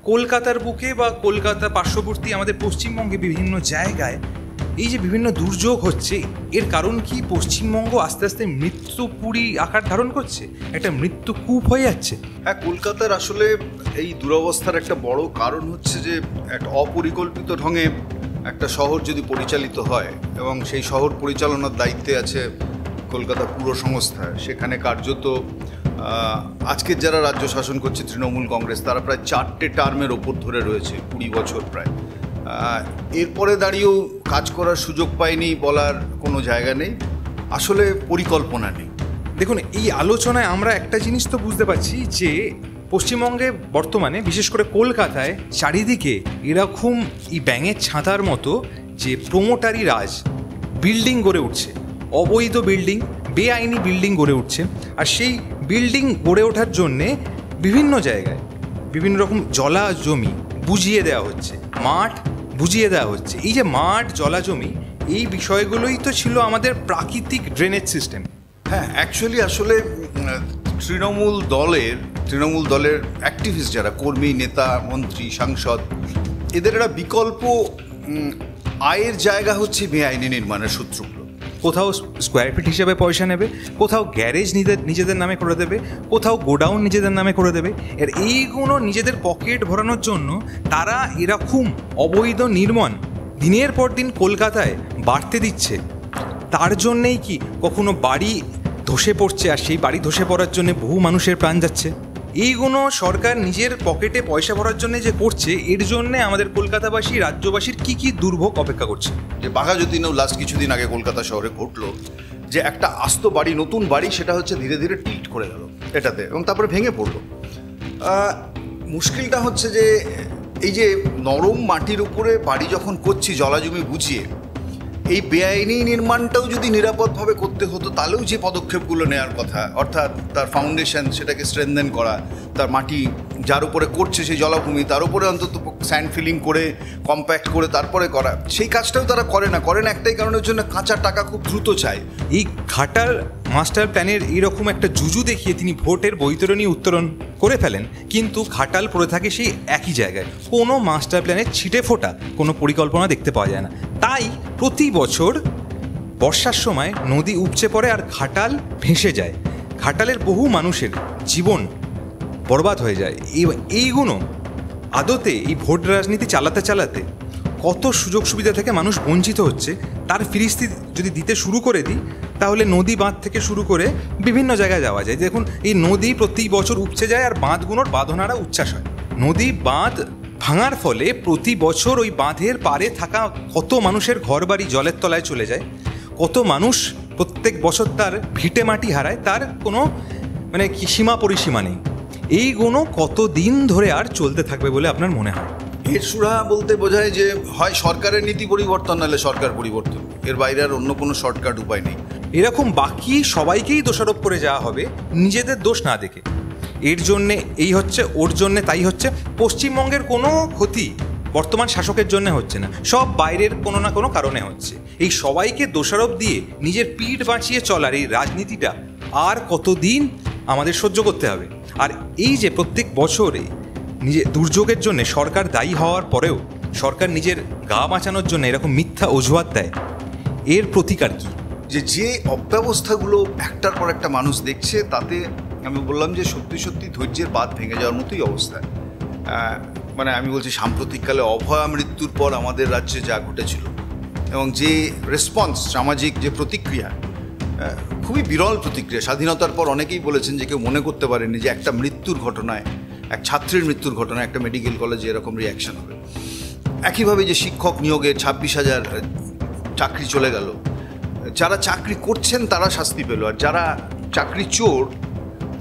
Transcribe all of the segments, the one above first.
কলকাতার বুকে বা কলকাতা পার্শ্ববর্তী আমাদের পশ্চিমবঙ্গে বিভিন্ন জায়গায় এই যে বিভিন্ন দুর্যোগ হচ্ছে, এর কারণ কি পশ্চিমবঙ্গ আস্তে আস্তে মৃত্যুপুরী আকার ধারণ করছে, একটা মৃত্যুকূপ হয়ে যাচ্ছে? হ্যাঁ, কলকাতার আসলে এই দুরবস্থার একটা বড় কারণ হচ্ছে যে একটা অপরিকল্পিত ঢঙে একটা শহর যদি পরিচালিত হয় এবং সেই শহর পরিচালনার দায়িত্বে আছে কলকাতা পুর সংস্থা, সেখানে কার্যত আজকের যারা রাজ্য শাসন করছে তৃণমূল কংগ্রেস, তারা প্রায় 4টে টার্মের ওপর ধরে রয়েছে, 20 বছর প্রায়। এরপরে দাঁড়িয়েও কাজ করার সুযোগ পায়নি বলার কোনো জায়গা নেই, আসলে পরিকল্পনা নেই। দেখুন, এই আলোচনায় আমরা একটা জিনিস তো বুঝতে পারছি যে পশ্চিমবঙ্গে বর্তমানে বিশেষ করে কলকাতায় চারিদিকে এরকম এই ব্যাঙের ছাতার মতো যে প্রমোটারি রাজ, বিল্ডিং গড়ে উঠছে, অবৈধ বিল্ডিং, বেআইনি বিল্ডিং গড়ে উঠছে। আর সেই বিল্ডিং গড়ে ওঠার জন্যে বিভিন্ন জায়গায় বিভিন্ন রকম জলা জমি বুঝিয়ে দেওয়া হচ্ছে, মাঠ বুঝিয়ে দেওয়া হচ্ছে। এই যে মাঠ, জলা জমি, এই বিষয়গুলোই তো ছিল আমাদের প্রাকৃতিক ড্রেনেজ সিস্টেম। হ্যাঁ, অ্যাকচুয়ালি আসলে তৃণমূল দলের অ্যাক্টিভিস্ট যারা, কর্মী, নেতা, মন্ত্রী, সাংসদ, এদের একটা বিকল্প আয়ের জায়গা হচ্ছে বেআইনি নির্মাণের সূত্রগুলো। কোথাও স্কোয়ার ফিট হিসেবে পয়সা নেবে, কোথাও গ্যারেজ নিজেদের নামে করে দেবে, কোথাও গোডাউন নিজেদের নামে করে দেবে। এর এইগুলো নিজেদের পকেট ভরানোর জন্য তারা এরকম অবৈধ নির্মাণ দিনের পর দিন কলকাতায় বাড়তে দিচ্ছে। তার জন্যেই কি কখনো বাড়ি ধসে পড়ছে, আর সেই বাড়ি ধসে পড়ার জন্য বহু মানুষের প্রাণ যাচ্ছে। এইগুলো সরকার নিজের পকেটে পয়সা ভরার জন্য যে করছে, এর জন্যে আমাদের কলকাতাবাসী, রাজ্যবাসীর কি দুর্ভোগ অপেক্ষা করছে। যে বাঘা যতীনেও লাস্ট কিছুদিন আগে কলকাতা শহরে ঘটলো যে একটা আস্ত বাড়ি, নতুন বাড়ি, সেটা হচ্ছে ধীরে ধীরে টিল্ট করে গেল এটাতে এবং তারপরে ভেঙে পড়লো। মুশকিলটা হচ্ছে যে এই যে নরম মাটির উপরে বাড়ি যখন করছি জলাজমি বুঝিয়ে, এই বেআইনি নির্মাণটাও যদি নিরাপদভাবে করতে হতো তাহলেও যে পদক্ষেপগুলো নেওয়ার কথা, অর্থাৎ তার ফাউন্ডেশন সেটাকে স্ট্রেনথেন করা, তার মাটি যার উপরে করছে সেই জলাভূমি তার উপরে অন্তত স্যান্ড ফিলিং করে কম্প্যাক্ট করে তারপরে করা, সেই কাজটাও তারা করে না একটাই কারণের জন্য, কাঁচা টাকা খুব দ্রুত চায়। এই ঘাটাল মাস্টার প্ল্যানের এইরকম একটা জুজু দেখিয়ে তিনি ভোটের বৈতরণী উত্তোলন করে ফেলেন, কিন্তু ঘাটাল পড়ে থাকে সেই একই জায়গায়। কোনো মাস্টার প্ল্যানের ছিটে ফোটা কোনো পরিকল্পনা দেখতে পাওয়া যায় না। তাই প্রতি বছর বর্ষার সময় নদী উপচে পড়ে আর ঘাটাল ভেসে যায়, ঘাটালের বহু মানুষের জীবন বরবাদ হয়ে যায়। এইগুলো আদতে এই ভোট রাজনীতি চালাতে কত সুযোগ সুবিধা থেকে মানুষ বঞ্চিত হচ্ছে, তার ফিরিস্তি যদি দিতে শুরু করে দিই, তাহলে নদী বাঁধ থেকে শুরু করে বিভিন্ন জায়গায় যাওয়া যায়। দেখুন, এই নদী প্রতি বছর উপচে যায় আর বাঁধগুলোর বাঁধনারা উচ্ছ্বাস হয়। নদী বাঁধ ভাঙার ফলে প্রতি বছর ওই বাঁধের পাড়ে থাকা কত মানুষের ঘরবাড়ি জলের তলায় চলে যায়, কত মানুষ প্রত্যেক বছর তার ভিটে মাটি হারায়, তার কোনো কি সীমা পরিসীমা নেই। এইগুলো কতদিন ধরে আর চলতে থাকবে বলে আপনার মনে হয়? এর সুরা বলতে বোঝায় যে হয় সরকারের নীতি পরিবর্তন, নাহলে সরকার পরিবর্তন, এর বাইরে আর অন্য কোনো শর্টকাট উপায় নেই। এরকম বাকি সবাইকেই দোষারোপ করে যাওয়া হবে নিজেদের দোষ না দেখে। এর জন্যে এই হচ্ছে, ওর জন্যে তাই হচ্ছে। পশ্চিমবঙ্গের কোনো ক্ষতি বর্তমান শাসকের জন্য হচ্ছে না, সব বাইরের কোনো না কোনো কারণে হচ্ছে। এই সবাইকে দোষারোপ দিয়ে নিজের পিঠ বাঁচিয়ে চলার এই রাজনীতিটা আর কতদিন আমাদের সহ্য করতে হবে? আর এই যে প্রত্যেক বছরে নিজের দুর্যোগের জন্য সরকার দায়ী হওয়ার পরেও সরকার নিজের গা বাঁচানোর জন্য এরকম মিথ্যা অজুহাত দেয়, এর প্রতিকার কি? যে অব্যবস্থাগুলো একটার পর একটা মানুষ দেখছে, তাতে আমি বললাম যে সত্যি ধৈর্যের বাঁধ ভেঙে যাওয়ার মতোই অবস্থা। আমি বলছি, সাম্প্রতিককালে অভয়া মৃত্যুর পর আমাদের রাজ্যে যা ঘটেছিল এবং যে রেসপন্স, সামাজিক যে প্রতিক্রিয়া, খুবই বিরল প্রতিক্রিয়া। স্বাধীনতার পর অনেকেই বলেছেন যে কেউ মনে করতে পারেনি যে একটা মৃত্যুর ঘটনায়, এক ছাত্রীর মৃত্যুর ঘটনায় একটা মেডিকেল কলেজে এরকম রিয়াকশন হবে। একইভাবে যে শিক্ষক নিয়োগে 26,000 চাকরি চলে গেল, যারা চাকরি করছেন তারা শাস্তি পেল, আর যারা চাকরি চোর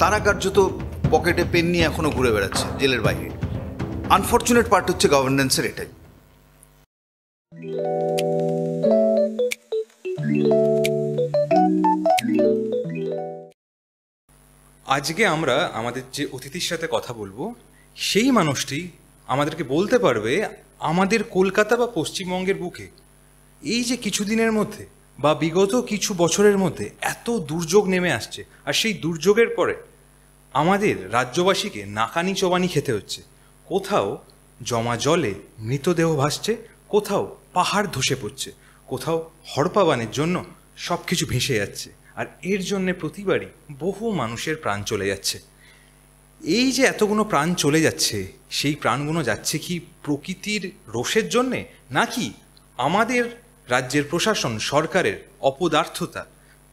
তারা কার্যত পকেটে পেন নিয়ে এখনও ঘুরে বেড়াচ্ছে জেলের বাইরে। আনফর্চুনেট পার্ট হচ্ছে গভর্নেন্সের এটাই। আজকে আমরা আমাদের যে অতিথির সাথে কথা বলবো, সেই মানুষটি আমাদেরকে বলতে পারবে আমাদের কলকাতা বা পশ্চিমবঙ্গের বুকে এই যে কিছুদিনের মধ্যে বা বিগত কিছু বছরের মধ্যে এত দুর্যোগ নেমে আসছে, আর সেই দুর্যোগের পরে আমাদের রাজ্যবাসীকে নাকানি চবানি খেতে হচ্ছে। কোথাও জমা জলে মৃতদেহ ভাসছে, কোথাও পাহাড় ধসে পড়ছে, কোথাও হড়পাবানের জন্য সব কিছু ভেসে যাচ্ছে, আর এর জন্যে প্রতিবারই বহু মানুষের প্রাণ চলে যাচ্ছে। এই যে এতগুলো প্রাণ চলে যাচ্ছে, সেই প্রাণগুলো যাচ্ছে কি প্রকৃতির রোষের জন্যে, নাকি আমাদের রাজ্যের প্রশাসন সরকারের অপদার্থতা,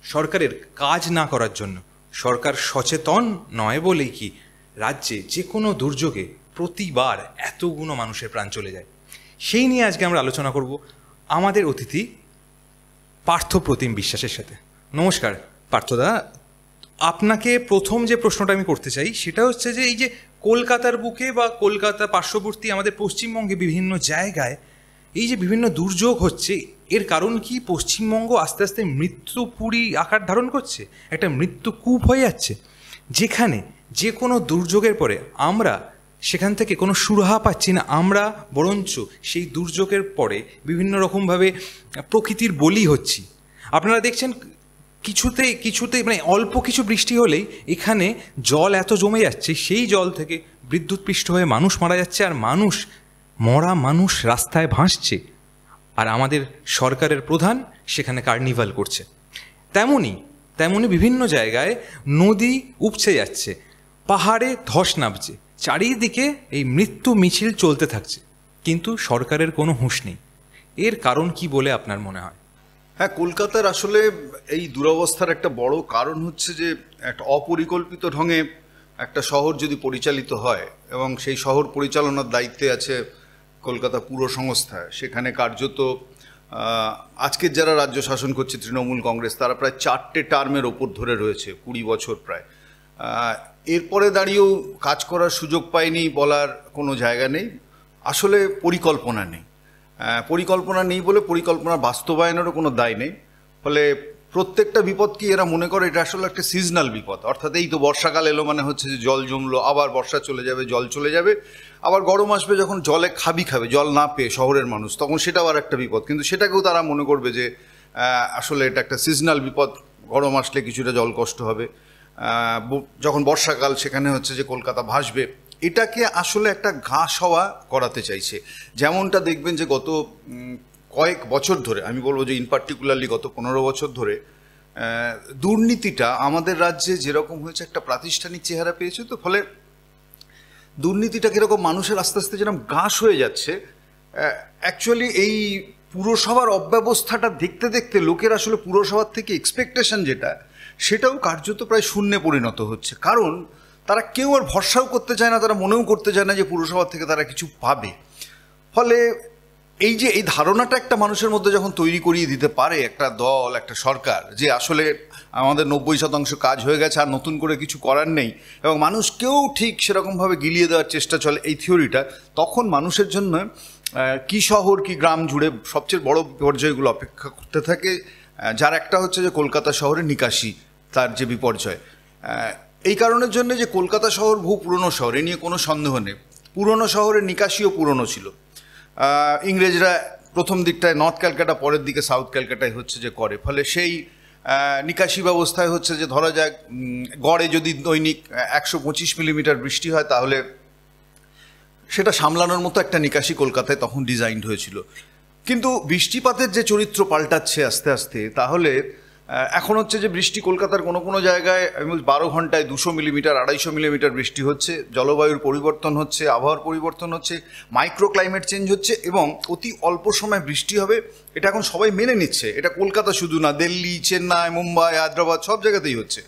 সরকারের কাজ না করার জন্য? সরকার সচেতন নয় বলেই কি রাজ্যে যে কোনো দুর্যোগে প্রতিবার এতগুলো মানুষের প্রাণ চলে যায়? সেই নিয়ে আজকে আমরা আলোচনা করব আমাদের অতিথি পার্থপ্রতিম বিশ্বাসের সাথে। নমস্কার পার্থদা, আপনাকে প্রথম যে প্রশ্নটা আমি করতে চাই সেটা হচ্ছে যে এই যে কলকাতার বুকে বা কলকাতা পার্শ্ববর্তী আমাদের পশ্চিমবঙ্গে বিভিন্ন জায়গায় এই যে বিভিন্ন দুর্যোগ হচ্ছে, এর কারণ কি পশ্চিমবঙ্গ আস্তে আস্তে মৃত্যুপুরী আকার ধারণ করছে, একটা মৃত্যুকূপ হয়ে যাচ্ছে, যেখানে যে কোনো দুর্যোগের পরে আমরা সেখান থেকে কোনো সুরাহা পাচ্ছি না, আমরা বরঞ্চ সেই দুর্যোগের পরে বিভিন্ন রকমভাবে প্রকৃতির বলি হচ্ছি। আপনারা দেখছেন কিছুতেই মানে অল্প কিছু বৃষ্টি হলেই এখানে জল এত জমে যাচ্ছে, সেই জল থেকে বিদ্যুৎপৃষ্ট হয়ে মানুষ মারা যাচ্ছে, আর মরা মানুষ রাস্তায় ভাসছে, আর আমাদের সরকারের প্রধান সেখানে কার্নিভাল করছে। তেমনি বিভিন্ন জায়গায় নদী উপচে যাচ্ছে, পাহাড়ে ধস নামছে, চারিদিকে এই মৃত্যু মিছিল চলতে থাকছে, কিন্তু সরকারের কোনো হুঁশ নেই। এর কারণ কি বলে আপনার মনে হয়? হ্যাঁ, কলকাতার আসলে এই দুরবস্থার একটা বড় কারণ হচ্ছে যে একটা অপরিকল্পিত ঢঙে একটা শহর যদি পরিচালিত হয় এবং সেই শহর পরিচালনার দায়িত্বে আছে কলকাতা পুর সংস্থা, সেখানে কার্যত আজকের যারা রাজ্য শাসন করছে তৃণমূল কংগ্রেস, তারা প্রায় 4টে টার্মের ওপর ধরে রয়েছে, 20 বছর প্রায়। এরপরে দাঁড়িয়েও কাজ করার সুযোগ পায়নি বলার কোনো জায়গা নেই। আসলে পরিকল্পনা নেই বলে পরিকল্পনা বাস্তবায়নেরও কোনো দায় নেই। ফলে প্রত্যেকটা বিপদ কি এরা মনে করে এটা আসলে একটা সিজনাল বিপদ, অর্থাৎ এই তো বর্ষাকাল এলো মানে হচ্ছে যে জল জমলো, আবার বর্ষা চলে যাবে, জল চলে যাবে, আবার গরম আসবে, যখন জলে খাবে জল না পেয়ে শহরের মানুষ, তখন সেটাও আর একটা বিপদ। কিন্তু সেটাকেও তারা মনে করবে যে আসলে এটা একটা সিজনাল বিপদ, গরম আসলে কিছুটা জল কষ্ট হবে, যখন বর্ষাকাল সেখানে হচ্ছে যে কলকাতা ভাসবে। এটাকে আসলে একটা ঘাস হওয়া করাতে চাইছে। যেমনটা দেখবেন যে গত কয়েক বছর ধরে, আমি বলবো যে ইন পার্টিকুলারলি গত 15 বছর ধরে দুর্নীতিটা আমাদের রাজ্যে যেরকম হয়েছে একটা প্রাতিষ্ঠানিক চেহারা পেয়েছে। তো ফলে দুর্নীতিটা কীরকম মানুষের আস্তে আস্তে যেরকম ঘাস হয়ে যাচ্ছে, অ্যাকচুয়ালি এই পুরসভার অব্যবস্থাটা দেখতে দেখতে লোকের আসলে পুরসভার থেকে এক্সপেকটেশন যেটা, সেটাও কার্যত প্রায় শূন্যে পরিণত হচ্ছে। কারণ তারা কেউ আর ভরসাও করতে চায় না, তারা মনেও করতে চায় না যে পুরসভার থেকে তারা কিছু পাবে। ফলে এই যে এই ধারণাটা একটা মানুষের মধ্যে যখন তৈরি করিয়ে দিতে পারে একটা দল, একটা সরকার, যে আসলে আমাদের 90% কাজ হয়ে গেছে আর নতুন করে কিছু করার নেই, এবং মানুষকেও ঠিক সেরকমভাবে গিলিয়ে দেওয়ার চেষ্টা চলে এই থিওরিটা, তখন মানুষের জন্য কি শহর কি গ্রাম জুড়ে সবচেয়ে বড় বিপর্যয়গুলো অপেক্ষা করতে থাকে। যার একটা হচ্ছে যে কলকাতা শহরের নিকাশি, তার যে বিপর্যয়। এই কারণের জন্য যে কলকাতা শহর বহু পুরনো শহর, এ নিয়ে কোনো সন্দেহ নেই। পুরনো শহরের নিকাশিও পুরনো ছিল। ইংরেজরা প্রথম দিকটায় নর্থ ক্যালকাটা, পরের দিকে সাউথ ক্যালকাটায় হচ্ছে যে করে। ফলে সেই নিকাশি ব্যবস্থায় হচ্ছে যে ধরা যাক গড়ে যদি দৈনিক 125 মিলিমিটার বৃষ্টি হয়, তাহলে সেটা সামলানোর মতো একটা নিকাশি কলকাতায় তখন ডিজাইনড হয়েছিল। কিন্তু বৃষ্টিপাতের যে চরিত্র পাল্টাচ্ছে আস্তে আস্তে, তাহলে এখন হচ্ছে যে বৃষ্টি কলকাতার কোনো জায়গায় 12 ঘন্টায় 200 মিলিমিটার 250 মিলিমিটার বৃষ্টি হচ্ছে, জলবায়ুর পরিবর্তন হচ্ছে, আবহাওয়ার পরিবর্তন হচ্ছে, মাইক্রো ক্লাইমেট চেঞ্জ হচ্ছে, এবং অতি অল্প সময় বৃষ্টি হবে, এটা এখন সবাই মেনে নিচ্ছে। এটা কলকাতা শুধু না, দিল্লি, চেন্নাই, মুম্বাই, হায়দ্রাবাদ সব জায়গাতেই হচ্ছে।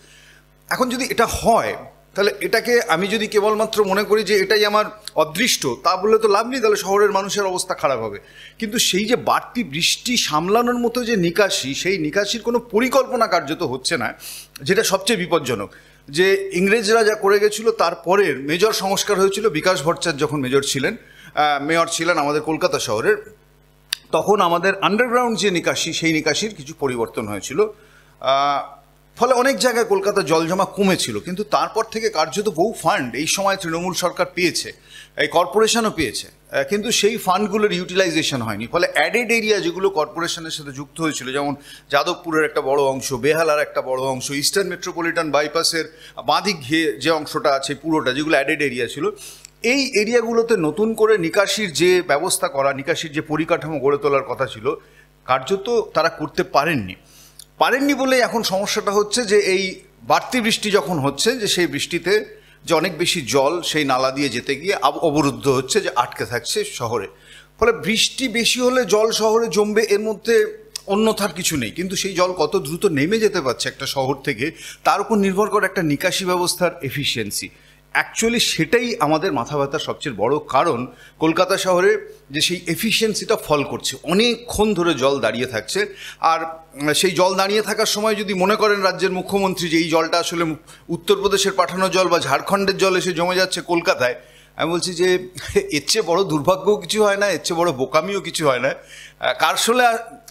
এখন যদি এটা হয়, তাহলে এটাকে আমি যদি কেবলমাত্র মনে করি যে এটাই আমার অদৃষ্ট, তা বললে তো লাভ নেই, তাহলে শহরের মানুষের অবস্থা খারাপ হবে। কিন্তু সেই যে বাড়তি বৃষ্টি সামলানোর মতো যে নিকাশি, সেই নিকাশির কোনো পরিকল্পনা কার্যত হচ্ছে না, যেটা সবচেয়ে বিপজ্জনক। যে ইংরেজরা যা করে গেছিলো, তারপরের মেজর সংস্কার হয়েছিল বিকাশ ভট্টাচার্য যখন মেয়র ছিলেন আমাদের কলকাতা শহরের, তখন আমাদের আন্ডারগ্রাউন্ড যে নিকাশি, সেই নিকাশির কিছু পরিবর্তন হয়েছিল। ফলে অনেক জায়গায় কলকাতা জল জমা কমেছিল, কিন্তু তারপর থেকে কার্যত বহু ফান্ড এই সময় তৃণমূল সরকার পেয়েছে, এই কর্পোরেশনও পেয়েছে, কিন্তু সেই ফান্ডগুলোর ইউটিলাইজেশন হয়নি। ফলে অ্যাডেড এরিয়া যেগুলো কর্পোরেশনের সাথে যুক্ত হয়েছিল, যেমন যাদবপুরের একটা বড় অংশ, বেহালার একটা বড় অংশ, ইস্টার্ন মেট্রোপলিটন বাইপাসের বাঁদিক ঘিয়ে যে অংশটা আছে পুরোটা, যেগুলো অ্যাডেড এরিয়া ছিল, এই এরিয়াগুলোতে নতুন করে নিকাশির যে ব্যবস্থা করা, নিকাশির যে পরিকাঠামো গড়ে তোলার কথা ছিল, কার্যত তারা করতে পারেননি বলে এখন সমস্যাটা হচ্ছে যে এই বাড়তি বৃষ্টি যখন হচ্ছে, যে সেই বৃষ্টিতে যে অনেক বেশি জল সেই নালা দিয়ে যেতে গিয়ে অবরুদ্ধ হচ্ছে, যে আটকে থাকছে শহরে। ফলে বৃষ্টি বেশি হলে জল শহরে জমবে, এর মধ্যে অন্যথার কিছু নেই। কিন্তু সেই জল কত দ্রুত নেমে যেতে পারছে একটা শহর থেকে, তার উপর নির্ভর করে একটা নিকাশি ব্যবস্থার এফিসিয়েন্সি। অ্যাকচুয়ালি সেটাই আমাদের মাথা ব্যথার সবচেয়ে বড় কারণ। কলকাতা শহরে যে সেই এফিসিয়েন্সিটা ফল করছে, অনেকক্ষণ ধরে জল দাঁড়িয়ে থাকছে। আর সেই জল দাঁড়িয়ে থাকার সময় যদি মনে করেন রাজ্যের মুখ্যমন্ত্রী যে এই জলটা আসলে উত্তরপ্রদেশের পাঠানো জল বা ঝাড়খণ্ডের জল এসে জমে যাচ্ছে কলকাতায়, আমি বলছি যে এর চেয়ে বড় দুর্ভাগ্যও কিছু হয় না, এর চেয়ে বড় বোকামিও কিছু হয় না। আসলে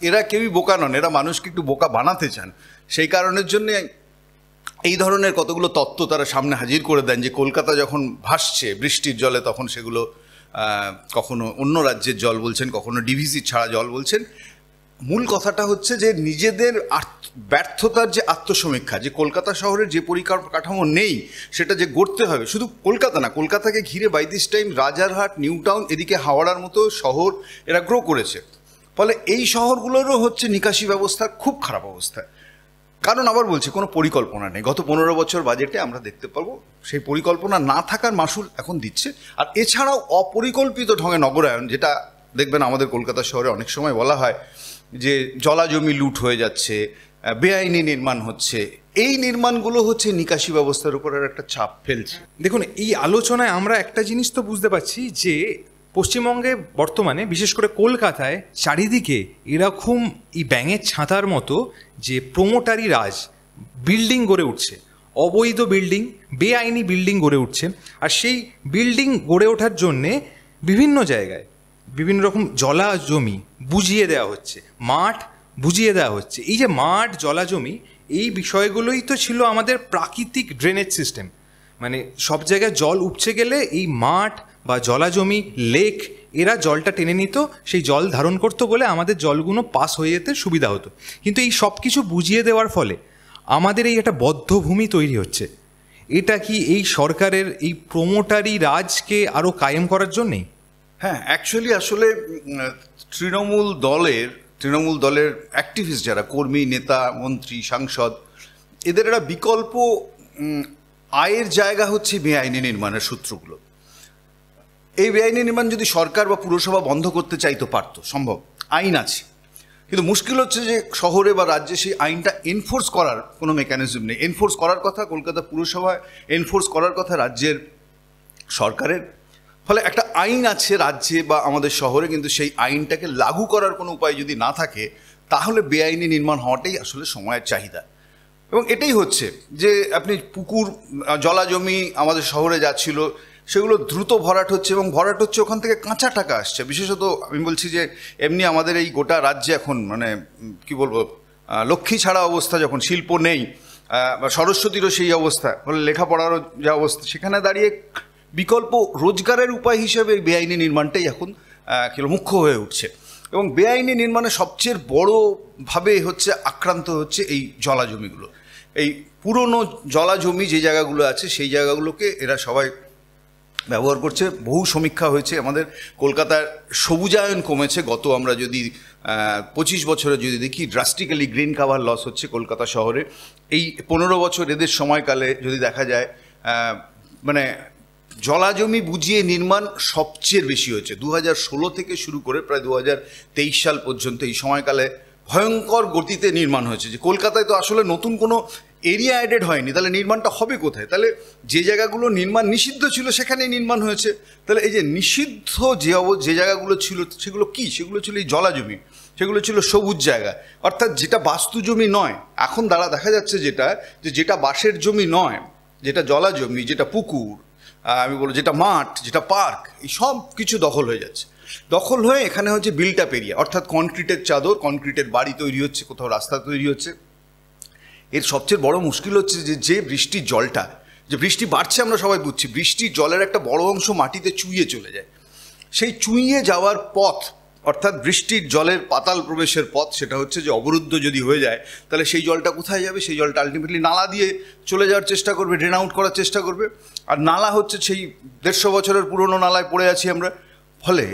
এরা কেউই বোকা নন, এরা মানুষকে একটু বোকা বানাতে চান। সেই কারণের জন্যে এই ধরনের কতগুলো তত্ত্ব তারা সামনে হাজির করে দেন, যে কলকাতা যখন ভাসছে বৃষ্টির জলে তখন সেগুলো কখনো অন্য রাজ্যের জল বলছেন, কখনো ডিভিসি ছাড়া জল বলছেন। মূল কথাটা হচ্ছে যে নিজেদের ব্যর্থতার যে আত্মসমীক্ষা, যে কলকাতা শহরের যে পরিকাঠামো নেই সেটা যে গড়তে হবে। শুধু কলকাতা না, কলকাতাকে ঘিরে by this time Rajarhat, new town, এদিকে হাওড়ার মতো শহর এরা গ্রো করেছে। ফলে এই শহরগুলোরও হচ্ছে নিকাশি ব্যবস্থার খুব খারাপ অবস্থা। কারণ আবার বলছি, কোনো পরিকল্পনা নেই। গত 15 বছর বাজেটে আমরা দেখতে পারবো সেই পরিকল্পনা না থাকার মাসুল এখন দিচ্ছে। আর এছাড়াও অপরিকল্পিত ঢঙে নগরায়ন, যেটা দেখবেন আমাদের কলকাতা শহরে অনেক সময় বলা হয় যে জলা জমি লুট হয়ে যাচ্ছে, বেআইনি নির্মাণ হচ্ছে, এই নির্মাণগুলো হচ্ছে নিকাশি ব্যবস্থার উপর একটা চাপ ফেলছে। দেখুন, এই আলোচনায় আমরা একটা জিনিস তো বুঝতে পারছি যে পশ্চিমবঙ্গে বর্তমানে, বিশেষ করে কলকাতায়, চারিদিকে এরকম এই ব্যাঙের ছাতার মতো যে প্রমোটারি রাজ, বিল্ডিং গড়ে উঠছে, অবৈধ বিল্ডিং, বেআইনি বিল্ডিং গড়ে উঠছে। আর সেই বিল্ডিং গড়ে ওঠার জন্যে বিভিন্ন জায়গায় বিভিন্ন রকম জলা জমি বুঝিয়ে দেওয়া হচ্ছে, মাঠ বুঝিয়ে দেওয়া হচ্ছে। এই যে মাঠ, জলা জমি, এই বিষয়গুলোই তো ছিল আমাদের প্রাকৃতিক ড্রেনেজ সিস্টেম। মানে সব জায়গায় জল উপচে গেলে এই মাঠ বা জলা জমি, লেক, এরা জলটা টেনে নিত, সেই জল ধারণ করতো বলে আমাদের জলগুলো পাস হয়ে যেতে সুবিধা হতো। কিন্তু এই সব কিছু বুঝিয়ে দেওয়ার ফলে আমাদের এই একটা বদ্ধভূমি তৈরি হচ্ছে। এটা কি এই সরকারের এই প্রমোটারি রাজকে আরও কায়েম করার জন্যেই? হ্যাঁ, অ্যাকচুয়ালি আসলে তৃণমূল দলের অ্যাক্টিভিস্ট যারা, কর্মী, নেতা, মন্ত্রী, সাংসদ, এদের একটা বিকল্প আয়ের জায়গা হচ্ছে বেআইনি নির্মাণের সূত্রগুলো। এই বেআইনি নির্মাণ যদি সরকার বা পুরসভা বন্ধ করতে চাইতো পারতো, সম্ভব, আইন আছে। কিন্তু মুশকিল হচ্ছে যে শহরে বা রাজ্যে সেই আইনটা এনফোর্স করার কোনো মেকানিজম নেই। এনফোর্স করার কথা কলকাতা পুরসভায়, এনফোর্স করার কথা রাজ্যের সরকারের। ফলে একটা আইন আছে রাজ্যে বা আমাদের শহরে, কিন্তু সেই আইনটাকে লাগু করার কোনো উপায় যদি না থাকে, তাহলে বেআইনি নির্মাণ হওয়াটাই আসলে সময়ের চাহিদা। এবং এটাই হচ্ছে যে আপনি পুকুর, জলা জমি আমাদের শহরে যাচ্ছিল, সেগুলো দ্রুত ভরাট হচ্ছে, এবং ভরাট হচ্ছে ওখান থেকে কাঁচা টাকা আসছে। বিশেষত আমি বলছি যে এমনি আমাদের এই গোটা রাজ্যে এখন মানে কি বলবো, লক্ষ্মী ছাড়া অবস্থা, যখন শিল্প নেই, বা সরস্বতীরও সেই অবস্থা, ফলে লেখাপড়ারও যা অবস্থা, সেখানে দাঁড়িয়ে বিকল্প রোজগারের উপায় হিসেবে বেআইনি নির্মাণটাই এখন মুখ্য হয়ে উঠছে। এবং বেআইনি নির্মাণে সবচেয়ে বড়োভাবে হচ্ছে আক্রান্ত হচ্ছে এই জলা জমিগুলো। এই পুরনো জলা জমি যে জায়গাগুলো আছে, সেই জায়গাগুলোকে এরা সবাই ব্যবহার করছে। বহু সমীক্ষা হয়েছে, আমাদের কলকাতার সবুজায়ন কমেছে। গত আমরা যদি 25 বছরে যদি দেখি, ড্রাস্টিক্যালি গ্রিন কাভার লস হচ্ছে কলকাতা শহরে। এই 15 বছর এদের সময়কালে যদি দেখা যায়, মানে জলাজমি বুঝিয়ে নির্মাণ সবচেয়ে বেশি হয়েছে 2016 থেকে শুরু করে প্রায় 2023 সাল পর্যন্ত। এই সময়কালে ভয়ঙ্কর গতিতে নির্মাণ হয়েছে। যে কলকাতায় তো আসলে নতুন কোনো এরিয়া অ্যাডেড হয়নি, তাহলে নির্মাণটা হবে কোথায়? তাহলে যে জায়গাগুলো নির্মাণ নিষিদ্ধ ছিল সেখানেই নির্মাণ হয়েছে। তাহলে এই যে নিষিদ্ধ যে জায়গাগুলো ছিল, সেগুলো কি? সেগুলো ছিল এই জলাজমি, সেগুলো ছিল সবুজ জায়গা, অর্থাৎ যেটা বাস্তু জমি নয়। এখন দেখা যাচ্ছে যেটা বাসের জমি নয়, যেটা জলা জমি, যেটা পুকুর, আমি বলবো যেটা মাঠ, যেটা পার্ক, এই সব কিছু দখল হয়ে যাচ্ছে। দখল হয়ে এখানে হচ্ছে বিল্ট আপ এরিয়া, অর্থাৎ কনক্রিটের চাদর, কনক্রিটের বাড়ি তৈরি হচ্ছে, কোথাও রাস্তা তৈরি হচ্ছে। এর সবচেয়ে বড় মুশকিল হচ্ছে যে বৃষ্টির জলটা, যে বৃষ্টি বাড়ছে আমরা সবাই বুঝছি, বৃষ্টির জলের একটা বড় অংশ মাটিতে চুইয়ে চলে যায়। সেই চুইয়ে যাওয়ার পথ, অর্থাৎ বৃষ্টির জলের পাতাল প্রবেশের পথ সেটা হচ্ছে যে অবরুদ্ধ যদি হয়ে যায় তাহলে সেই জলটা কোথায় যাবে? সেই জলটা আলটিমেটলি নালা দিয়ে চলে যাওয়ার চেষ্টা করবে, ড্রেন আউট করার চেষ্টা করবে। আর নালা হচ্ছে সেই 150 বছরের পুরনো নালায় পড়ে আছি আমরা, ফলে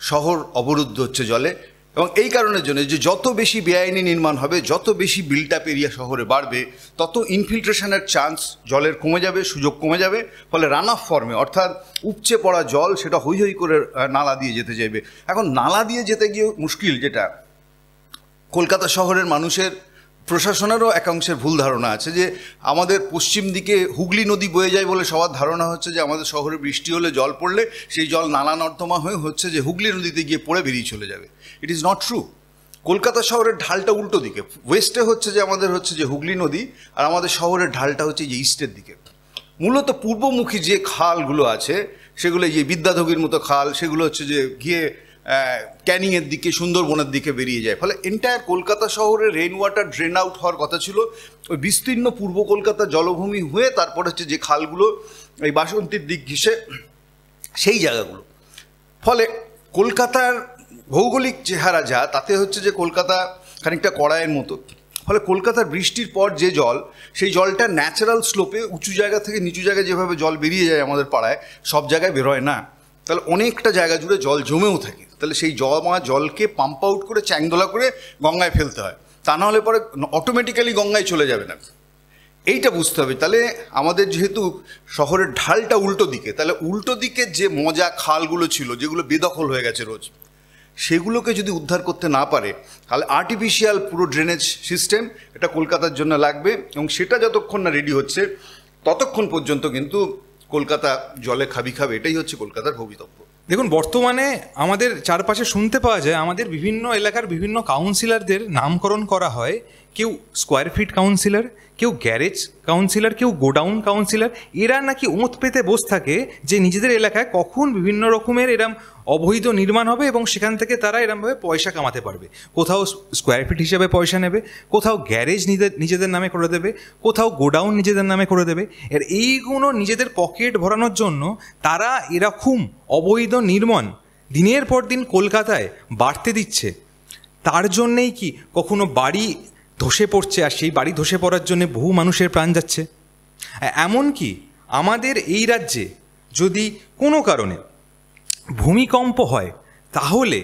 শহর অবরুদ্ধ হচ্ছে জলে। এবং এই কারণের জন্য যে যত বেশি বেআইনি নির্মাণ হবে, যত বেশি বিল্ট আপ এরিয়া শহরে বাড়বে, তত ইনফিল্ট্রেশনের চান্স জলের কমে যাবে, সুযোগ কমে যাবে। ফলে রান অফ ফর্মে অর্থাৎ উপচে পড়া জল সেটা হৈ হৈ করে নালা দিয়ে যেতে চাইবে। এখন নালা দিয়ে যেতে গিয়ে মুশকিল, যেটা কলকাতা শহরের মানুষের প্রশাসনেরও একাংশের ভুল ধারণা আছে যে আমাদের পশ্চিম দিকে হুগলি নদী বয়ে যায় বলে সবার ধারণা হচ্ছে যে আমাদের শহরে বৃষ্টি হলে, জল পড়লে সেই জল নালা নর্দমা হয়ে হচ্ছে যে হুগলি নদীতে গিয়ে পড়ে বেরিয়ে চলে যাবে। It is not true. Kolkata শহরের ঢালটা উল্টো দিকে, ওয়েস্টে হচ্ছে যে আমাদের হচ্ছে যে হুগলি নদী, আর আমাদের শহরের ঢালটা হচ্ছে যে ইস্টের দিকে। মূলত পূর্বমুখী যে খালগুলো আছে সেগুলো, যে বিদ্যাধগীর মতো খাল, সেগুলো হচ্ছে যে গিয়ে ক্যানিংয়ের দিকে, সুন্দরবনের দিকে বেরিয়ে যায়। ফলে এন্টায়ার কলকাতা শহরে রেইন ওয়াটার ড্রেন আউট হওয়ার কথা ছিল ওই বিস্তীর্ণ পূর্ব কলকাতা জলভূমি হয়ে, তারপর হচ্ছে যে খালগুলো এই বাসন্তীর দিক ঘিসে সেই জায়গাগুলো। ফলে কলকাতার ভৌগোলিক চেহারা যা, তাতে হচ্ছে যে কলকাতা খানিকটা কড়াইয়ের মতো। ফলে কলকাতার বৃষ্টির পর যে জল, সেই জলটা ন্যাচারাল স্লোপে উঁচু জায়গা থেকে নিচু জায়গায় যেভাবে জল বেরিয়ে যায় আমাদের পাড়ায়, সব জায়গায় বেরোয় না। তাহলে অনেকটা জায়গা জুড়ে জল জমেও থাকে। তাহলে সেই জমা জলকে পাম্প আউট করে চ্যাংদোলা করে গঙ্গায় ফেলতে হয়, তা না হলে পরে অটোমেটিক্যালি গঙ্গায় চলে যাবে না। এইটা বুঝতে হবে। তাহলে আমাদের যেহেতু শহরের ঢালটা উল্টো দিকে, তাহলে উল্টো দিকে যে মজা খালগুলো ছিল, যেগুলো বেদখল হয়ে গেছে রোজ, সেগুলোকে যদি উদ্ধার করতে না পারে, তাহলে আর্টিফিশিয়াল পুরো ড্রেনেজ সিস্টেম এটা কলকাতার জন্য লাগবে। এবং সেটা যতক্ষণ না রেডি হচ্ছে ততক্ষণ পর্যন্ত কিন্তু কলকাতা জলে খাবি খাবে। এটাই হচ্ছে কলকাতার ভবিতব্য। দেখুন, বর্তমানে আমাদের চারপাশে শুনতে পাওয়া যায় আমাদের বিভিন্ন এলাকার বিভিন্ন কাউন্সিলরদের নামকরণ করা হয়। কেউ স্কোয়ার ফিট কাউন্সিলর, কেউ গ্যারেজ কাউন্সিলর, কেউ গোডাউন কাউন্সিলর। এরা নাকি ওঁত পেতে বসে থাকে যে নিজেদের এলাকায় কখন বিভিন্ন রকমের এরম অবৈধ নির্মাণ হবে এবং সেখান থেকে তারা এরমভাবে পয়সা কামাতে পারবে। কোথাও স্কোয়ার ফিট হিসেবে পয়সা নেবে, কোথাও গ্যারেজ নিজেদের নামে করে দেবে, কোথাও গোডাউন নিজেদের নামে করে দেবে। এর এইগুলো নিজেদের পকেট ভরানোর জন্য তারা এরকম অবৈধ নির্মাণ দিনের পর দিন কলকাতায় বাড়তে দিচ্ছে। তার জন্যেই কি কখনো বাড়ি ধসে পড়ছে, আর সেই বাড়ি ধসে পড়ার জন্যে বহু মানুষের প্রাণ যাচ্ছে। এমনকি আমাদের এই রাজ্যে যদি কোনো কারণে ভূমিকম্প হয়, তাহলে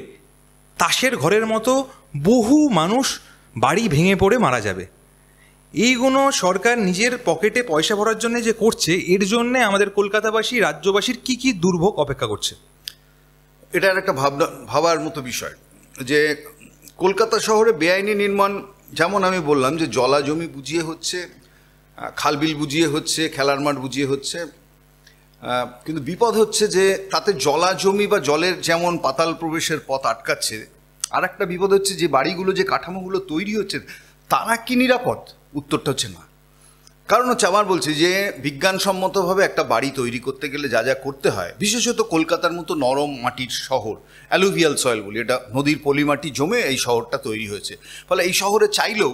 তাসের ঘরের মতো বহু মানুষ বাড়ি ভেঙে পড়ে মারা যাবে। এইগুলো সরকার নিজের পকেটে পয়সা ভরার জন্য যে করছে, এর জন্যে আমাদের কলকাতাবাসী, রাজ্যবাসীর কি কি দুর্ভোগ অপেক্ষা করছে। এটার একটা ভাবার মতো বিষয় যে কলকাতা শহরে বেআইনি নির্মাণ, যেমন আমি বললাম যে জলা জমি বুঝিয়ে হচ্ছে, খালবিল বুঝিয়ে হচ্ছে, খেলার মাঠ বুঝিয়ে হচ্ছে। কিন্তু বিপদ হচ্ছে যে তাতে জলা জমি বা জলের যেমন পাতাল প্রবেশের পথ আটকাচ্ছে, আর একটা বিপদ হচ্ছে যে বাড়িগুলো, যে কাঠামোগুলো তৈরি হচ্ছে, তারা কি নিরাপদ? উত্তরটা হচ্ছে না। কারণ হচ্ছে, আমার বলছি যে বিজ্ঞানসম্মতভাবে একটা বাড়ি তৈরি করতে গেলে যা যা করতে হয়, বিশেষত কলকাতার মতো নরম মাটির শহর, অ্যালুভিয়াল সয়েল বলি, এটা নদীর পলিমাটি জমে এই শহরটা তৈরি হয়েছে। ফলে এই শহরে চাইলেও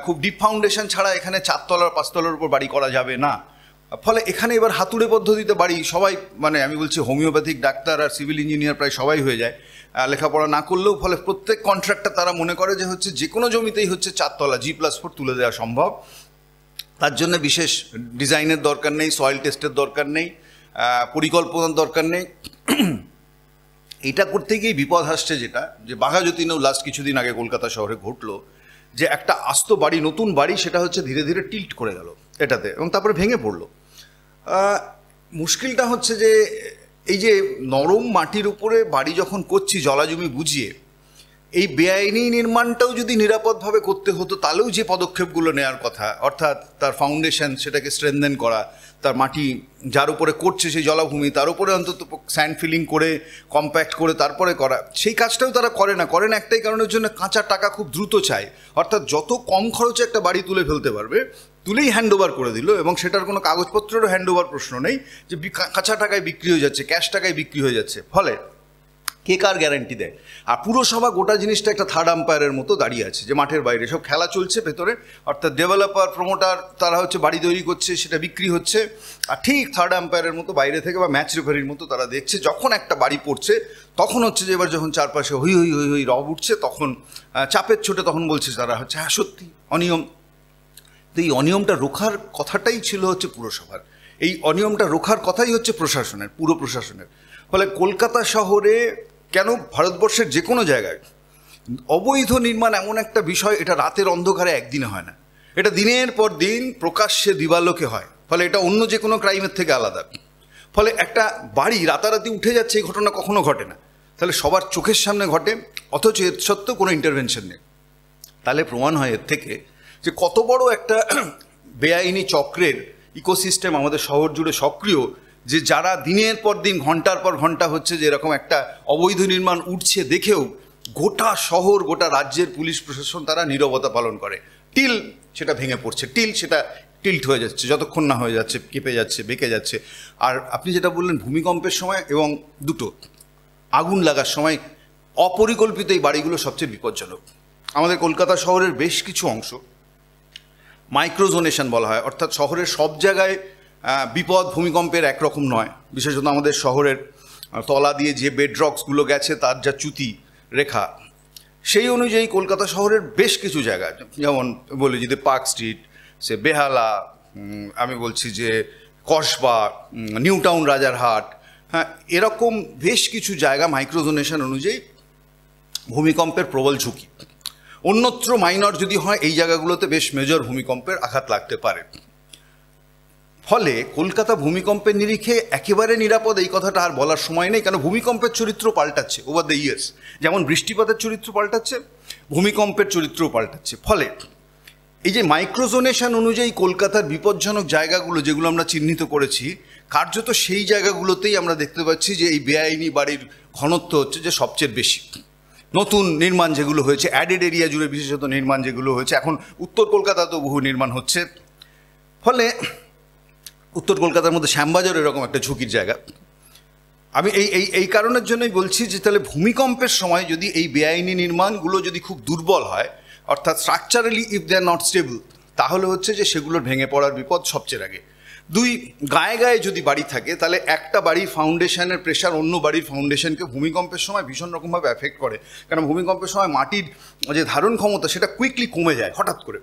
খুব ডিপ ফাউন্ডেশন ছাড়া এখানে 4 তলার 5 তলার উপর বাড়ি করা যাবে না। ফলে এখানে এবার হাতুড়ে পদ্ধতিতে বাড়ি, সবাই মানে আমি বলছি হোমিওপ্যাথিক ডাক্তার আর সিভিল ইঞ্জিনিয়ার প্রায় সবাই হয়ে যায় লেখাপড়া না করলেও। ফলে প্রত্যেক কন্ট্রাক্টর তারা মনে করে যে হচ্ছে যে কোনো জমিতেই হচ্ছে 4 তলা G+4 তুলে দেওয়া সম্ভব। তার জন্য বিশেষ ডিজাইনের দরকার নেই, সয়েল টেস্টের দরকার নেই, পরিকল্পনার দরকার নেই। এটা করতে গিয়ে বিপদ আসছে, যেটা যে বাঘাযতীনেও লাস্ট কিছুদিন আগে কলকাতা শহরে ঘটলো, যে একটা আস্ত বাড়ি, নতুন বাড়ি, সেটা হচ্ছে ধীরে ধীরে টিল্ট করে গেল এটাতে, এবং তারপরে ভেঙে পড়লো। মুশকিলটা হচ্ছে যে এই যে নরম মাটির উপরে বাড়ি যখন করছি জলাজমি বুঝিয়ে, এই বেআইনি নির্মাণটাও যদি নিরাপদভাবে করতে হতো, তাহলেও যে পদক্ষেপগুলো নেওয়ার কথা, অর্থাৎ তার ফাউন্ডেশন সেটাকে স্ট্রেনথেন করা, তার মাটি যার উপরে করছে সেই জলাভূমি, তার উপরে অন্তত স্যান্ড ফিলিং করে কম্প্যাক্ট করে তারপরে করা, সেই কাজটাও তারা করে না একটাই কারণের জন্য, কাঁচা টাকা খুব দ্রুত চায়। অর্থাৎ যত কম খরচে একটা বাড়ি তুলে ফেলতে পারবে, তুলেই হ্যান্ড ওভার করে দিল, এবং সেটার কোনো কাগজপত্রেরও হ্যান্ড ওভার প্রশ্ন নেই, যে কাঁচা টাকায় বিক্রি হয়ে যাচ্ছে, ক্যাশ টাকায় বিক্রি হয়ে যাচ্ছে। ফলে কে কার গ্যারান্টি দেয়? আর পুরসভা গোটা জিনিসটা একটা থার্ড আম্পায়ারের মতো দাঁড়িয়ে আছে, যে মাঠের বাইরে সব খেলা চলছে ভেতরে, অর্থাৎ ডেভেলপার প্রমোটার তারা হচ্ছে বাড়ি তৈরি করছে, সেটা বিক্রি হচ্ছে, আর ঠিক থার্ড আম্পায়ারের মতো বাইরে থেকে বা ম্যাচ রেফারির মতো তারা দেখছে। যখন একটা বাড়ি পড়ছে তখন হচ্ছে যে এবার যখন চারপাশে হই হই হই হই রব উঠছে, তখন চাপের ছোটে তখন বলছে তারা হচ্ছে হ্যাঁ সত্যি অনিয়ম। তো এই অনিয়মটা রোখার কথাটাই ছিল হচ্ছে পুরসভার, এই অনিয়মটা রোখার কথাই হচ্ছে প্রশাসনের, পুরো প্রশাসনের। ফলে কলকাতা শহরে কেন ভারতবর্ষের যে কোনো জায়গায় অবৈধ নির্মাণ এমন একটা বিষয়, এটা রাতের অন্ধকারে একদিনে হয় না, এটা দিনের পর দিন প্রকাশ্যে দিবালোকে হয়। ফলে এটা অন্য যে কোনো ক্রাইমের থেকে আলাদা। ফলে একটা বাড়ি রাতারাতি উঠে যাচ্ছে, এই ঘটনা কখনো ঘটে না, তাহলে সবার চোখের সামনে ঘটে, অথচ এর সত্ত্বেও কোনো ইন্টারভেনশন নেই। তাহলে প্রমাণ হয় এর থেকে যে কত বড় একটা বেআইনি চক্রের ইকোসিস্টেম আমাদের শহর জুড়ে সক্রিয়, যে যারা দিনের পর দিন ঘন্টার পর ঘন্টা হচ্ছে যে এরকম একটা অবৈধ নির্মাণ উঠছে দেখেও গোটা শহর গোটা রাজ্যের পুলিশ প্রশাসন তারা নীরবতা পালন করে, টিল সেটা ভেঙে পড়ছে, টিল সেটা টিল্ট হয়ে যাচ্ছে, যতক্ষণ না হয়ে যাচ্ছে কেঁপে যাচ্ছে, বেঁকে যাচ্ছে। আর আপনি যেটা বললেন ভূমিকম্পের সময় এবং দুটো আগুন লাগার সময় অপরিকল্পিত এই বাড়িগুলো সবচেয়ে বিপজ্জনক। আমাদের কলকাতা শহরের বেশ কিছু অংশ মাইক্রোজোনেশন বলা হয়, অর্থাৎ শহরের সব জায়গায় বিপদ ভূমিকম্পের একরকম নয়। বিশেষত আমাদের শহরের তলা দিয়ে যে বেডরক্সগুলো গেছে তার যা চ্যুতি রেখা, সেই অনুযায়ী কলকাতা শহরের বেশ কিছু জায়গা, যেমন বলি যদি পার্ক স্ট্রিট, সে বেহালা, আমি বলছি যে কসবা, নিউ টাউন, রাজারহাট, হ্যাঁ, এরকম বেশ কিছু জায়গা মাইক্রোজোনেশন অনুযায়ী ভূমিকম্পের প্রবল ঝুঁকি। অন্যত্র মাইনর যদি হয়, এই জায়গাগুলোতে বেশ মেজর ভূমিকম্পের আঘাত লাগতে পারে। ফলে কলকাতা ভূমিকম্পের নিরিখে একেবারে নিরাপদ এই কথাটা আর বলার সময় নেই, কেন ভূমিকম্পের চরিত্র পাল্টাচ্ছে ওভার দ্য ইয়ার্স। যেমন বৃষ্টিপাতের চরিত্র পাল্টাচ্ছে, ভূমিকম্পের চরিত্রও পাল্টাচ্ছে। ফলে এই যে মাইক্রোজোনেশন অনুযায়ী কলকাতার বিপজ্জনক জায়গাগুলো যেগুলো আমরা চিহ্নিত করেছি, কার্যত সেই জায়গাগুলোতেই আমরা দেখতে পাচ্ছি যে এই বেআইনি বাড়ির ঘনত্ব হচ্ছে যে সবচেয়ে বেশি। নতুন নির্মাণ যেগুলো হয়েছে, অ্যাডেড এরিয়া জুড়ে বিশেষত নির্মাণ যেগুলো হয়েছে, এখন উত্তর কলকাতাতেও বহু নির্মাণ হচ্ছে। ফলে উত্তর কলকাতার মধ্যে শ্যামবাজার এরকম একটা ঝুঁকির জায়গা। আমি এই কারণের জন্যই বলছি যে তাহলে ভূমিকম্পের সময় যদি এই বেআইনি নির্মাণগুলো যদি খুব দুর্বল হয়, অর্থাৎ structurally if they are not stable, তাহলে হচ্ছে যে সেগুলোর ভেঙে পড়ার বিপদ সবচেয়ে আগে। দুই, গায়ে গায়ে যদি বাড়ি থাকে, তাহলে একটা বাড়ির ফাউন্ডেশনের প্রেশার অন্য বাড়ির ফাউন্ডেশনকে ভূমিকম্পের সময় ভীষণ রকমভাবে অ্যাফেক্ট করে। কারণ ভূমিকম্পের সময় মাটির যে ধারণ ক্ষমতা সেটা কুইকলি কমে যায় হঠাৎ করে।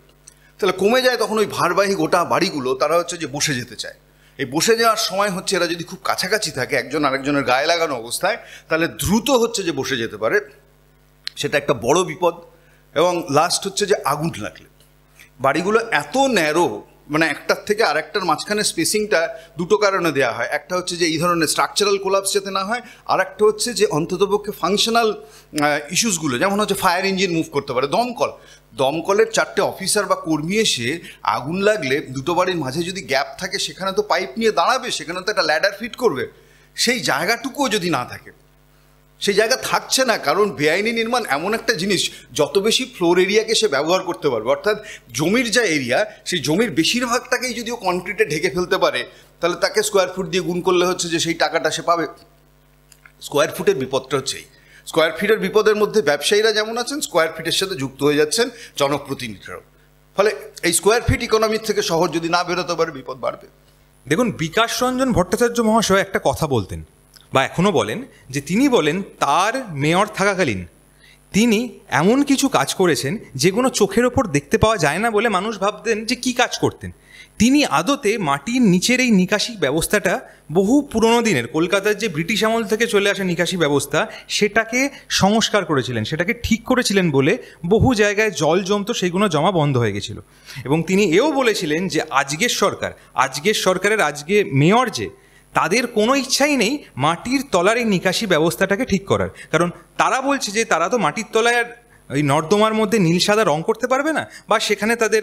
তাহলে কমে যায়, তখন ওই ভারবাহী গোটা বাড়িগুলো তারা হচ্ছে যে বসে যেতে চায়। এই বসে যাওয়ার সময় হচ্ছে এরা যদি খুব কাছাকাছি থাকে একজন আরেকজনের গায়ে লাগানো অবস্থায়, তাহলে দ্রুত হচ্ছে যে বসে যেতে পারে, সেটা একটা বড় বিপদ। এবং লাস্ট হচ্ছে যে আগুন লাগলে বাড়িগুলো এত ন্যারো, মানে একটার থেকে আরেকটার মাঝখানে স্পেসিংটা দুটো কারণে দেওয়া হয়। একটা হচ্ছে যে এই ধরনের স্ট্রাকচারাল কোলাপস যাতে না হয়, আর একটা হচ্ছে যে অন্ততপক্ষে ফাংশনাল ইস্যুসগুলো, যেমন হচ্ছে ফায়ার ইঞ্জিন মুভ করতে পারে, দমকলের 4টে অফিসার বা কর্মী এসে আগুন লাগলে দুটো বাড়ির মাঝে যদি গ্যাপ থাকে, সেখানে তো পাইপ নিয়ে দাঁড়াবে, সেখানে তো একটা ল্যাডার ফিট করবে, সেই জায়গাটুকুও যদি না থাকে, সেই জায়গা থাকছে না। কারণ বেআইনি নির্মাণ এমন একটা জিনিস, যত বেশি ফ্লোর এরিয়াকে সে ব্যবহার করতে পারবে, অর্থাৎ জমির যা এরিয়া, সেই জমির বেশিরভাগটাকেই যদি ও কনক্রিটে ঢেকে ফেলতে পারে, তাহলে তাকে স্কোয়ার ফুট দিয়ে গুণ করলে হচ্ছে যে সেই টাকাটা সে পাবে। স্কোয়ার ফুটের বিপদটা হচ্ছে এই স্কোয়ার ফিটের বিপদের মধ্যে ব্যবসায়ীরা যেমন আছেন, স্কোয়ার ফিটের সাথে যুক্ত হয়ে যাচ্ছেন জনপ্রতিনিধিরাও। ফলে এই স্কোয়ার ফিট ইকোনমির থেকে শহর যদি না বেরোতে পারে, বিপদ বাড়বে। দেখুন, বিকাশ রঞ্জন ভট্টাচার্য মহাশয় একটা কথা বলতেন, বা এখনও বলেন, যে তিনি বলেন তার মেয়র থাকাকালীন তিনি এমন কিছু কাজ করেছেন যেগুলো চোখের ওপর দেখতে পাওয়া যায় না বলে মানুষ ভাবতেন যে কী কাজ করতেন। তিনি আদতে মাটির নিচের এই নিকাশি ব্যবস্থাটা, বহু পুরনো দিনের কলকাতার যে ব্রিটিশ আমল থেকে চলে আসা নিকাশি ব্যবস্থা, সেটাকে সংস্কার করেছিলেন, সেটাকে ঠিক করেছিলেন বলে বহু জায়গায় জল জমতো, সেইগুলো জমা বন্ধ হয়ে গেছিল। এবং তিনি এও বলেছিলেন যে আজকের সরকারের আজকে মেয়র যে, তাদের কোনো ইচ্ছাই নেই মাটির তলার এই নিকাশি ব্যবস্থাটাকে ঠিক করার। কারণ তারা বলছে যে তারা তো মাটির তলায় আর ওই নর্দমার মধ্যে নীল সাদা রং করতে পারবে না, বা সেখানে তাদের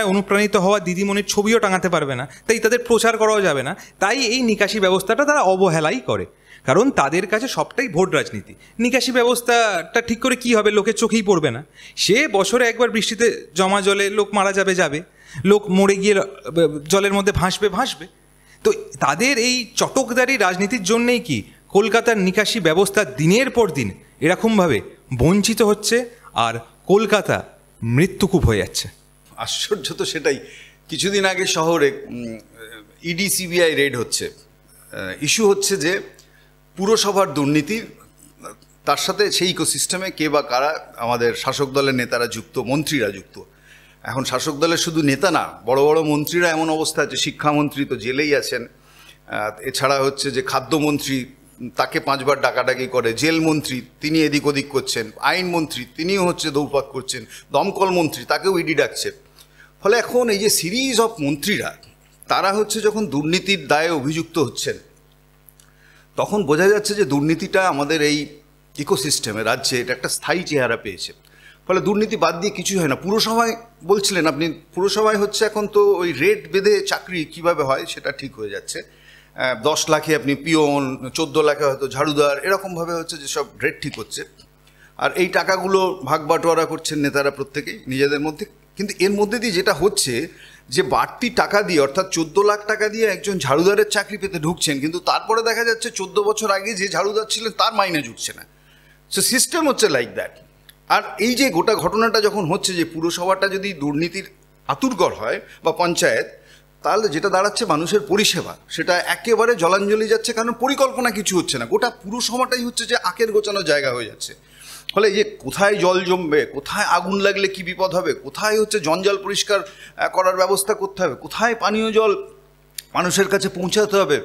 অনুপ্রাণিত হওয়া দিদিমণির ছবিও টাঙাতে পারবে না, তাই তাদের প্রচার করাও যাবে না। তাই এই নিকাশি ব্যবস্থাটা তারা অবহেলাই করে, কারণ তাদের কাছে সবটাই ভোট রাজনীতি। নিকাশি ব্যবস্থাটা ঠিক করে কি হবে, লোকের চোখেই পড়বে না। সে বছরে একবার বৃষ্টিতে জমা জলে লোক মারা যাবে, লোক মরে গিয়ে জলের মধ্যে ভাসবে। তো তাদের এই চটকদারি রাজনীতির জন্যেই কি কলকাতার নিকাশি ব্যবস্থা দিনের পর দিন এরকমভাবে বঞ্চিত হচ্ছে আর কলকাতা মৃত্যুকূপ হয়ে যাচ্ছে। আশ্চর্য তো সেটাই। কিছুদিন আগে শহরে ইডি সিবিআই রেড হচ্ছে, ইস্যু হচ্ছে যে পুরসভার দুর্নীতি, তার সাথে সেই ইকোসিস্টেমে কে বা কারা আমাদের শাসক দলের নেতারা যুক্ত, মন্ত্রীরা যুক্ত। এখন শাসক দলের শুধু নেতা না, বড় বড় মন্ত্রীরা এমন অবস্থা আছে, শিক্ষামন্ত্রী তো জেলেই আছেন, এছাড়া হচ্ছে যে খাদ্যমন্ত্রী তাকে 5 বার ডাকাডাকি করে, জেল মন্ত্রী তিনি এদিক ওদিক করছেন, আইনমন্ত্রী তিনিও হচ্ছে দৌড়পাক করছেন, দমকল মন্ত্রী তাকেও ইডি ডাকছে। ফলে এখন এই যে সিরিজ অফ মন্ত্রীরা তারা হচ্ছে যখন দুর্নীতির দায়ে অভিযুক্ত হচ্ছেন, তখন বোঝা যাচ্ছে যে দুর্নীতিটা আমাদের এই ইকোসিস্টেমে, রাজ্যে এটা একটা স্থায়ী চেহারা পেয়েছে। ফলে দুর্নীতি বাদ দিয়ে কিছুই হয় না। পুরসভায় বলছিলেন আপনি, পুরসভায় হচ্ছে এখন তো ওই রেট বেঁধে চাকরি কিভাবে হয় সেটা ঠিক হয়ে যাচ্ছে। 10 লাখে আপনি পিয়ন, 14 লাখে হয়তো ঝাড়ুদার, এরকমভাবে হচ্ছে যেসব রেট ঠিক হচ্ছে। আর এই টাকাগুলো ভাগ বাটোয়ারা করছেন নেতারা প্রত্যেকেই নিজেদের মধ্যে। কিন্তু এর মধ্যে দিয়ে যেটা হচ্ছে যে বাড়তি টাকা দিয়ে, অর্থাৎ 14 লাখ টাকা দিয়ে একজন ঝাড়ুদারের চাকরি পেতে ঢুকছেন, কিন্তু তারপরে দেখা যাচ্ছে 14 বছর আগে যে ঝাড়ুদার ছিলেন তার মাইনে ঢুকছে না। সো সিস্টেম হচ্ছে লাইক দ্যাট। আর এই যে গোটা ঘটনাটা যখন হচ্ছে যে পুরসভাটা যদি দুর্নীতির আতুরঘর হয় বা পঞ্চায়েত, তাহলে যেটা দাঁড়াচ্ছে মানুষের পরিষেবা সেটা একেবারে জলাঞ্জলি যাচ্ছে, কারণ পরিকল্পনা কিছু হচ্ছে না। গোটা পুরসভাটাই হচ্ছে যে আখের গোছানো জায়গা হয়ে যাচ্ছে। ফলে এই যে কোথায় জল জমবে, কোথায় আগুন লাগলে কি বিপদ হবে, কোথায় হচ্ছে জঞ্জাল পরিষ্কার করার ব্যবস্থা করতে হবে, কোথায় পানীয় জল মানুষের কাছে পৌঁছাতে হবে,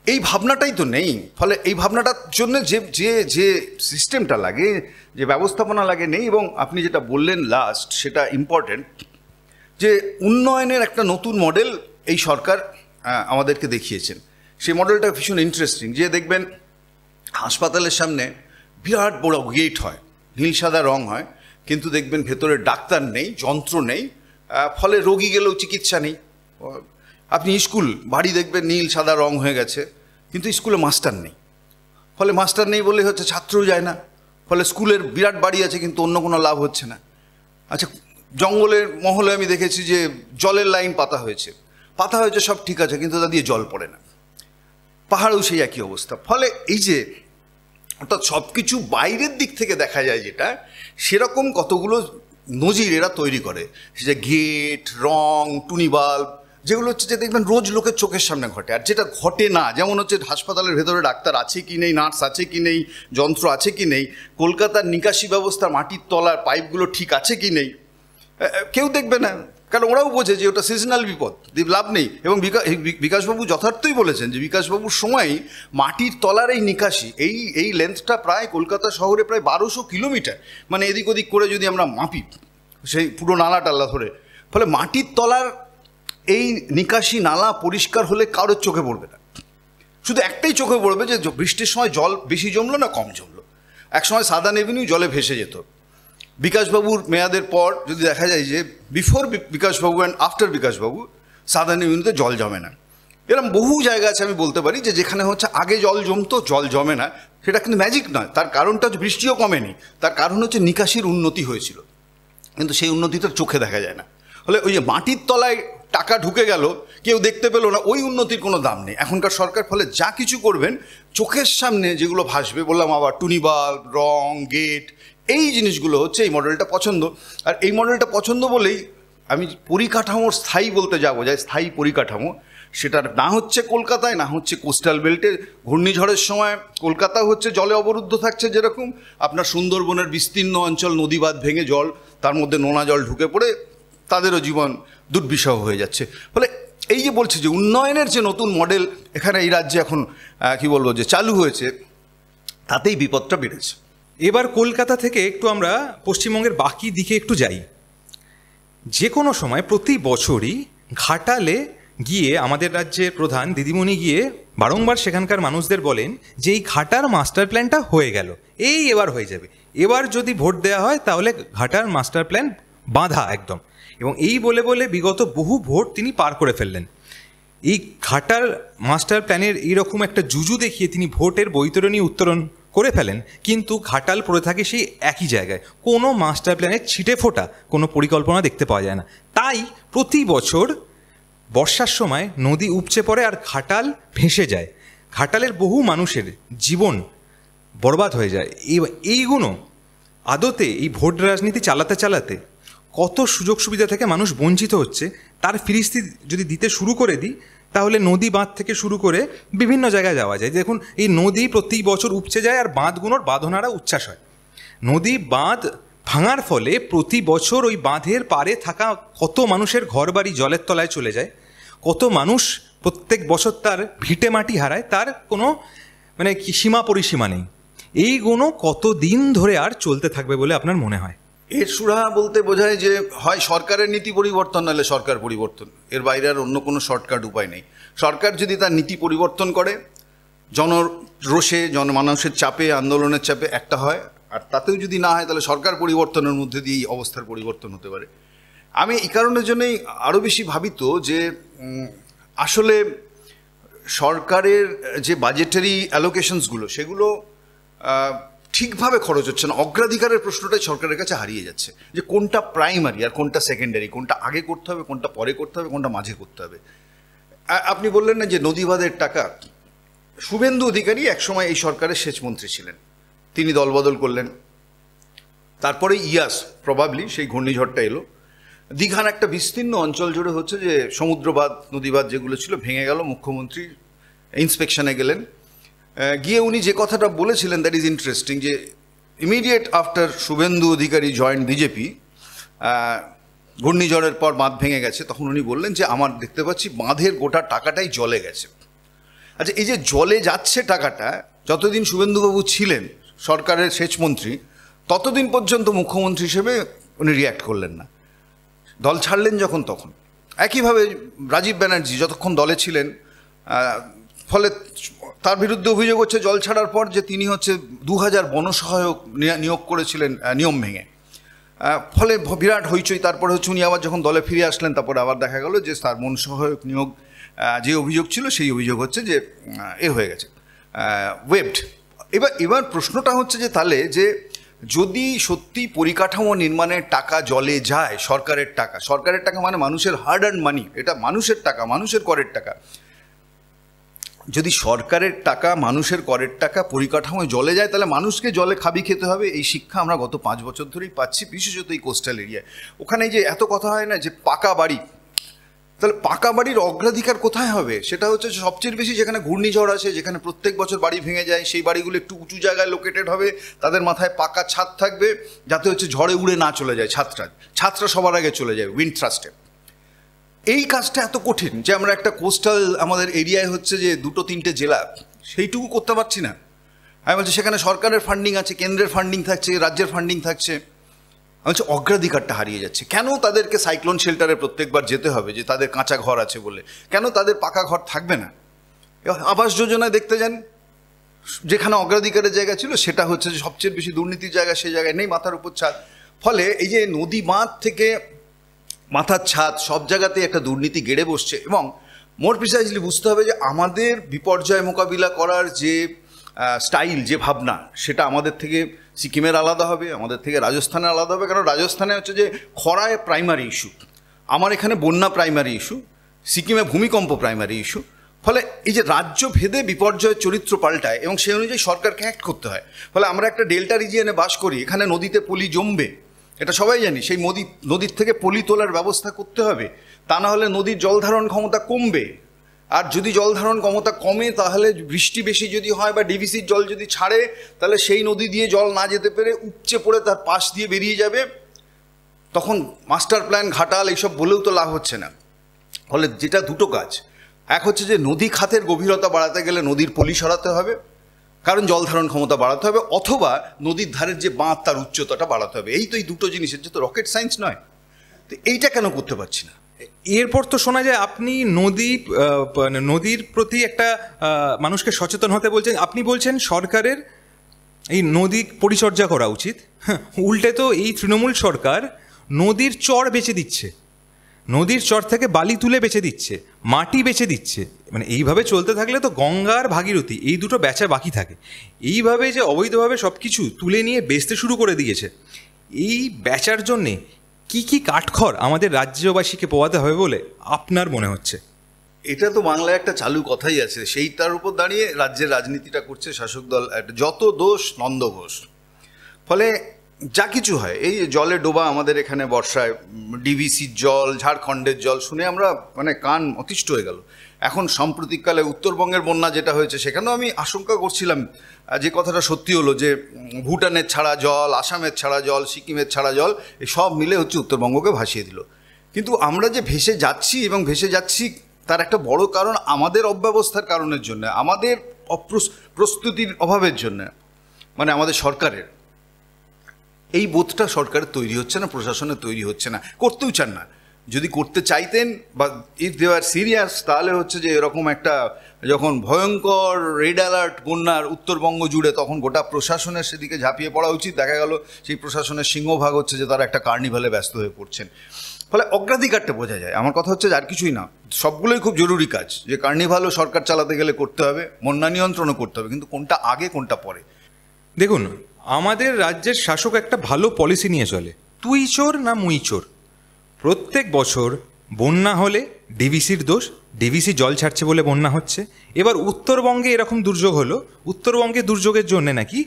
এই ভাবনাটাই তো নেই। ফলে এই ভাবনাটার জন্য যে যে যে সিস্টেমটা লাগে, যে ব্যবস্থাপনা লাগে নেই। এবং আপনি যেটা বললেন লাস্ট, সেটা ইম্পর্টেন্ট, যে উন্নয়নের একটা নতুন মডেল এই সরকার আমাদেরকে দেখিয়েছেন। সেই মডেলটা ভীষণ ইন্টারেস্টিং। যে দেখবেন হাসপাতালের সামনে বিরাট বড় গেট হয়, নীল সাদা রং হয়, কিন্তু দেখবেন ভেতরে ডাক্তার নেই, যন্ত্র নেই, ফলে রোগী গেলেও চিকিৎসা নেই। আপনি স্কুল বাড়ি দেখবেন নীল সাদা রং হয়ে গেছে, কিন্তু স্কুলে মাস্টার নেই। ফলে মাস্টার নেই বলে হচ্ছে ছাত্রও যায় না। ফলে স্কুলের বিরাট বাড়ি আছে কিন্তু অন্য কোনো লাভ হচ্ছে না। আচ্ছা, জঙ্গলের মহলে আমি দেখেছি যে জলের লাইন পাতা হয়েছে সব ঠিক আছে, কিন্তু তা দিয়ে জল পড়ে না। পাহাড়েও সেই একই অবস্থা। ফলে এই যে অর্থাৎ সব কিছু বাইরের দিক থেকে দেখা যায় যেটা, সেরকম কতগুলো নজির এরা তৈরি করে। যে গেট, রং, টুনি বাল্ব, যেগুলো হচ্ছে যে দেখবেন রোজ লোকের চোখের সামনে ঘটে, আর যেটা ঘটে না, যেমন হচ্ছে হাসপাতালের ভেতরে ডাক্তার আছে কি নেই, নার্স আছে কি নেই, যন্ত্র আছে কি নেই, কলকাতার নিকাশি ব্যবস্থা মাটির তলার পাইপগুলো ঠিক আছে কি নেই, কেউ দেখবে না। কারণ ওরাও বোঝে যে ওটা সিজনাল বিপদ, লাভ নেই। এবং বিকাশবাবু যথার্থই বলেছেন যে বিকাশবাবুর সময় মাটির তলার এই নিকাশি, এই লেন্থটা প্রায় কলকাতা শহরে প্রায় 1200 কিলোমিটার, মানে এদিক ওদিক করে যদি আমরা মাপি সেই পুরো নালা টাল্লা ধরে। ফলে মাটির তলার এই নিকাশি নালা পরিষ্কার হলে কারোর চোখে পড়বে না, শুধু একটাই চোখে পড়বে যে বৃষ্টির সময় জল বেশি জমলো না কম জমলো। একসময় সাদান এভিনিউ জলে ভেসে যেত। বিকাশবাবুর মেয়াদের পর যদি দেখা যায় যে বিফোর বিকাশবাবু অ্যান্ড আফটার বিকাশবাবু সাদান এভিনিউতে জল জমে না। এরকম বহু জায়গা আছে আমি বলতে পারি যে যেখানে হচ্ছে আগে জল জমতো, জল জমে না। সেটা কিন্তু ম্যাজিক নয়, তার কারণটা হচ্ছে বৃষ্টিও কমেনি, তার কারণ হচ্ছে নিকাশির উন্নতি হয়েছিল, কিন্তু সেই উন্নতিটা চোখে দেখা যায় না। ফলে ওই যে মাটির তলায় টাকা ঢুকে গেল, কেউ দেখতে পেলো না, ওই উন্নতির কোনো দাম নেই এখনকার সরকার। ফলে যা কিছু করবেন চোখের সামনে যেগুলো ভাসবে, বললাম আবার টুনি বাল্ব, রং, গেট, এই জিনিসগুলো হচ্ছে এই মডেলটা পছন্দ। আর এই মডেলটা পছন্দ বলেই আমি পরিকাঠামোর স্থায়ী বলতে যাবো, যায় স্থায়ী পরিকাঠামো, সেটা না হচ্ছে কলকাতায়, না হচ্ছে কোস্টাল বেল্টে। ঘূর্ণিঝড়ের সময় কলকাতা হচ্ছে জলে অবরুদ্ধ থাকছে, যেরকম আপনার সুন্দরবনের বিস্তীর্ণ অঞ্চল নদী বাঁধ ভেঙে জল, তার মধ্যে নোনা জল ঢুকে পড়ে তাদেরও জীবন দুর্বিষহ হয়ে যাচ্ছে। ফলে এই যে বলছে যে উন্নয়নের যে নতুন মডেল এখানে এই রাজ্যে এখন কি বলবো যে চালু হয়েছে, তাতেই বিপদটা বেড়েছে। এবার কলকাতা থেকে একটু আমরা পশ্চিমবঙ্গের বাকি দিকে একটু যাই। যে কোনো সময় প্রতি বছরই ঘাটালে গিয়ে আমাদের রাজ্যের প্রধান দিদিমণি গিয়ে বারংবার সেখানকার মানুষদের বলেন যে এই ঘাটার মাস্টার প্ল্যানটা হয়ে গেল, এবার হয়ে যাবে, এবার যদি ভোট দেওয়া হয় তাহলে ঘাটার মাস্টার প্ল্যান বাঁধা একদম। এবং এই বলে বলে বিগত বহু ভোট তিনি পার করে ফেললেন। এই ঘাটার মাস্টার প্ল্যানের এইরকম একটা জুজু দেখিয়ে তিনি ভোটের বৈতরণী উত্তরণ করে ফেলেন, কিন্তু ঘাটাল পড়ে থাকে সেই একই জায়গায়। কোনো মাস্টার প্ল্যানের ছিটে ফোটা কোনো পরিকল্পনা দেখতে পাওয়া যায় না। তাই প্রতি বছর বর্ষার সময় নদী উপচে পড়ে আর ঘাটাল ভেসে যায়। ঘাটালের বহু মানুষের জীবন বরবাদ হয়ে যায়। এইগুলো আদতে এই ভোট রাজনীতি চালাতে চালাতে কত সুযোগ সুবিধা থেকে মানুষ বঞ্চিত হচ্ছে তার ফিরিস্তি যদি দিতে শুরু করে দিই, তাহলে নদী বাঁধ থেকে শুরু করে বিভিন্ন জায়গায় যাওয়া যায়। দেখুন, এই নদী প্রতি বছর উপচে যায় আর বাঁধগুলোর বাঁধনারা উচ্ছ্বাস হয়। নদী বাঁধ ভাঙার ফলে প্রতি বছর ওই বাঁধের পাড়ে থাকা কত মানুষের ঘরবাড়ি জলের তলায় চলে যায়, কত মানুষ প্রত্যেক বছর তার ভিটে মাটি হারায়, তার কোনো মানে কি সীমা পরিসীমা নেই। এইগুলো কতদিন ধরে আর চলতে থাকবে বলে আপনার মনে হয়? এর সুরাহা বলতে বোঝায় যে হয় সরকারের নীতি পরিবর্তন, নাহলে সরকার পরিবর্তন। এর বাইরে আর অন্য কোনো শর্টকাট উপায় নেই। সরকার যদি তার নীতি পরিবর্তন করে, জনরোষে, জনমানুষের চাপে, আন্দোলনের চাপে একটা হয়, আর তাতেও যদি না হয় তাহলে সরকার পরিবর্তনের মধ্যে দিয়ে এই অবস্থার পরিবর্তন হতে পারে। আমি এই কারণের জন্যই আরও বেশি ভাবিত যে আসলে সরকারের যে বাজেটারি অ্যালোকেশনসগুলো সেগুলো ঠিকভাবে খরচ হচ্ছে না। অগ্রাধিকারের প্রশ্নটাই সরকারের কাছে হারিয়ে যাচ্ছে, যে কোনটা প্রাইমারি আর কোনটা সেকেন্ডারি, কোনটা আগে করতে হবে, কোনটা পরে করতে হবে, কোনটা মাঝে করতে হবে। আপনি বললেন না যে নদীবাঁধের টাকা, শুভেন্দু অধিকারী একসময় এই সরকারের সেচমন্ত্রী ছিলেন, তিনি দলবদল করলেন, তারপরে ইয়াস প্রবাবলি সেই ঘূর্ণিঝড়টা এলো, দীঘার একটা বিস্তীর্ণ অঞ্চল জুড়ে হচ্ছে যে সমুদ্রবাদ, নদীবাদ যেগুলো ছিল ভেঙে গেল। মুখ্যমন্ত্রী ইন্সপেকশনে গেলেন, গিয়ে উনি যে কথাটা বলেছিলেন দ্যাট ইজ ইন্টারেস্টিং, যে immediate after Suvendu Adhikari joint BJP, ঘূর্ণিঝড়ের পর বাঁধ ভেঙে গেছে, তখন উনি বললেন যে আমার দেখতে পাচ্ছি বাঁধের গোটা টাকাটাই জলে গেছে। আচ্ছা, এই যে জলে যাচ্ছে টাকাটা, যতদিন শুভেন্দুবাবু ছিলেন সরকারের সেচমন্ত্রী ততদিন পর্যন্ত মুখ্যমন্ত্রী হিসেবে উনি রিয়্যাক্ট করলেন না, দল ছাড়লেন যখন তখন। একইভাবে রাজীব ব্যানার্জি যতক্ষণ দলে ছিলেন, ফলে তার বিরুদ্ধে অভিযোগ হচ্ছে জল ছাড়ার পর যে তিনি হচ্ছে 2000 বনসহায়ক নিয়োগ করেছিলেন নিয়ম ভেঙে, ফলে বিরাট হইচই। তারপরে হচ্ছে উনি আবার যখন দলে ফিরে আসলেন, তারপরে আবার দেখা গেল যে তার বনসহায়ক নিয়োগ যে অভিযোগ ছিল সেই অভিযোগ হচ্ছে যে হয়ে গেছে, ওয়েবড। এবার প্রশ্নটা হচ্ছে যে তাহলে যে যদি সত্যি পরিকাঠামো নির্মাণের টাকা জলে যায়, সরকারের টাকা মানে মানুষের হার্ড আর্ন মানি, এটা মানুষের টাকা, মানুষের করের টাকা, যদি সরকারের টাকা, মানুষের করের টাকা পরিকাঠামোয় জলে যায়, তাহলে মানুষকে জলে খাবি খেতে হবে। এই শিক্ষা আমরা গত 5 বছর ধরেই পাচ্ছি, বিশেষত এই কোস্টাল এরিয়ায়। ওখানে যে এত কথা হয় না যে পাকা বাড়ি, তাহলে পাকা বাড়ির অগ্রাধিকার কোথায় হবে? সেটা হচ্ছে সবচেয়ে বেশি যেখানে ঘূর্ণিঝড় আসে, যেখানে প্রত্যেক বছর বাড়ি ভেঙে যায়, সেই বাড়িগুলো একটু উঁচু জায়গায় লোকেটেড হবে, তাদের মাথায় পাকা ছাদ থাকবে, যাতে হচ্ছে ঝড়ে উড়ে না চলে যায় ছাদটা সবার আগে চলে যায় উইন্ড থ্রাস্টে। এই কাজটা এত কঠিন যে আমরা একটা কোস্টাল আমাদের এরিয়ায় হচ্ছে যে 2-3টে জেলা, সেইটুকু করতে পারছি না। আমি বলছি সেখানে সরকারের ফান্ডিং আছে, কেন্দ্রের ফান্ডিং থাকছে, রাজ্যের ফান্ডিং থাকছে, আমি বলছি অগ্রাধিকারটা হারিয়ে যাচ্ছে। কেন তাদেরকে সাইক্লোন শেল্টারে প্রত্যেকবার যেতে হবে যে তাদের কাঁচা ঘর আছে বলে? কেন তাদের পাকা ঘর থাকবে না? আবাস যোজনায় দেখতে যান, যেখানে অগ্রাধিকারের জায়গা ছিল সেটা হচ্ছে যে সবচেয়ে বেশি দুর্নীতির জায়গা, সেই জায়গায় নেই মাথার উপর ছাদ। ফলে এই যে নদী বাঁধ থেকে মাথার ছাদ সব জায়গাতেই একটা দুর্নীতি গেড়ে বসছে। এবং মোর প্রিসাইজলি বুঝতে হবে যে আমাদের বিপর্যয় মোকাবিলা করার যে স্টাইল, যে ভাবনা, সেটা আমাদের থেকে সিকিমের আলাদা হবে, আমাদের থেকে রাজস্থানের আলাদা হবে। কারণ রাজস্থানে হচ্ছে যে খরায় প্রাইমারি ইস্যু, আমার এখানে বন্যা প্রাইমারি ইস্যু, সিকিমে ভূমিকম্প প্রাইমারি ইস্যু। ফলে এই যে রাজ্য ভেদে বিপর্যয়ের চরিত্র পাল্টায় এবং সেই অনুযায়ী সরকারকে অ্যাক্ট করতে হয়। ফলে আমরা একটা ডেল্টা রিজিয়নে বাস করি, এখানে নদীতে পলি জমবে, এটা সবাই জানি। সেই নদীর থেকে পলি তোলার ব্যবস্থা করতে হবে, তা না হলে নদীর জল ধারণ ক্ষমতা কমবে। আর যদি জল ধারণ ক্ষমতা কমে, তাহলে বৃষ্টি বেশি যদি হয় বা ডিভিসির জল যদি ছাড়ে, তাহলে সেই নদী দিয়ে জল না যেতে পেরে উপচে পড়ে তার পাশ দিয়ে বেরিয়ে যাবে। তখন মাস্টার প্ল্যান, ঘাটাল এইসব বলেও তো লাভ হচ্ছে না। ফলে যেটা দুটো কাজ, এক হচ্ছে যে নদী খাতের গভীরতা বাড়াতে গেলে নদীর পলি সরাতে হবে, কারণ জল ধারণ ক্ষমতা বাড়াতে হবে, অথবা নদীর ধারের যে বাঁধ তার উচ্চতাটা বাড়াতে হবে। এই তো এই দুটো জিনিসের যে তো রকেট সায়েন্স নয়। তো এইটা কেন করতে পারছি না? এরপর তো শোনা যায় আপনি নদীর প্রতি একটা মানুষকে সচেতন হতে বলছেন। আপনি বলছেন সরকারের এই নদী পরিচর্যা করা উচিত। উল্টে তো এই তৃণমূল সরকার নদীর চর বেচে দিচ্ছে, নদীর চর থেকে বালি তুলে বেচে দিচ্ছে, মাটি বেচে দিচ্ছে। মানে এইভাবে চলতে থাকলে তো গঙ্গার ভাগীরথী এই দুটো বেচা বাকি থাকে। এইভাবে যে অবৈধভাবে সব কিছু তুলে নিয়ে বেচতে শুরু করে দিয়েছে, এই বেচার জন্যে কি কি কাঠখড় আমাদের রাজ্যবাসীকে পোয়াতে হবে বলে আপনার মনে হচ্ছে? এটা তো বাংলায় একটা চালু কথাই আছে, সেইটার উপর দাঁড়িয়ে রাজ্যের রাজনীতিটা করছে শাসক দল। যত দোষ নন্দ ঘোষ। ফলে যা কিছু হয়, এই জলে ডোবা আমাদের এখানে বর্ষায়, ডিভিসির জল, ঝাড়খণ্ডের জল শুনে আমরা মানে কান অতিষ্ঠ হয়ে গেল। এখন সাম্প্রতিককালে উত্তরবঙ্গের বন্যা যেটা হয়েছে, সেখানেও আমি আশঙ্কা করছিলাম, যে কথাটা সত্যি হলো, যে ভুটানের ছাড়া জল, আসামের ছাড়া জল, সিকিমের ছাড়া জল, এই সব মিলে হচ্ছে উত্তরবঙ্গকে ভাসিয়ে দিল। কিন্তু আমরা যে ভেসে যাচ্ছি এবং ভেসে যাচ্ছি, তার একটা বড় কারণ আমাদের অব্যবস্থার কারণের জন্য, আমাদের প্রস্তুতির অভাবের জন্য, মানে আমাদের সরকারের এই বোধটা সরকারের তৈরি হচ্ছে না, প্রশাসনের তৈরি হচ্ছে না, করতেও চান না। যদি করতে চাইতেন বা ইফ দে আর সিরিয়াস, তাহলে হচ্ছে যে এরকম একটা, যখন ভয়ঙ্কর রেড অ্যালার্ট বন্যার উত্তরবঙ্গ জুড়ে, তখন গোটা প্রশাসনের সেদিকে ঝাঁপিয়ে পড়া উচিত। দেখা গেল সেই প্রশাসনের সিংহভাগ হচ্ছে যে তারা একটা কার্নিভালে ব্যস্ত হয়ে পড়ছেন। ফলে অগ্রাধিকারটা বোঝা যায়। আমার কথা হচ্ছে যে আর কিছুই না, সবগুলোই খুব জরুরি কাজ, যে কার্নিভালও সরকার চালাতে গেলে করতে হবে, বন্যা নিয়ন্ত্রণও করতে হবে, কিন্তু কোনটা আগে কোনটা পরে। দেখুন, আমাদের রাজ্যের শাসক একটা ভালো পলিসি নিয়ে চলে, তুই চোর না মুই চোর। প্রত্যেক বছর বন্যা হলে ডিভিসির দোষ, ডিভিসি জল ছাড়ছে বলে বন্যা হচ্ছে। এবার উত্তরবঙ্গে এরকম দুর্যোগ হলো, উত্তরবঙ্গে দুর্যোগের জন্যে নাকি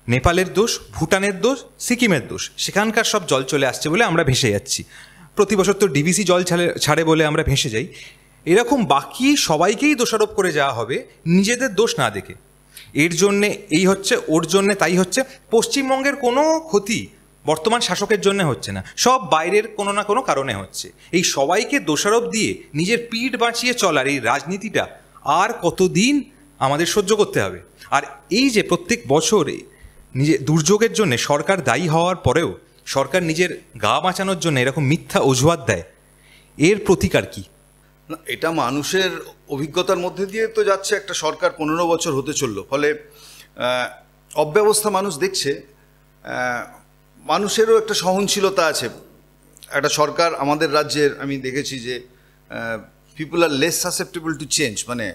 নেপালের দোষ, ভুটানের দোষ, সিকিমের দোষ, সেখানকার সব জল চলে আসছে বলে আমরা ভেসে যাচ্ছি। প্রতি বছর তো ডিভিসি জল ছাড়ে বলে আমরা ভেসে যাই। এরকম বাকি সবাইকেই দোষারোপ করে যাওয়া হবে নিজেদের দোষ না দেখে। এর জন্যে এই হচ্ছে, ওর জন্যে তাই হচ্ছে। পশ্চিমবঙ্গের কোনো ক্ষতি বর্তমান শাসকের জন্য হচ্ছে না, সব বাইরের কোনো না কোনো কারণে হচ্ছে। এই সবাইকে দোষারোপ দিয়ে নিজের পিঠ বাঁচিয়ে চলার এই রাজনীতিটা আর কতদিন আমাদের সহ্য করতে হবে? আর এই যে প্রত্যেক বছর নিজে দুর্যোগের জন্য সরকার দায়ী হওয়ার পরেও সরকার নিজের গা বাঁচানোর জন্য এরকম মিথ্যা অজুহাত দেয়, এর প্রতিকার কি? না, এটা মানুষের অভিজ্ঞতার মধ্যে দিয়ে তো যাচ্ছে। একটা সরকার 15 বছর হতে চললো, ফলে অব্যবস্থা মানুষ দেখছে। মানুষেরও একটা সহনশীলতা আছে। একটা সরকার আমাদের রাজ্যের আমি দেখেছি যে people are less susceptible to change, মানে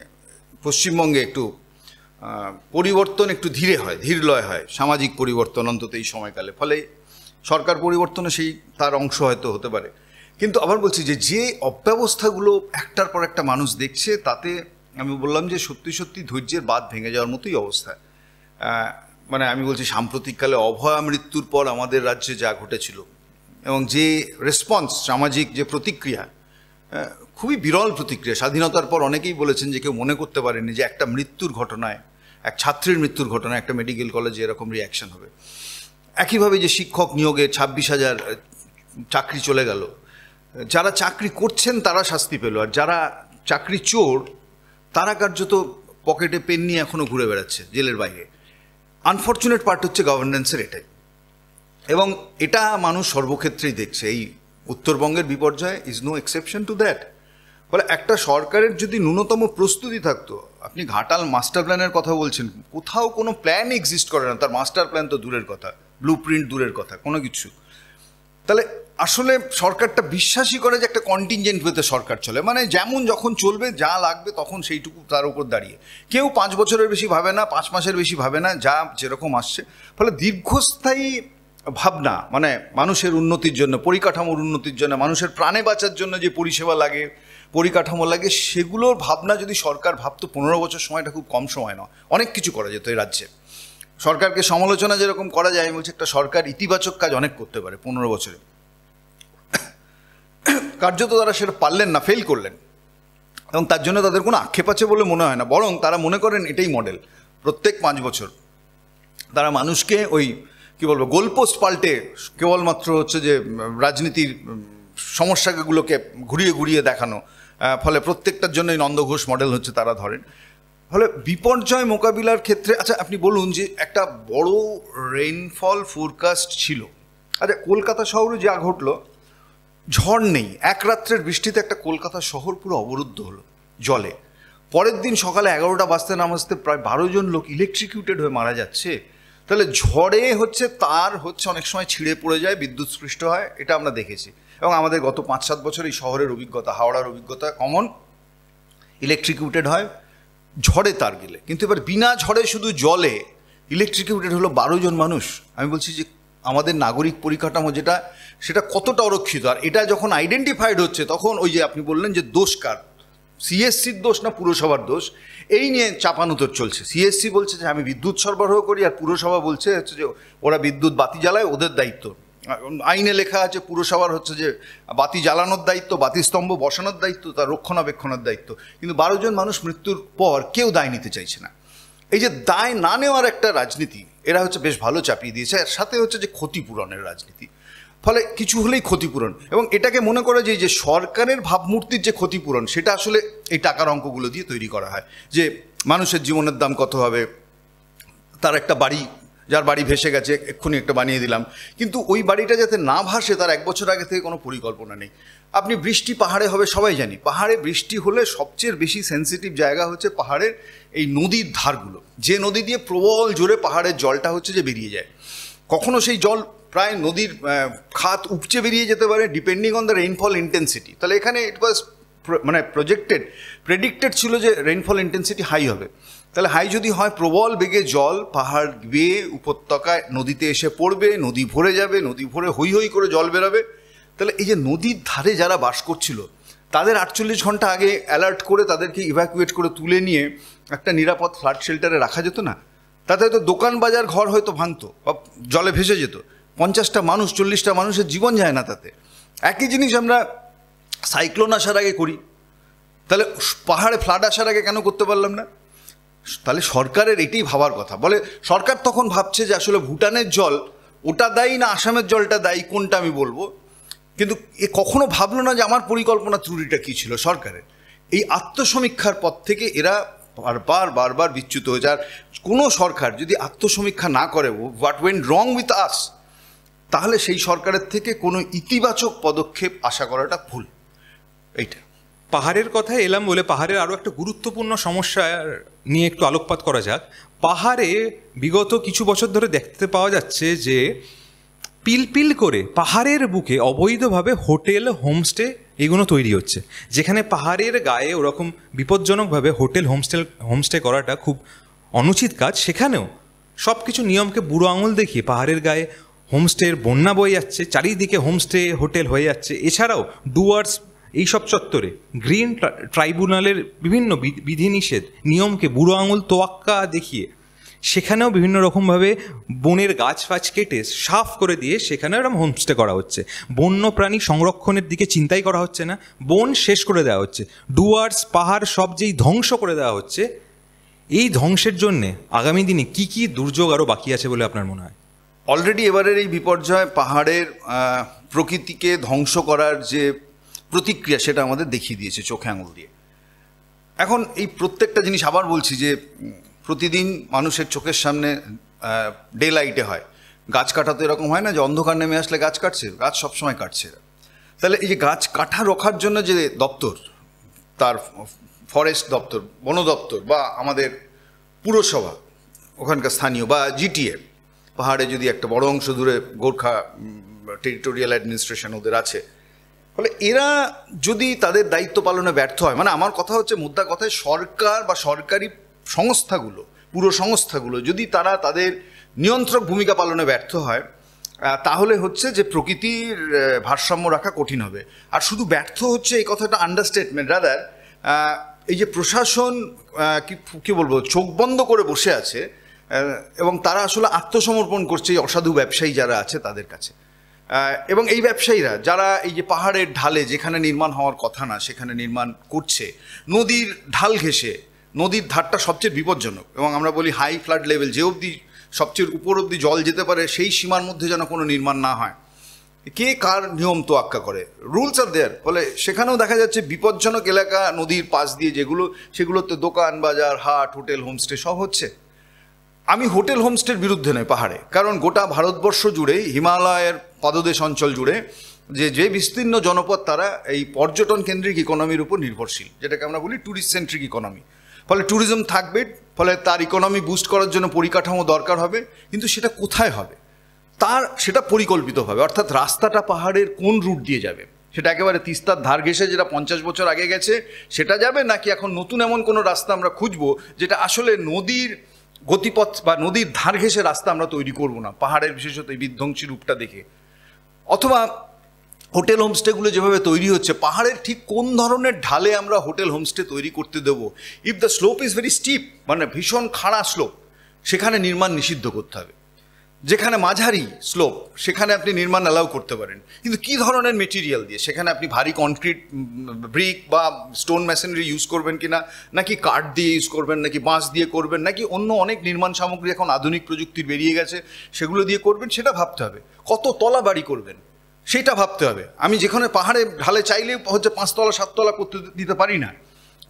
পশ্চিমবঙ্গে একটু পরিবর্তন একটু ধীরে হয়, ধীরলয় হয়, সামাজিক পরিবর্তন অন্তত এই সময়কালে। ফলে সরকার পরিবর্তনে সেই তার অংশ হয়তো হতে পারে। কিন্তু আবার বলছি যে অব্যবস্থাগুলো একটার পর একটা মানুষ দেখছে, তাতে আমি বললাম যে সত্যি সত্যি ধৈর্যের বাঁধ ভেঙে যাওয়ার মতোই অবস্থা। মানে আমি বলছি সাম্প্রতিককালে অভয়া মৃত্যুর পর আমাদের রাজ্যে যা ঘটেছিল এবং যে রেসপন্স, সামাজিক যে প্রতিক্রিয়া, খুবই বিরল প্রতিক্রিয়া। স্বাধীনতার পর অনেকেই বলেছেন যে কেউ মনে করতে পারেনি যে একটা মৃত্যুর ঘটনায়, এক ছাত্রীর মৃত্যুর ঘটনায় একটা মেডিকেল কলেজে এরকম রিয়াকশন হবে। একইভাবে যে শিক্ষক নিয়োগে 26,000 চাকরি চলে গেল, যারা চাকরি করছেন তারা শাস্তি পেল, আর যারা চাকরি চোর তারা কার্যত পকেটে পেন নিয়ে এখনও ঘুরে বেড়াচ্ছে জেলের বাইরে। আনফর্চুনেট পার্ট হচ্ছে গভর্নেন্সের এটাই, এবং এটা মানুষ সর্বক্ষেত্রেই দেখছে। এই উত্তরবঙ্গের বিপর্যয় is no exception to that. ফলে একটা সরকারের যদি ন্যূনতম প্রস্তুতি থাকতো, আপনি ঘাটাল মাস্টার প্ল্যানের কথা বলছেন, কোথাও কোনো প্ল্যান এক্সিস্ট করে না, তার মাস্টার প্ল্যান তো দূরের কথা, ব্লু প্রিন্ট দূরের কথা, কোনো কিছু। তাহলে আসলে সরকারটা বিশ্বাসই করে যে একটা কন্টিনজেন্ট ওয়েতে সরকার চলে, মানে যেমন যখন চলবে, যা লাগবে তখন সেইটুকু তার উপর দাঁড়িয়ে। কেউ 5 বছরের বেশি ভাবে না, 5 মাসের বেশি ভাবে না, যা যেরকম আসছে। ফলে দীর্ঘস্থায়ী ভাবনা, মানে মানুষের উন্নতির জন্য, পরিকাঠামোর উন্নতির জন্য, মানুষের প্রাণে বাঁচার জন্য যে পরিষেবা লাগে, পরিকাঠামো লাগে, সেগুলোর ভাবনা যদি সরকার ভাবতো, 15 বছর সময়টা খুব কম সময় নয়, অনেক কিছু করা যেত এই রাজ্যে। সরকারকে সমালোচনা যেরকম করা যায়, আমি বলছি একটা সরকার ইতিবাচক কাজ অনেক করতে পারে 15 বছরে। কার্যত তারা সেটা পারলেন না, ফেল করলেন, এবং তার জন্য তাদের কোনো আক্ষেপ আছে বলে মনে হয় না। বরং তারা মনে করেন এটাই মডেল। প্রত্যেক 5 বছর তারা মানুষকে ওই কী বলবো, গোলপোস্ট পাল্টে কেবলমাত্র হচ্ছে যে রাজনীতির সমস্যাগুলোকে ঘুরিয়ে ঘুরিয়ে দেখানো, ফলে প্রত্যেকটার জন্যই নন্দ ঘোষ মডেল হচ্ছে তারা ধরেন। ফলে বিপর্যয় মোকাবিলার ক্ষেত্রে, আচ্ছা আপনি বলুন যে একটা বড় রেইনফল ফোরকাস্ট ছিল, আচ্ছা কলকাতা শহরে যা ঘটলো, ঝড় নেই, এক রাত্রের বৃষ্টিতে একটা কলকাতা শহর পুরো অবরুদ্ধ হলো জলে। পরের দিন সকালে 11টা বাজতে নামাজতে প্রায় 12 জন লোক ইলেকট্রিকিউটেড হয়ে মারা যাচ্ছে। তাহলে ঝড়ে হচ্ছে তার হচ্ছে অনেক সময় ছিঁড়ে পড়ে যায়, বিদ্যুৎস্পৃষ্ট হয়, এটা আমরা দেখেছি। এবং আমাদের গত 5-7 বছর এই শহরের অভিজ্ঞতা, হাওড়ার অভিজ্ঞতা কমন, ইলেকট্রিকিউটেড হয় ঝড়ে তার গেলে। কিন্তু এবার বিনা ঝড়ে শুধু জলে ইলেকট্রিকিউটেড হলো 12 জন মানুষ। আমি বলছি যে আমাদের নাগরিক পরিকাঠামো যেটা, সেটা কতটা অরক্ষিত। আর এটা যখন আইডেন্টিফাইড হচ্ছে, তখন ওই যে আপনি বললেন যে দোষ কার, সিএসসির দোষ না পুরসভার দোষ, এই নিয়ে চাপানুতর চলছে। সিএসসি বলছে যে আমি বিদ্যুৎ সরবরাহ করি, আর পুরসভা বলছে হচ্ছে যে ওরা বিদ্যুৎ বাতি জ্বালায়, ওদের দায়িত্ব। আইনে লেখা আছে পুরসভার হচ্ছে যে বাতি জ্বালানোর দায়িত্ব, বাতিস্তম্ভ বসানোর দায়িত্ব, তার রক্ষণাবেক্ষণের দায়িত্ব। কিন্তু 12 জন মানুষ মৃত্যুর পর কেউ দায় নিতে চাইছে না। এই যে দায় না নেওয়ার একটা রাজনীতি এরা হচ্ছে বেশ ভালো চাপিয়ে দিয়েছে। এর সাথে হচ্ছে যে ক্ষতিপূরণের রাজনীতি, ফলে কিছু হলেই ক্ষতিপূরণ, এবং এটাকে মনে করে যে সরকারের ভাবমূর্তির যে ক্ষতিপূরণ সেটা আসলে এই টাকার অঙ্কগুলো দিয়ে তৈরি করা হয়। যে মানুষের জীবনের দাম কত হবে, তার একটা বাড়ি, যার বাড়ি ভেসে গেছে এক্ষুনি একটা বানিয়ে দিলাম, কিন্তু ওই বাড়িটা যাতে না ভাসে তার 1 বছর আগে থেকে কোনো পরিকল্পনা নেই। আপনি বৃষ্টি পাহাড়ে হবে সবাই জানি, পাহাড়ে বৃষ্টি হলে সবচেয়ে বেশি সেন্সিটিভ জায়গা হচ্ছে পাহাড়ের এই নদীর ধারগুলো, যে নদী দিয়ে প্রবল জোরে পাহাড়ের জলটা হচ্ছে যে বেরিয়ে যায়। কখনো সেই জল প্রায় নদীর খাত উপচে বেরিয়ে যেতে পারে depending on the rainfall intensity. তাহলে এখানে ইট ওয়াজ মানে প্রেডিক্টেড ছিল যে রেইনফল ইন্টেন্সিটি হাই হবে। তাহলে হাই যদি হয়, প্রবল বেগে জল পাহাড় বেয়ে উপত্যকায় নদীতে এসে পড়বে, নদী ভরে যাবে, নদী ভরে হৈ হৈ করে জল বেরোবে। তাহলে এই যে নদীর ধারে যারা বাস করছিল তাদের 48 ঘন্টা আগে অ্যালার্ট করে তাদেরকে ইভ্যাকুয়েট করে তুলে নিয়ে একটা নিরাপদ ফ্লাড শেল্টারে রাখা যেত না? তাতে হয়তো দোকান বাজার ঘর হয়তো ভাঙতো বা জলে ভেসে যেত, 50টা মানুষ 40টা মানুষের জীবন যায় না তাতে। একই জিনিস আমরা সাইক্লোন আসার আগে করি, তাহলে পাহাড়ে ফ্লাড আসার আগে কেন করতে পারলাম না? তাহলে সরকারের এটাই ভাবার কথা। বলে সরকার তখন ভাবছে যে আসলে ভুটানের জল ওটা দায়ী না আসামের জলটা দায়ী, কোনটা আমি বলবো। কিন্তু এ কখনো ভাবলো না যে আমার পরিকল্পনা ত্রুটিটা কী ছিল সরকারের। এই আত্মসমীক্ষার পর থেকে এরা বারবার বিচ্যুত হয়ে যায়। কোনো সরকার যদি আত্মসমীক্ষা না করে what went wrong with us, তাহলে সেই সরকারের থেকে কোনো ইতিবাচক পদক্ষেপ আশা করাটা ভুল। এইটা পাহাড়ের কথায় এলাম বলে পাহাড়ের আরও একটা গুরুত্বপূর্ণ সমস্যা নিয়ে একটু আলোকপাত করা যাক। পাহাড়ে বিগত কিছু বছর ধরে দেখতে পাওয়া যাচ্ছে যে পিলপিল করে পাহাড়ের বুকে অবৈধভাবে হোটেল, হোমস্টে এগুলো তৈরি হচ্ছে, যেখানে পাহাড়ের গায়ে ওরকম বিপজ্জনকভাবে হোটেল, হোমস্টে করাটা খুব অনুচিত কাজ। সেখানেও সব কিছু নিয়মকে বুড়ো আঙুল দেখিয়ে পাহাড়ের গায়ে হোমস্টের বন্যা বয়ে যাচ্ছে, চারিদিকে হোমস্টে হোটেল হয়ে যাচ্ছে। এছাড়াও ডুয়ার্স এইসব চত্বরে গ্রিন ট্রাইব্যুনালের বিভিন্ন বিধিনিষেধ নিয়মকে বুড়ো আঙুল তোয়াক্কা দেখিয়ে সেখানেও বিভিন্ন রকমভাবে বনের গাছ ফাছ কেটে সাফ করে দিয়ে সেখানে এরকম হোমস্টে করা হচ্ছে। বন্য প্রাণী সংরক্ষণের দিকে চিন্তাই করা হচ্ছে না, বন শেষ করে দেওয়া হচ্ছে, ডুয়ার্স পাহাড় সব যেই ধ্বংস করে দেওয়া হচ্ছে। এই ধ্বংসের জন্যে আগামী দিনে কি কি দুর্যোগ আরও বাকি আছে বলে আপনার মনে হয়? অলরেডি এবারের এই বিপর্যয় পাহাড়ের প্রকৃতিকে ধ্বংস করার যে প্রতিক্রিয়া সেটা আমাদের দেখিয়ে দিয়েছে চোখে আঙুল দিয়ে। এখন এই প্রত্যেকটা জিনিস আবার বলছি যে প্রতিদিন মানুষের চোখের সামনে ডে লাইটে হয়। গাছ কাটা তো এরকম হয় না যে অন্ধকার নেমে আসলে গাছ কাটছে, গাছ সবসময় কাটছে। তাহলে এই যে গাছ কাটা রোখার জন্য যে দপ্তর, তার ফরেস্ট দপ্তর, বন দপ্তর বা আমাদের পুরসভা ওখানকার স্থানীয় বা জিটিএ, পাহাড়ে যদি একটা বড় অংশ দূরে গোর্খা টেরিটোরিয়াল অ্যাডমিনিস্ট্রেশন ওদের আছে, ফলে এরা যদি তাদের দায়িত্ব পালনে ব্যর্থ হয়, মানে আমার কথা হচ্ছে মোদ্দা কথায় সরকার বা সরকারি সংস্থাগুলো, পুরো সংস্থাগুলো যদি তারা তাদের নিয়ন্ত্রক ভূমিকা পালনে ব্যর্থ হয়, তাহলে হচ্ছে যে প্রকৃতির ভারসাম্য রাখা কঠিন হবে। আর শুধু ব্যর্থ হচ্ছে এই কথাটা আন্ডারস্টেটমেন্ট, রাদার এই যে প্রশাসন কি বলবো চোখ বন্ধ করে বসে আছে এবং তারা আসলে আত্মসমর্পণ করছে এই অসাধু ব্যবসায়ী যারা আছে তাদের কাছে। এবং এই ব্যবসায়ীরা যারা এই যে পাহাড়ের ঢালে যেখানে নির্মাণ হওয়ার কথা না সেখানে নির্মাণ করছে, নদীর ঢাল ঘেঁষে, নদীর ধারটা সবচেয়ে বিপজ্জনক এবং আমরা বলি হাই ফ্লাড লেভেল, যে অবধি সবচেয়ে উপর অবধি জল যেতে পারে সেই সীমার মধ্যে যেন কোনো নির্মাণ না হয়। কে কার নিয়ম তোয়াক্কা করে, রুলস আর দেয়ার। ফলে সেখানেও দেখা যাচ্ছে বিপজ্জনক এলাকা নদীর পাশ দিয়ে যেগুলো, সেগুলোতে দোকান বাজার, হাট, হোটেল, হোমস্টে সব হচ্ছে। আমি হোটেল হোমস্টের বিরুদ্ধে নয় পাহাড়ে, কারণ গোটা ভারতবর্ষ জুড়েই হিমালয়ের পাদদেশ অঞ্চল জুড়ে যে বিস্তীর্ণ জনপদ তারা এই পর্যটন কেন্দ্রিক ইকোনমির উপর নির্ভরশীল, যেটাকে আমরা বলি ট্যুরিস্ট সেন্ট্রিক ইকোনমি। ফলে ট্যুরিজম থাকবে, ফলে তার ইকোনমি বুস্ট করার জন্য পরিকাঠামো দরকার হবে, কিন্তু সেটা কোথায় হবে সেটা পরিকল্পিতভাবে, অর্থাৎ রাস্তাটা পাহাড়ের কোন রুট দিয়ে যাবে, সেটা একেবারে তিস্তার ধার ঘেঁষে যেটা 50 বছর আগে গেছে সেটা যাবে, নাকি এখন নতুন এমন কোনো রাস্তা আমরা খুঁজবো যেটা আসলে নদীর গতিপথ বা নদীর ধার ঘেঁষে রাস্তা আমরা তৈরি করব না পাহাড়ের বিশেষত এই বিধ্বংসী রূপটা দেখে। অথবা হোটেল হোমস্টেগুলো যেভাবে তৈরি হচ্ছে, পাহাড়ের ঠিক কোন ধরনের ঢালে আমরা হোটেল হোমস্টে তৈরি করতে দেবো? If the slope is very steep, মানে ভীষণ খাড়া স্লোপ, সেখানে নির্মাণ নিষিদ্ধ করতে হবে। যেখানে মাঝারি স্লোপ সেখানে আপনি নির্মাণ অ্যালাউ করতে পারেন, কিন্তু কী ধরনের মেটেরিয়াল দিয়ে? সেখানে আপনি ভারী কনক্রিট, ব্রিক বা স্টোন মেশিনারি ইউজ করবেন কিনা, নাকি কাঠ দিয়ে ইউজ করবেন, নাকি বাঁশ দিয়ে করবেন, নাকি অন্য অনেক নির্মাণ সামগ্রী এখন আধুনিক প্রযুক্তির বেরিয়ে গেছে সেগুলো দিয়ে করবেন, সেটা ভাবতে হবে। কত তলা বাড়ি করবেন সেটা ভাবতে হবে। আমি যেখানে পাহাড়ে ঢালে চাইলে হচ্ছে 5 তলা 7 তলা করতে দিতে পারি না।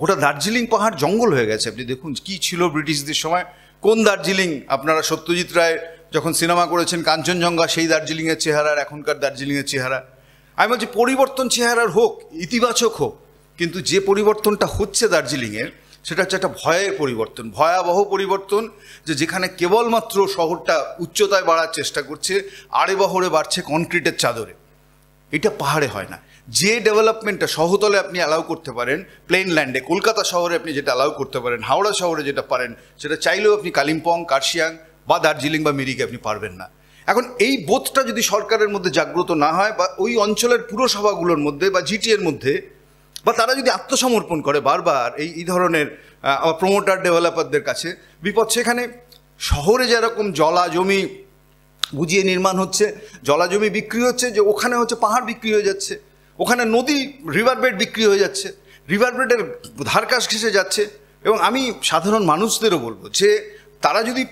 ওটা দার্জিলিং পাহাড় জঙ্গল হয়ে গেছে। আপনি দেখুন কি ছিল ব্রিটিশদের সময়, কোন দার্জিলিং, আপনারা সত্যজিৎ রায় যখন সিনেমা করেছেন কাঞ্চনজঙ্ঘা, সেই দার্জিলিংয়ের চেহারা আর এখনকার দার্জিলিংয়ের চেহারা। আমি বলছি পরিবর্তন চেহারার হোক, ইতিবাচক হোক, কিন্তু যে পরিবর্তনটা হচ্ছে দার্জিলিংয়ের সেটা হচ্ছে একটা ভয়ের পরিবর্তন, ভয়াবহ পরিবর্তন, যে যেখানে কেবলমাত্র শহরটা উচ্চতায় বাড়ার চেষ্টা করছে, আড়ে বহরে বাড়ছে কনক্রিটের চাদরে। এটা পাহাড়ে হয় না। যে ডেভেলপমেন্টটা সমতলে আপনি অ্যালাউ করতে পারেন, প্লেন ল্যান্ডে, কলকাতা শহরে আপনি যেটা অ্যালাউ করতে পারেন, হাওড়া শহরে যেটা পারেন, সেটা চাইলেও আপনি কালিম্পং, কার্শিয়াং বা দার্জিলিং বা মিরিকে আপনি পারবেন না। এখন এই বোধটা যদি সরকারের মধ্যে জাগ্রত না হয়, বা ওই অঞ্চলের পুরসভাগুলোর মধ্যে বা জিটিএর মধ্যে, বা তারা যদি আত্মসমর্পণ করে বারবার এই ধরনের প্রমোটার ডেভেলপারদের কাছে, বিপদ সেখানে। শহরে যেরকম জলা জমি বুঝিয়ে নির্মাণ হচ্ছে, জলা জমি বিক্রি হচ্ছে, যে ওখানে হচ্ছে পাহাড় বিক্রি হয়ে যাচ্ছে, ওখানে নদী রিভার বেড বিক্রি হয়ে যাচ্ছে, রিভার বেডের ধার কাছ ঘেঁষে যাচ্ছে। এবং আমি সাধারণ মানুষদেরও বলবো যে তারা যদি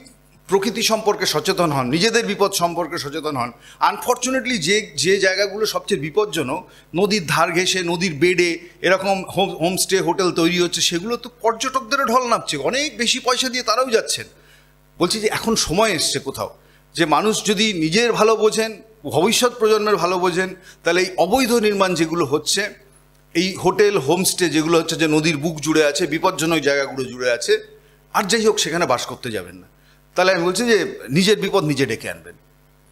প্রকৃতি সম্পর্কে সচেতন হন, নিজেদের বিপদ সম্পর্কে সচেতন হন, আনফর্চুনেটলি যে জায়গাগুলো সবচেয়ে বিপজ্জনক, নদীর ধার ঘেঁষে, নদীর বেডে এরকম হোমস্টে হোটেল তৈরি হচ্ছে, সেগুলো তো পর্যটকদেরও ঢল নামছে, অনেক বেশি পয়সা দিয়ে তারাও যাচ্ছেন। বলছি যে এখন সময় এসছে কোথাও যে মানুষ যদি নিজের ভালো বোঝেন, ভবিষ্যৎ প্রজন্মের ভালো বোঝেন, তাহলে এই অবৈধ নির্মাণ যেগুলো হচ্ছে, এই হোটেল হোমস্টে যেগুলো হচ্ছে, যে নদীর বুক জুড়ে আছে, বিপজ্জনক জায়গাগুলো জুড়ে আছে, আর যাই হোক সেখানে বাস করতে যাবেন না। তাহলে আমি বলছি যে নিজের বিপদ নিজে ডেকে আনবেন।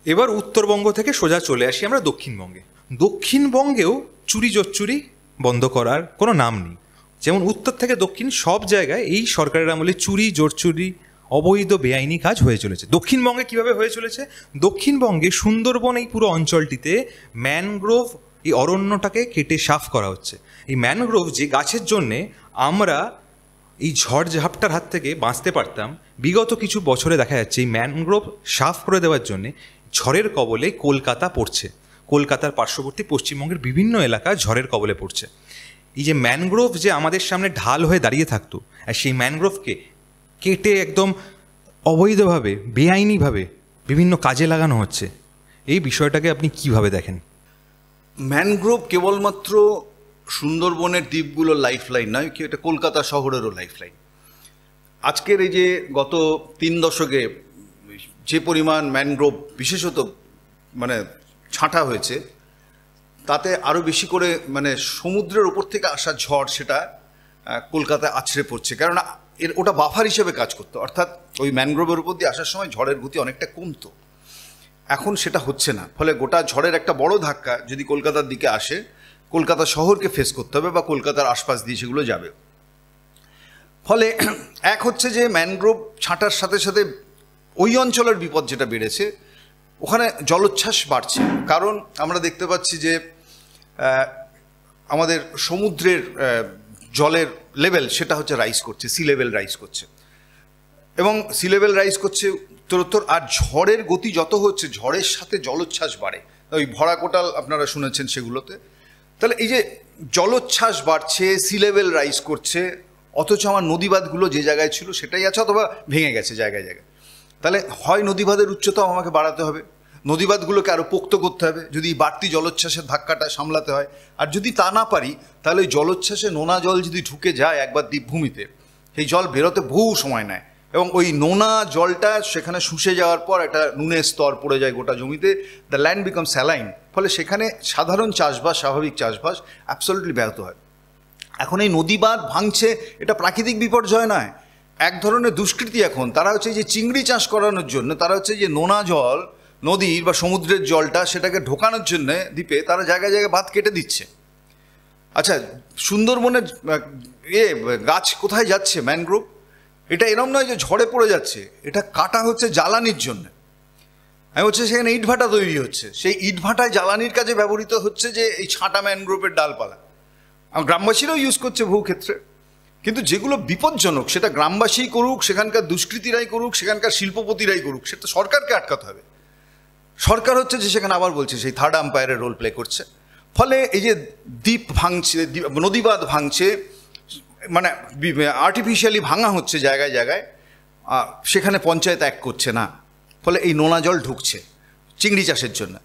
এবার উত্তরবঙ্গ থেকে সোজা চলে আসি আমরা দক্ষিণবঙ্গে। দক্ষিণবঙ্গেও চুরি জোচ্চুরি বন্ধ করার কোনো নাম নেই। যেমন উত্তর থেকে দক্ষিণ সব জায়গায় এই সরকারের আমলে চুরি জোরচুরি, অবৈধ বেআইনি কাজ হয়ে চলেছে। দক্ষিণবঙ্গে কিভাবে হয়ে চলেছে? দক্ষিণবঙ্গে সুন্দরবন এই পুরো অঞ্চলটিতে ম্যানগ্রোভ, এই অরণ্যটাকে কেটে সাফ করা হচ্ছে। এই ম্যানগ্রোভ যে গাছের জন্যে আমরা এই ঝড় ঝাপটার হাত থেকে বাঁচতে পারতাম, বিগত কিছু বছরে দেখা যাচ্ছে এই ম্যানগ্রোভ সাফ করে দেওয়ার জন্যে ঝড়ের কবলে কলকাতা পড়ছে। কলকাতার পার্শ্ববর্তী পশ্চিমবঙ্গের বিভিন্ন এলাকা ঝড়ের কবলে পড়ছে। এই যে ম্যানগ্রোভ যে আমাদের সামনে ঢাল হয়ে দাঁড়িয়ে থাকতো, আর সেই ম্যানগ্রোভকে কেটে একদম অবৈধভাবে, বেআইনিভাবে বিভিন্ন কাজে লাগানো হচ্ছে। এই বিষয়টাকে আপনি কিভাবে দেখেন? ম্যানগ্রোভ কেবলমাত্র সুন্দরবনের দ্বীপগুলোর লাইফলাইন নয়, কি এটা কলকাতা শহরেরও লাইফলাইন। আজকের এই যে গত 3 দশকে যে পরিমাণ ম্যানগ্রোভ বিশেষত মানে ছাঁটা হয়েছে, তাতে আরও বেশি করে মানে সমুদ্রের উপর থেকে আসা ঝড় সেটা কলকাতায় আছড়ে পড়ছে। কেননা ওটা বাফার হিসেবে কাজ করতো, অর্থাৎ ওই ম্যানগ্রোভের উপর দিয়ে আসার সময় ঝড়ের গতি অনেকটা কমতো। এখন সেটা হচ্ছে না, ফলে গোটা ঝড়ের একটা বড় ধাক্কা যদি কলকাতার দিকে আসে, কলকাতা শহরকে ফেস করতে হবে বা কলকাতার আশপাশ দিয়ে সেগুলো যাবে। ফলে এক হচ্ছে যে ম্যানগ্রোভ ছাঁটার সাথে সাথে ওই অঞ্চলের বিপদ যেটা বেড়েছে, ওখানে জলোচ্ছ্বাস বাড়ছে। কারণ আমরা দেখতে পাচ্ছি যে আমাদের সমুদ্রের জলের লেভেল সেটা হচ্ছে রাইজ করছে, সি লেভেল রাইজ করছে, এবং সি লেভেল রাইজ করছে উত্তরোত্তর। আর ঝড়ের গতি যত হচ্ছে, ঝড়ের সাথে জলোচ্ছ্বাস বাড়ে। ওই ভরা কোটাল আপনারা শুনেছেন সেগুলোতে। তাহলে এই যে জলোচ্ছ্বাস বাড়ছে, সি লেভেল রাইজ করছে, অথচ আমার নদীবাঁধগুলো যে জায়গায় ছিল সেটাই আছে, অথবা ভেঙে গেছে জায়গায় জায়গায়। তাহলে হয় নদীবাঁধের উচ্চতাও আমাকে বাড়াতে হবে, নদীবাঁধগুলোকে আরও পোক্ত করতে হবে যদি বাড়তি জলোচ্ছ্বাসের ধাক্কাটা সামলাতে হয়। আর যদি তা না পারি, তাহলে ওই জলোচ্ছ্বাসে নোনা জল যদি ঢুকে যায় একবার দ্বীপভূমিতে, সেই জল বেরোতে বহু সময় নেয়, এবং ওই নোনা জলটা সেখানে শুষে যাওয়ার পর একটা নুনের স্তর পড়ে যায় গোটা জমিতে, দ্য ল্যান্ড বিকাম স্যালাইন। ফলে সেখানে সাধারণ চাষবাস, স্বাভাবিক চাষবাস অ্যাবসলিউটলি ব্যাহত হয়। এখন এই নদীবাঁধ ভাঙছে, এটা প্রাকৃতিক বিপর্যয় নয়, এক ধরনের দুষ্কৃতি। এখন তারা হচ্ছে যে চিংড়ি চাষ করানোর জন্য, তারা হচ্ছে যে নোনা জল নদীর বা সমুদ্রের জলটা সেটাকে ঢোকানোর জন্য দ্বীপে তারা জায়গায় জায়গায় বাঁধ কেটে দিচ্ছে। আচ্ছা, সুন্দরবনের গাছ কোথায় যাচ্ছে? ম্যানগ্রোভ, এটা এরম নয় যে ঝড়ে পড়ে যাচ্ছে, এটা কাটা হচ্ছে জ্বালানির জন্য। আমি বলছি সেখানে ইটভাটা তৈরি হচ্ছে, সেই ইটভাটায় জ্বালানির কাজে ব্যবহৃত হচ্ছে যে এই ছাঁটা ম্যানগ্রোভের ডালপালা। গ্রামবাসীরাও ইউজ করছে বহু ক্ষেত্রে, কিন্তু যেগুলো বিপজ্জনক সেটা গ্রামবাসীই করুক, সেখানকার দুষ্কৃতীরাই করুক, সেখানকার শিল্পপতিরাই করুক, সেটা সরকারকে আটকাতে হবে। সরকার হচ্ছে যে সেখানে আবার বলছে সেই থার্ড আম্পায়ারের রোল প্লে করছে। ফলে এই যে দ্বীপ ভাঙছে, নদীবাঁধ ভাঙছে, মানে আর্টিফিশিয়ালি ভাঙা হচ্ছে জায়গায় জায়গায়, সেখানে পঞ্চায়েত এক করছে না, ফলে এই নোনা জল ঢুকছে চিংড়ি চাষের জন্য।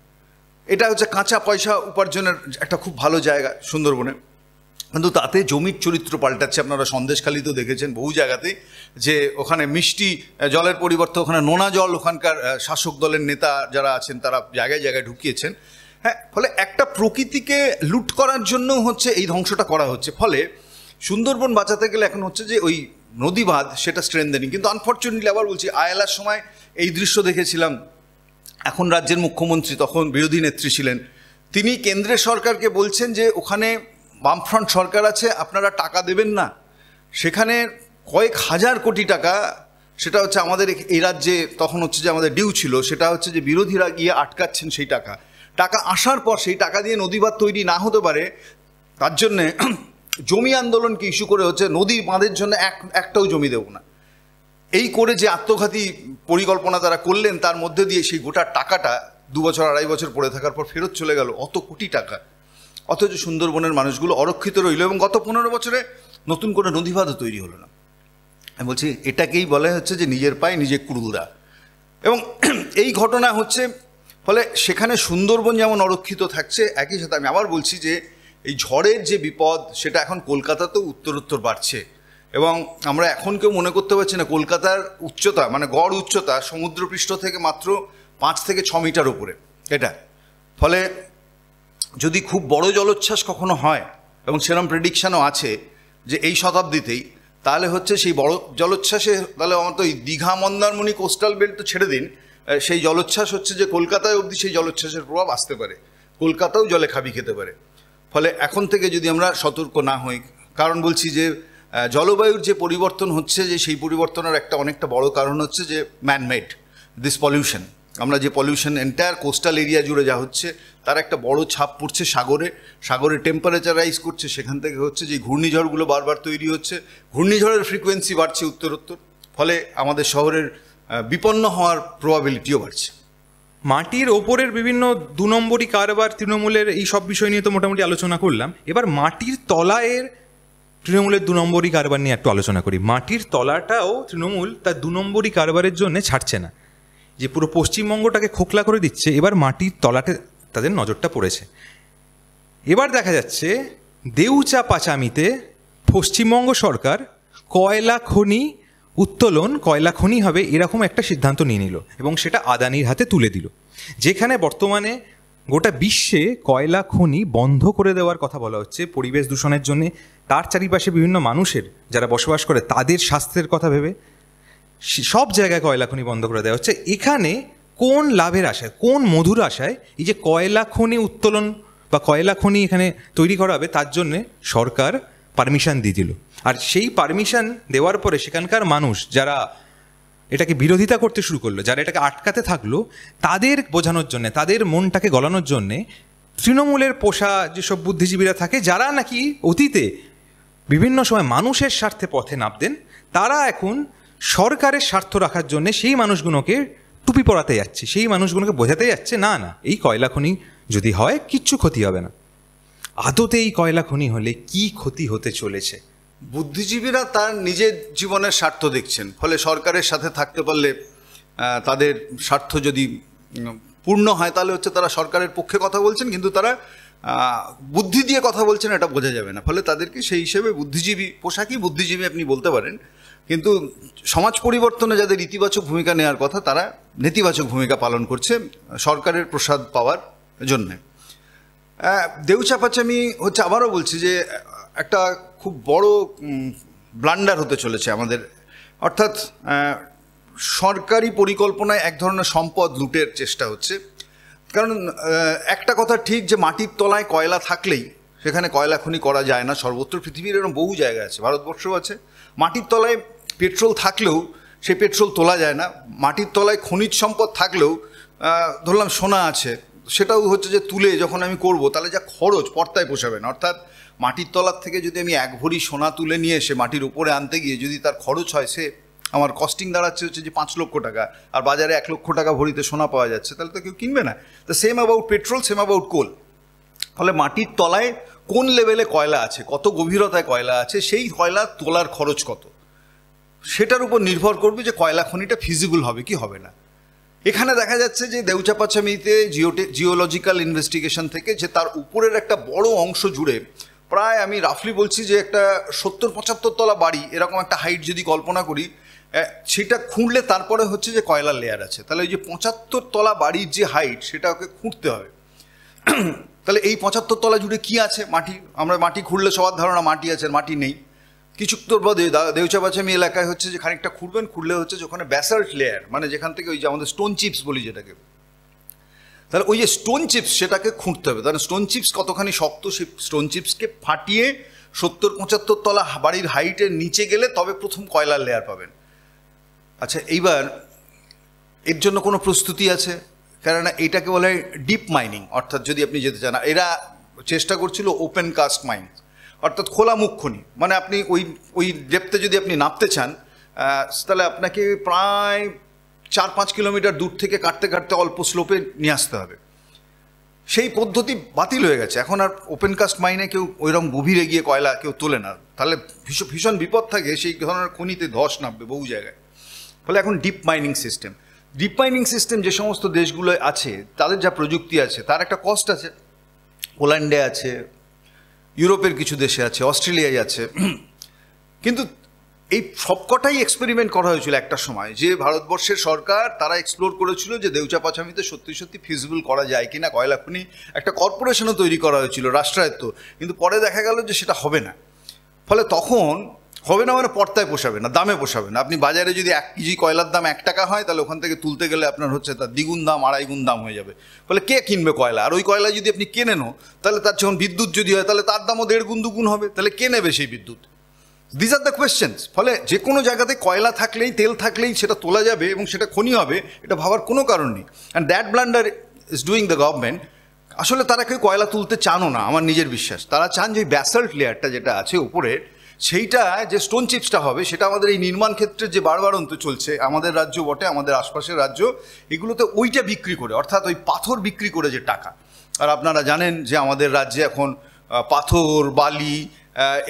এটা হচ্ছে কাঁচা পয়সা উপার্জনের একটা খুব ভালো জায়গা সুন্দরবনে, কিন্তু তাতে জমির চরিত্র পাল্টাচ্ছে। আপনারা সন্দেশখালিতেও দেখেছেন বহু জায়গাতেই যে ওখানে মিষ্টি জলের পরিবর্তে ওখানে নোনা জল ওখানকার শাসক দলের নেতা যারা আছেন তারা জায়গায় জায়গায় ঢুকিয়েছেন। হ্যাঁ, ফলে একটা প্রকৃতিকে লুট করার জন্য হচ্ছে এই ধ্বংসটা করা হচ্ছে। ফলে সুন্দরবন বাঁচাতে গেলে এখন হচ্ছে যে ওই নদী বাঁধ সেটা স্ট্রেনথেনিং, কিন্তু আনফর্চুনেটলি আবার বলছি আয়লার সময় এই দৃশ্য দেখেছিলাম। এখন রাজ্যের মুখ্যমন্ত্রী, তখন বিরোধী নেত্রী ছিলেন, তিনি কেন্দ্রের সরকারকে বলছেন যে ওখানে বামফ্রন্ট সরকার আছে, আপনারা টাকা দেবেন না। সেখানে কয়েক হাজার কোটি টাকা, সেটা হচ্ছে আমাদের এই রাজ্যে তখন হচ্ছে যে আমাদের ডিউ ছিল, সেটা হচ্ছে যে বিরোধীরা গিয়ে আটকাচ্ছেন সেই টাকা। টাকা আসার পর সেই টাকা দিয়ে নদীবাঁধ তৈরি না হতে পারে তার জন্যে জমি আন্দোলনকে ইস্যু করে হচ্ছে নদী বাঁধের জন্য একটাও জমি দেব না। এই করে যে আত্মঘাতী পরিকল্পনা তারা করলেন, তার মধ্যে দিয়ে সেই গোটা টাকাটা 2 বছর 2.5 বছর পড়ে থাকার পর ফেরত চলে গেল, অত কোটি টাকা। অথচ সুন্দরবনের মানুষগুলো অরক্ষিত রইল, এবং গত 15 বছরে নতুন করে নদীবাঁধও তৈরি হলো না। আমি বলছি এটাকেই বলা হচ্ছে যে নিজের পায়ে নিজে কুড়ুল দেওয়া। এবং এই ঘটনা হচ্ছে, ফলে সেখানে সুন্দরবন যেমন অরক্ষিত থাকছে, একই সাথে আমি আবার বলছি যে এই ঝড়ের যে বিপদ সেটা এখন কলকাতাতেও উত্তরোত্তর বাড়ছে। এবং আমরা এখন কেউ মনে করতে পারছি না কলকাতার উচ্চতা, মানে গড় উচ্চতা সমুদ্রপৃষ্ঠ থেকে মাত্র 5 থেকে 6 মিটার উপরে এটা। ফলে যদি খুব বড় জলোচ্ছ্বাস কখনো হয়, এবং সেরকম প্রেডিকশানও আছে যে এই শতাব্দীতেই, তাহলে হচ্ছে সেই বড় জলোচ্ছ্বাসে, তাহলে আমার তো এই দীঘা মন্দারমণি কোস্টাল বেল্ট তো ছেড়ে দিন, সেই জলোচ্ছ্বাস হচ্ছে যে কলকাতায় অবধি সেই জলোচ্ছ্বাসের প্রভাব আসতে পারে, কলকাতাও জলে খাবি খেতে পারে। ফলে এখন থেকে যদি আমরা সতর্ক না হই, কারণ বলছি যে জলবায়ুর যে পরিবর্তন হচ্ছে, যে সেই পরিবর্তনের একটা অনেকটা বড় কারণ হচ্ছে যে ম্যানমেড দিস পলিউশন। আমরা যে পলিউশন এন্টায়ার কোস্টাল এরিয়া জুড়ে যা হচ্ছে, তার একটা বড় ছাপ পড়ছে সাগরে। সাগরে টেম্পারেচার রাইজ করছে, সেখান থেকে হচ্ছে যে ঘূর্ণিঝড়গুলো বারবার তৈরি হচ্ছে, ঘূর্ণিঝড়ের ফ্রিকোয়েন্সি বাড়ছে উত্তরোত্তর, ফলে আমাদের শহরের বিপন্ন হওয়ার প্রবাবিলিটিও বাড়ছে। মাটির ওপরের বিভিন্ন 2 নম্বরই কারবার তৃণমূলের, এই সব বিষয় নিয়ে তো মোটামুটি আলোচনা করলাম। এবার মাটির তলায়ের তৃণমূলের 2 নম্বরই কারবার নিয়ে একটু আলোচনা করি। মাটির তলাটাও তৃণমূল তার 2 নম্বরই কারবারের জন্য ছাড়ছে না, যে পুরো পশ্চিমবঙ্গটাকে খোকলা করে দিচ্ছে। এবার মাটির তলাতে তাদের নজরটা পড়েছে। এবার দেখা যাচ্ছে দেউচা পাচামিতে পশ্চিমবঙ্গ সরকার কয়লা খনি উত্তোলন, কয়লা খনি হবে এরকম একটা সিদ্ধান্ত নিয়ে নিল, এবং সেটা আদানির হাতে তুলে দিল। যেখানে বর্তমানে গোটা বিশ্বে কয়লা খনি বন্ধ করে দেওয়ার কথা বলা হচ্ছে পরিবেশ দূষণের জন্যে, তার চারিপাশে বিভিন্ন মানুষের যারা বসবাস করে তাদের স্বাস্থ্যের কথা ভেবে সব জায়গায় কয়লা খনি বন্ধ করে দেওয়া হচ্ছে। এখানে কোন লাভের আশায়, কোন মধুর আশায় এই যে কয়লা খনি উত্তোলন বা কয়লা খনি এখানে তৈরি করা হবে, তার জন্যে সরকার পারমিশন দিয়ে দিল। আর সেই পারমিশন দেওয়ার পরে সেখানকার মানুষ যারা এটাকে বিরোধিতা করতে শুরু করলো, যারা এটাকে আটকাতে থাকলো, তাদের বোঝানোর জন্যে, তাদের মনটাকে গলানোর জন্যে তৃণমূলের পোষা যেসব বুদ্ধিজীবীরা থাকে, যারা নাকি অতীতে বিভিন্ন সময় মানুষের স্বার্থে পথে নামতেন, তারা এখন সরকারের স্বার্থ রাখার জন্যে সেই মানুষগুলোকে টুপি পরাতে যাচ্ছে, সেই মানুষগুলোকে বোঝাতে যাচ্ছে না না এই কয়লা খনি যদি হয় কিচ্ছু ক্ষতি হবে না। আদতে এই কয়লা খনি হলে কি ক্ষতি হতে চলেছে? বুদ্ধিজীবীরা তার নিজের জীবনের স্বার্থ দেখছেন, ফলে সরকারের সাথে থাকতে পারলে তাদের স্বার্থ যদি পূর্ণ হয় তাহলে হচ্ছে তারা সরকারের পক্ষে কথা বলছেন, কিন্তু তারা বুদ্ধি দিয়ে কথা বলছেন এটা বোঝা যাবে না। ফলে তাদেরকে সেই হিসেবে বুদ্ধিজীবী, পোশাকই বুদ্ধিজীবী আপনি বলতে পারেন, কিন্তু সমাজ পরিবর্তনে যাদের ইতিবাচক ভূমিকা নেওয়ার কথা তারা নেতিবাচক ভূমিকা পালন করছে সরকারের প্রসাদ পাওয়ার জন্যে। দেউচা পাচামি হচ্ছে, আবারও বলছি যে একটা খুব বড় ব্লান্ডার হতে চলেছে আমাদের। অর্থাৎ সরকারি পরিকল্পনায় এক ধরনের সম্পদ লুটের চেষ্টা হচ্ছে। কারণ একটা কথা ঠিক যে মাটির তলায় কয়লা থাকলেই সেখানে কয়লা খনি করা যায় না। সর্বত্র পৃথিবীর এরকম বহু জায়গা আছে, ভারতবর্ষও আছে, মাটির তলায় পেট্রোল থাকলেও সেই পেট্রোল তোলা যায় না। মাটির তলায় খনিজ সম্পদ থাকলেও ধরলাম সোনা আছে, সেটাও হচ্ছে যে তুলে যখন আমি করব তাহলে যা খরচ পর্তায় পোষাবে না। অর্থাৎ মাটির তলার থেকে যদি আমি 1 ভরি সোনা তুলে নিয়ে এসে মাটির উপরে আনতে গিয়ে যদি তার খরচ হয়, সে আমার কস্টিং দাঁড়াচ্ছে হচ্ছে যে 5 লক্ষ টাকা, আর বাজারে 1 লক্ষ টাকা ভরিতে সোনা পাওয়া যাচ্ছে, তাহলে তো কেউ কিনবে না। The same about petrol, same about coal. ফলে মাটির তলায় কোন লেভেলে কয়লা আছে, কত গভীরতায় কয়লা আছে, সেই কয়লা তোলার খরচ কত, সেটার উপর নির্ভর করবে যে কয়লা খনিটা ফিজিবল হবে কি হবে না। এখানে দেখা যাচ্ছে যে দেউচাপাচামিতে জিওলজিক্যাল ইনভেস্টিগেশন থেকে যে তার উপরের একটা বড় অংশ জুড়ে প্রায়, আমি রাফলি বলছি যে একটা 70-75 তলা বাড়ি, এরকম একটা হাইট যদি কল্পনা করি, সেটা খুঁড়লে তারপরে হচ্ছে যে কয়লার লেয়ার আছে। তাহলে ওই যে 75 তলা বাড়ির যে হাইট, সেটা ওকে খুঁড়তে হবে। তাহলে এই 75 তলা জুড়ে কি আছে? মাটি। আমরা মাটি খুঁড়লে সবার ধারণা মাটি আছে, মাটি নেই। কিছু তোর বাদে দেউচাপাচামি এলাকায় হচ্ছে যে খানিকটা খুঁড়বেন, খুঁড়লে হচ্ছে যে ওখানে ব্যাসাল্ট লেয়ার, মানে যেখান থেকে ওই যে আমাদের স্টোন চিপস বলি যেটাকে, তাহলে ওই যে স্টোন চিপস সেটাকে খুঁড়তে হবে। তাহলে স্টোন চিপস কতখানি শক্ত, সেই স্টোন চিপসকে ফাটিয়ে 70-75 তলা বাড়ির হাইটের নিচে গেলে তবে প্রথম কয়লার লেয়ার পাবেন। আচ্ছা, এইবার এর জন্য কোনো প্রস্তুতি আছে? কেননা এটাকে বলে ডিপ মাইনিং, অর্থাৎ যদি আপনি যেতে চান, এরা চেষ্টা করছিল ওপেন কাস্ট মাইন, অর্থাৎ খোলা মুখ খনি। মানে আপনি ওই ডেপথে যদি আপনি নামতে চান, তাহলে আপনাকে প্রায় 4-5 কিলোমিটার দূর থেকে কাটতে কাটতে অল্প স্লোপে নিয়ে আসতে হবে। সেই পদ্ধতি বাতিল হয়ে গেছে। এখন আর ওপেন কাস্ট মাইনে কেউ ওইরকম গভীরে গিয়ে কয়লা কেউ তোলে না, তাহলে ভীষণ বিপদ থাকে, সেই ধরনের খনিতে ধস নামবে বহু জায়গায়। ফলে এখন ডিপ মাইনিং সিস্টেম যে সমস্ত দেশগুলো আছে, তাদের যা প্রযুক্তি আছে, তার একটা কস্ট আছে। পোল্যান্ডে আছে, ইউরোপের কিছু দেশে আছে, অস্ট্রেলিয়ায় আছে। কিন্তু এই সবকটাই এক্সপেরিমেন্ট করা হয়েছিল একটা সময়, যে ভারতবর্ষের সরকার তারা এক্সপ্লোর করেছিল যে দেউচাপাচামিতে সত্যি সত্যি ফিজিবল করা যায় কিনা কয়লা খনি। একটা কর্পোরেশনও তৈরি করা হয়েছিল, রাষ্ট্রায়ত্ত, কিন্তু পরে দেখা গেল যে সেটা হবে না। ফলে তখন হবে না, মানে পর্তায় পোষাবে না, দামে পোষাবে না। আপনি বাজারে যদি 1 কেজি কয়লার দাম 1 টাকা হয়, তাহলে ওখান থেকে তুলতে গেলে আপনার হচ্ছে তার দ্বিগুণ দাম, 2.5 গুণ দাম হয়ে যাবে। ফলে কে কিনবে কয়লা? আর ওই কয়লা যদি আপনি কেনেনও, তাহলে তার যখন বিদ্যুৎ যদি হয়, তাহলে তার দামও 1.5 গুণ 2 গুণ হবে। তাহলে কে নেবে সেই বিদ্যুৎ? This are the questions. ফলে যে কোনো জায়গাতে কয়লা থাকলেই, তেল থাকলেই সেটা তোলা যাবে এবং সেটা খনি হবে, এটা ভাবার কোনো কারণ নেই। And that blunder is doing the government. আসলে তারা কেউ কয়লা তুলতে চানও না, আমার নিজের বিশ্বাস। তারা চান যে ব্যাসাল্ট লেয়ারটা যেটা আছে উপরে, সেইটা যে স্টোন চিপসটা হবে, সেটা আমাদের এই নির্মাণ ক্ষেত্রের যে বাড়বাড়ন্ত চলছে, আমাদের রাজ্য বটে, আমাদের আশপাশের রাজ্য, এগুলোতে ওইটা বিক্রি করে, অর্থাৎ ওই পাথর বিক্রি করে যে টাকা। আর আপনারা জানেন যে আমাদের রাজ্যে এখন পাথর, বালি,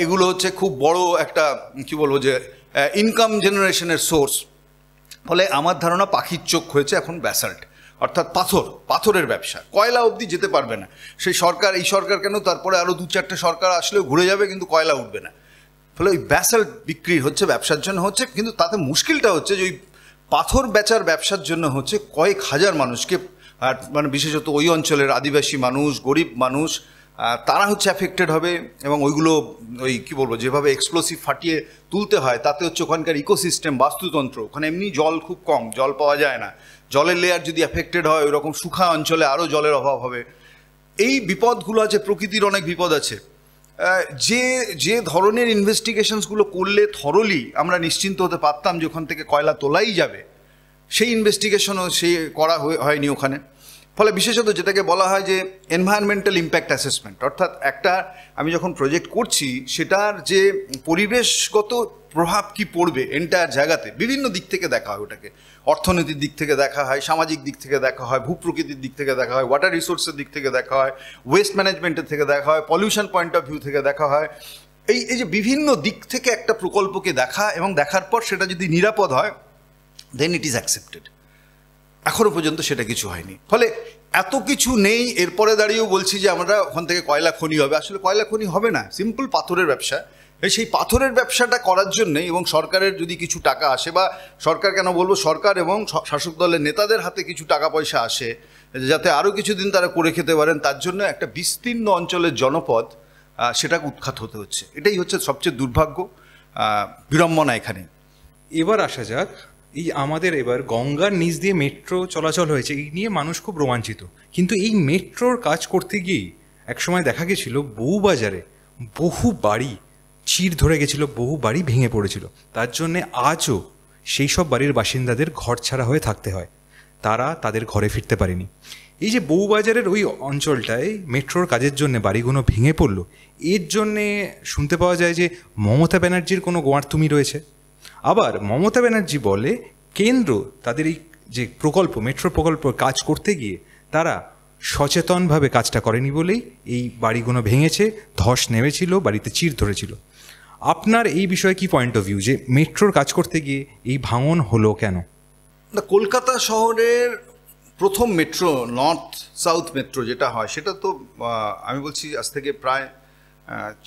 এগুলো হচ্ছে খুব বড় একটা কি বলবো যে ইনকাম জেনারেশনের সোর্স। ফলে আমার ধারণা পাখির চোখ হয়েছে এখন ব্যাসাল্ট, অর্থাৎ পাথরের ব্যবসা। কয়লা অবধি যেতে পারবে না সেই সরকার, এই সরকার কেন, তারপরে আরও 2-4টে সরকার আসলেও ঘুরে যাবে, কিন্তু কয়লা উঠবে না। ফলে ওই ব্যাসাল্ট বিক্রি হচ্ছে, ব্যবসার জন্য হচ্ছে। কিন্তু তাতে মুশকিলটা হচ্ছে যে ওই পাথর বেচার ব্যবসার জন্য হচ্ছে কয়েক হাজার মানুষকে, মানে বিশেষত ওই অঞ্চলের আদিবাসী মানুষ, গরিব মানুষ, তারা হচ্ছে অ্যাফেক্টেড হবে। এবং ওইগুলো ওই কী বলবো, যেভাবে এক্সপ্লোসিভ ফাটিয়ে তুলতে হয়, তাতে হচ্ছে ওখানকার ইকোসিস্টেম, বাস্তুতন্ত্র, ওখানে এমনি জল খুব কম, জল পাওয়া যায় না। জলের লেয়ার যদি অ্যাফেক্টেড হয়, ওই রকম শুখা অঞ্চলে আরও জলের অভাব হবে। এই বিপদগুলো আছে, প্রকৃতির অনেক বিপদ আছে। যে ধরনের ইনভেস্টিগেশনসগুলো করলে থরলি আমরা নিশ্চিন্ত হতে পারতাম যে ওখান থেকে কয়লা তোলাই যাবে, সেই ইনভেস্টিগেশনও করা হয়নি ওখানে। ফলে বিশেষত যেটাকে বলা হয় যে এনভায়রনমেন্টাল ইম্প্যাক্ট অ্যাসেসমেন্ট, অর্থাৎ একটা আমি যখন প্রজেক্ট করছি, সেটার যে পরিবেশগত প্রভাব কি পড়বে এন্টায়ার জায়গাতে, বিভিন্ন দিক থেকে দেখা হয় ওটাকে। অর্থনীতির দিক থেকে দেখা হয়, সামাজিক দিক থেকে দেখা হয়, ভূপ্রকৃতির দিক থেকে দেখা হয়, ওয়াটার রিসোর্সের দিক থেকে দেখা হয়, ওয়েস্ট ম্যানেজমেন্টের থেকে দেখা হয়, পলিউশন পয়েন্ট অফ ভিউ থেকে দেখা হয়। এই যে বিভিন্ন দিক থেকে একটা প্রকল্পকে দেখা, এবং দেখার পর সেটা যদি নিরাপদ হয়, দেন ইট ইজ অ্যাকসেপ্টেড। এখনও পর্যন্ত সেটা কিছু হয়নি। ফলে এত কিছু নেই, এরপরে দাঁড়িয়েও বলছি যে আমরা ওখান থেকে কয়লা খনি হবে। আসলে কয়লা খনি হবে না, সিম্পল পাথরের ব্যবসা। সেই পাথরের ব্যবসাটা করার জন্যে, এবং সরকারের যদি কিছু টাকা আসে, বা সরকার কেন বলবো, সরকার এবং শাসক দলের নেতাদের হাতে কিছু টাকা পয়সা আসে, যাতে আরও কিছুদিন তারা করে খেতে পারেন, তার জন্য একটা বিস্তীর্ণ অঞ্চলের জনপদ সেটাকে উৎখাত হতে হচ্ছে। এটাই হচ্ছে সবচেয়ে দুর্ভাগ্য, বিড়ম্বনা এখানে। এবার আসা যাক, এই আমাদের এবার গঙ্গার নিচ দিয়ে মেট্রো চলাচল হয়েছে, এই নিয়ে মানুষ খুব রোমাঞ্চিত। কিন্তু এই মেট্রোর কাজ করতে গিয়েই একসময় দেখা গেছিল বউবাজারে বহু বাড়ি চির ধরে গেছিল, বহু বাড়ি ভেঙে পড়েছিল। তার জন্যে আজও সেই সব বাড়ির বাসিন্দাদের ঘর ছাড়া হয়ে থাকতে হয়, তারা তাদের ঘরে ফিরতে পারেনি। এই যে বউবাজারের ওই অঞ্চলটায় মেট্রোর কাজের জন্য বাড়িগুলো ভেঙে পড়লো, এর জন্যে শুনতে পাওয়া যায় যে মমতা ব্যানার্জির কোনো গোয়ার্তুমি রয়েছে। আবার মমতা ব্যানার্জি বলে কেন্দ্র তাদের এই যে প্রকল্প, মেট্রো প্রকল্প কাজ করতে গিয়ে তারা সচেতনভাবে কাজটা করেনি বলেই এই বাড়িগুলো ভেঙেছে, ধস নেমেছিল, বাড়িতে চির ধরেছিল। আপনার এই বিষয়ে কি পয়েন্ট অফ ভিউ, যে মেট্রোর কাজ করতে গিয়ে এই ভাঙন হলো কেন? না, কলকাতা শহরের প্রথম মেট্রো, নর্থ সাউথ মেট্রো যেটা হয়, সেটা তো আমি বলছি আজ থেকে প্রায়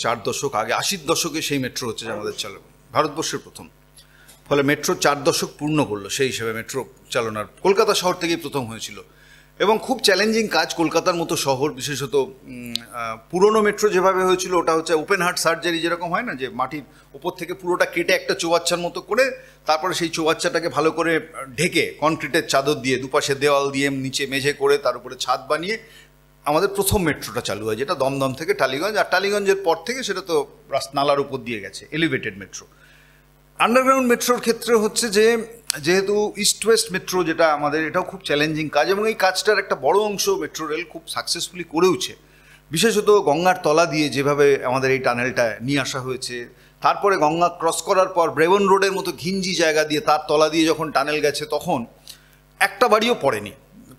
4 দশক আগে, 80 দশকে সেই মেট্রো হচ্ছে যে আমাদের চালু, ভারতবর্ষের প্রথম। ফলে মেট্রো 4 দশক পূর্ণ করলো, সেই হিসেবে মেট্রো চালনার কলকাতা শহর থেকেই প্রথম হয়েছিল। এবং খুব চ্যালেঞ্জিং কাজ, কলকাতার মতো শহর, বিশেষত পুরনো মেট্রো যেভাবে হয়েছিল ওটা হচ্ছে ওপেন হার্ট সার্জারি, যেরকম হয় না, যে মাটির উপর থেকে পুরোটা কেটে একটা চৌবাচ্চার মতো করে তারপরে সেই চৌবাচ্চাটাকে ভালো করে ঢেকে কনক্রিটের চাদর দিয়ে, দুপাশে দেওয়াল দিয়ে, নিচে মেঝে করে তার উপরে ছাদ বানিয়ে আমাদের প্রথম মেট্রোটা চালু হয়, যেটা দমদম থেকে টালিগঞ্জ, আর টালিগঞ্জের পর থেকে সেটা তো নালার উপর দিয়ে গেছে, এলিভেটেড মেট্রো। আন্ডারগ্রাউন্ড মেট্রোর ক্ষেত্রে হচ্ছে যে যেহেতু ইস্ট ওয়েস্ট মেট্রো যেটা আমাদের, এটাও খুব চ্যালেঞ্জিং কাজ, এবং এই কাজটার একটা বড় অংশ মেট্রো রেল খুব সাকসেসফুলি করেওছে। বিশেষত গঙ্গার তলা দিয়ে যেভাবে আমাদের এই টানেলটা নিয়ে আসা হয়েছে, তারপরে গঙ্গা ক্রস করার পর ব্রেবন রোডের মতো ঘিঞ্জি জায়গা দিয়ে তার তলা দিয়ে যখন টানেল গেছে, তখন একটা বাড়িও পড়েনি,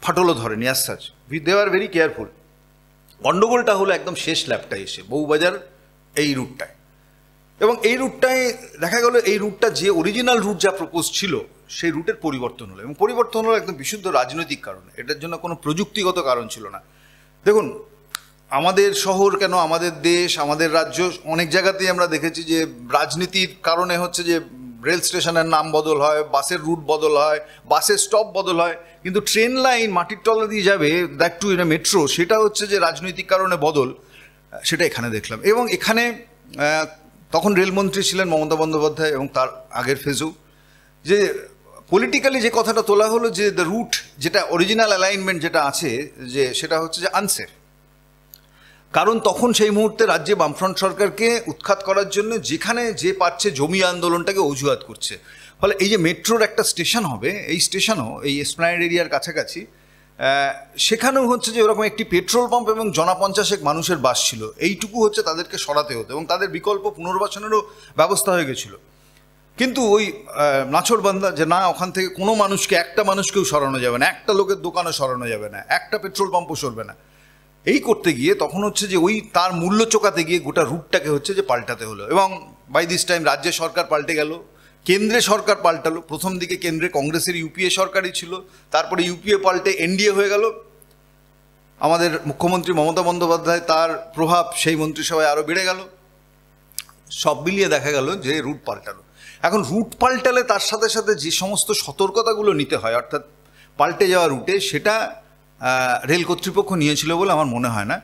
ফাটলও ধরেনি, as such they are very careful. গণ্ডগোলটা হলো একদম শেষ ল্যাপটায় এসে বউবাজার এই রুটটায়, এবং এই রুটটায় দেখা গেল এই রুটটা যে অরিজিনাল রুট যা প্রপোজ ছিল সেই রুটের পরিবর্তন হলো, এবং পরিবর্তন হলো একদম বিশুদ্ধ রাজনৈতিক কারণে, এটার জন্য কোনো প্রযুক্তিগত কারণ ছিল না। দেখুন, আমাদের শহর কেন, আমাদের দেশ, আমাদের রাজ্য, অনেক জায়গাতেই আমরা দেখেছি যে রাজনীতির কারণে হচ্ছে যে রেল স্টেশনের নাম বদল হয়, বাসের রুট বদল হয়, বাসের স্টপ বদল হয়, কিন্তু ট্রেন লাইন মাটির তলা দিয়ে যাবে, দ্যাট টু মেট্রো, সেটা হচ্ছে যে রাজনৈতিক কারণে বদল, সেটা এখানে দেখলাম। এবং এখানে তখন রেলমন্ত্রী ছিলেন মমতা বন্দ্যোপাধ্যায়, এবং তার আগের ফেজেও যে পলিটিক্যালি যে কথাটা তোলা হলো যে দ্য রুট যেটা অরিজিনাল অ্যালাইনমেন্ট যেটা আছে, যে সেটা হচ্ছে যে আনসেফ। কারণ তখন সেই মুহূর্তে রাজ্যে বামফ্রন্ট সরকারকে উৎখাত করার জন্য যেখানে যে পারছে জমি আন্দোলনটাকে অজুহাত করছে। ফলে এই যে মেট্রোর একটা স্টেশন হবে, এই স্টেশনও এই এসপ্ল্যানেড এরিয়ার কাছাকাছি, সেখানেও হচ্ছে যে ওরকম একটি পেট্রোল পাম্প এবং 50 মানুষের বাস ছিল, এইটুকু হচ্ছে তাদেরকে সরাতে হতো, এবং তাদের বিকল্প পুনর্বাসনেরও ব্যবস্থা হয়ে গেছিলো। কিন্তু ওই নাছোড়বান্দা যে না, ওখান থেকে কোনো মানুষকে, একটা মানুষকেও সরানো যাবে না, একটা লোকের দোকানও সরানো যাবে না, একটা পেট্রোল পাম্পও সরবে না, এই করতে গিয়ে তখন হচ্ছে যে ওই তার মূল্য চোকাতে গিয়ে গোটা রুটটাকে হচ্ছে যে পাল্টাতে হলো। এবং বাই দিস টাইম রাজ্য সরকার পাল্টে গেল, কেন্দ্রে সরকার পাল্টালো। প্রথম দিকে কেন্দ্রে কংগ্রেসের ইউপিএ সরকারই ছিল, তারপরে ইউপিএ পাল্টে এনডিএ হয়ে গেল। আমাদের মুখ্যমন্ত্রী মমতা বন্দ্যোপাধ্যায়, তার প্রভাব সেই মন্ত্রিসভায় আরও বেড়ে গেল। সব মিলিয়ে দেখা গেল যে রুট পাল্টালো। এখন রুট পাল্টালে তার সাথে সাথে যে সমস্ত সতর্কতাগুলো নিতে হয়, অর্থাৎ পাল্টে যাওয়া রুটে, সেটা রেল কর্তৃপক্ষ নিয়েছিল বলে আমার মনে হয় না।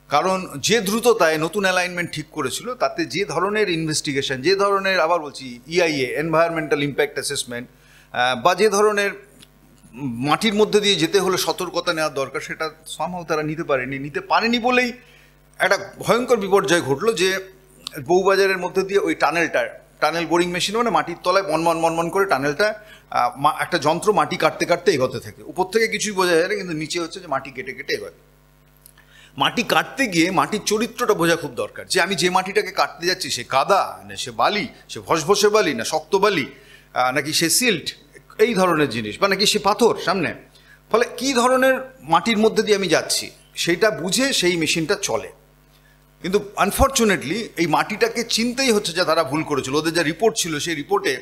কারণ যে দ্রুততায় নতুন অ্যালাইনমেন্ট ঠিক করেছিল, তাতে যে ধরনের ইনভেস্টিগেশন, যে ধরনের, আবার বলছি, ইআইএ, এনভায়রনমেন্টাল ইম্প্যাক্ট অ্যাসেসমেন্ট, বা যে ধরনের মাটির মধ্যে দিয়ে যেতে হলে সতর্কতা নেওয়ার দরকার, সেটা সামহাও তারা নিতে পারেনি বলেই একটা ভয়ঙ্কর বিপর্যয় ঘটলো, যে বউবাজারের মধ্যে দিয়ে ওই টানেল বোরিং মেশিন, মানে মাটির তলায় মনমন করে টানেলটা, একটা যন্ত্র মাটি কাটতে কাটতে এগোতে থাকে, উপর থেকে কিছুই বোঝা যায় না, কিন্তু নিচে হচ্ছে যে মাটি কেটে কেটে এগোয়। মাটি কাটতে গিয়ে মাটির চরিত্রটা বোঝা খুব দরকার, যে আমি যে মাটিটাকে কাটতে যাচ্ছি সে কাদা না সে বালি, সে ভসভসে বালি না শক্ত বালি, নাকি সে সিল্ট, এই ধরনের জিনিস, বা নাকি সে পাথর সামনে। ফলে কী ধরনের মাটির মধ্যে দিয়ে আমি যাচ্ছি সেইটা বুঝে সেই মেশিনটা চলে। কিন্তু আনফর্চুনেটলি এই মাটিটাকে চিনতেই হচ্ছে যে তারা ভুল করেছিল। ওদের যা রিপোর্ট ছিল, সেই রিপোর্টে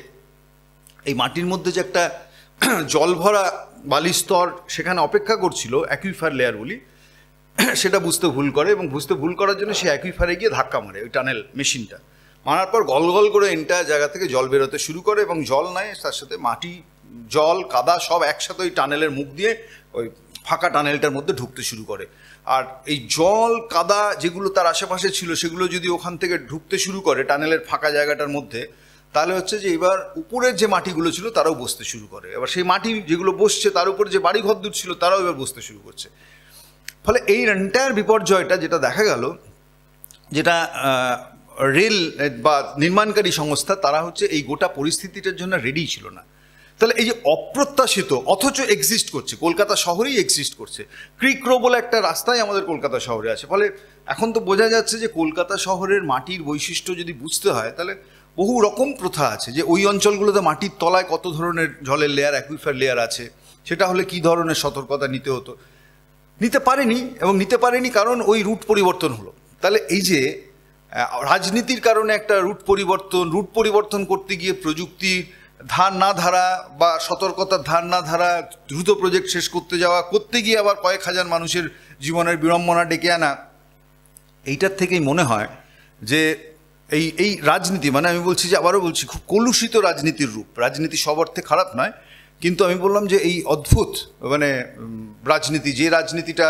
এই মাটির মধ্যে যে একটা জল ভরা বালি স্তর সেখানে অপেক্ষা করছিল, অ্যাকুইফার লেয়ার বলি, সেটা বুঝতে ভুল করে, এবং বুঝতে ভুল করার জন্য সে অ্যাকুইফারে গিয়ে ধাক্কা মারে ওই টানেল মেশিনটা। মারার পর গল গল করে এন্টায়ার জায়গা থেকে জল বেরোতে শুরু করে, এবং জল নয়, তার সাথে মাটি, জল, কাদা সব একসাথে ওই টানেলের মুখ দিয়ে ওই ফাঁকা টানেলটার মধ্যে ঢুকতে শুরু করে। আর এই জল, কাদা যেগুলো তার আশেপাশে ছিল, সেগুলো যদি ওখান থেকে ঢুকতে শুরু করে টানেলের ফাঁকা জায়গাটার মধ্যে, তাহলে হচ্ছে যে এবার উপরের যে মাটিগুলো ছিল তারাও বসতে শুরু করে। এবার সেই মাটি যেগুলো বসছে, তার উপরে যে বাড়ি ঘরদূর ছিল তারাও এবার বসতে শুরু করছে। ফলে এই এন্টায়ার বিপর্যয়টা যেটা দেখা গেল, যেটা রেল বা নির্মাণকারী সংস্থা, তারা হচ্ছে এই গোটা পরিস্থিতিটার জন্য রেডি ছিল না। তাহলে এই যে অপ্রত্যাশিত অথচ এক্সিস্ট করছে, কলকাতা শহরেই এক্সিস্ট করছে। ক্রিক রো বলে একটা রাস্তায় আমাদের কলকাতা শহরে আছে। ফলে এখন তো বোঝা যাচ্ছে যে কলকাতা শহরের মাটির বৈশিষ্ট্য যদি বুঝতে হয় তাহলে বহু রকম প্রথা আছে, যে ওই অঞ্চলগুলোতে মাটির তলায় কত ধরনের জলের লেয়ার, অ্যাকুইফার লেয়ার আছে, সেটা হলে কী ধরনের সতর্কতা নিতে হতো, নিতে পারেনি। এবং নিতে পারেনি কারণ ওই রুট পরিবর্তন হলো। তাহলে এই যে রাজনীতির কারণে একটা রুট পরিবর্তন করতে গিয়ে প্রযুক্তি ধার না ধারা বা সতর্কতার ধার না ধারা, দ্রুত প্রজেক্ট শেষ করতে যাওয়া, করতে গিয়ে আবার কয়েক হাজার মানুষের জীবনের বিড়ম্বনা ডেকে আনা, এইটার থেকেই মনে হয় যে এই রাজনীতি, মানে আমি বলছি যে আবারও বলছি, খুব কলুষিত রাজনীতির রূপ। রাজনীতি সব অর্থে খারাপ নয়, কিন্তু আমি বললাম যে এই অদ্ভুত মানে রাজনীতি, যে রাজনীতিটা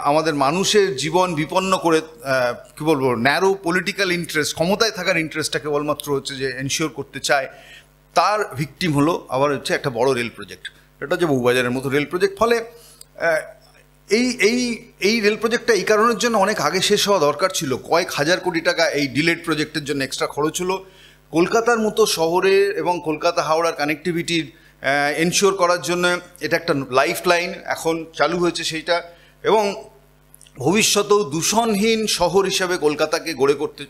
আমাদের মানুষের জীবন বিপন্ন করে, কী বলবো, ন্যারো পলিটিক্যাল ইন্টারেস্ট, ক্ষমতায় থাকার ইন্টারেস্টটা কেবলমাত্র হচ্ছে যে এনশিওর করতে চায়, তার ভিকটিম হলো আবার হচ্ছে একটা বড় রেল প্রজেক্ট। এটা হচ্ছে বউবাজারের মতো রেল প্রজেক্ট। ফলে এই রেল প্রজেক্টটা এই কারণের জন্য অনেক আগে শেষ হওয়া দরকার ছিল। কয়েক হাজার কোটি টাকা এই ডিলেড প্রজেক্টের জন্য এক্সট্রা খরচ হলো। কলকাতার মতো শহরে এবং কলকাতা হাওড়ার কানেক্টিভিটির এনশিওর করার জন্য এটা একটা লাইফ লাইন এখন চালু হয়েছে সেইটা। এবং ভবিষ্যতেও দূষণহীন শহর হিসাবে কলকাতাকে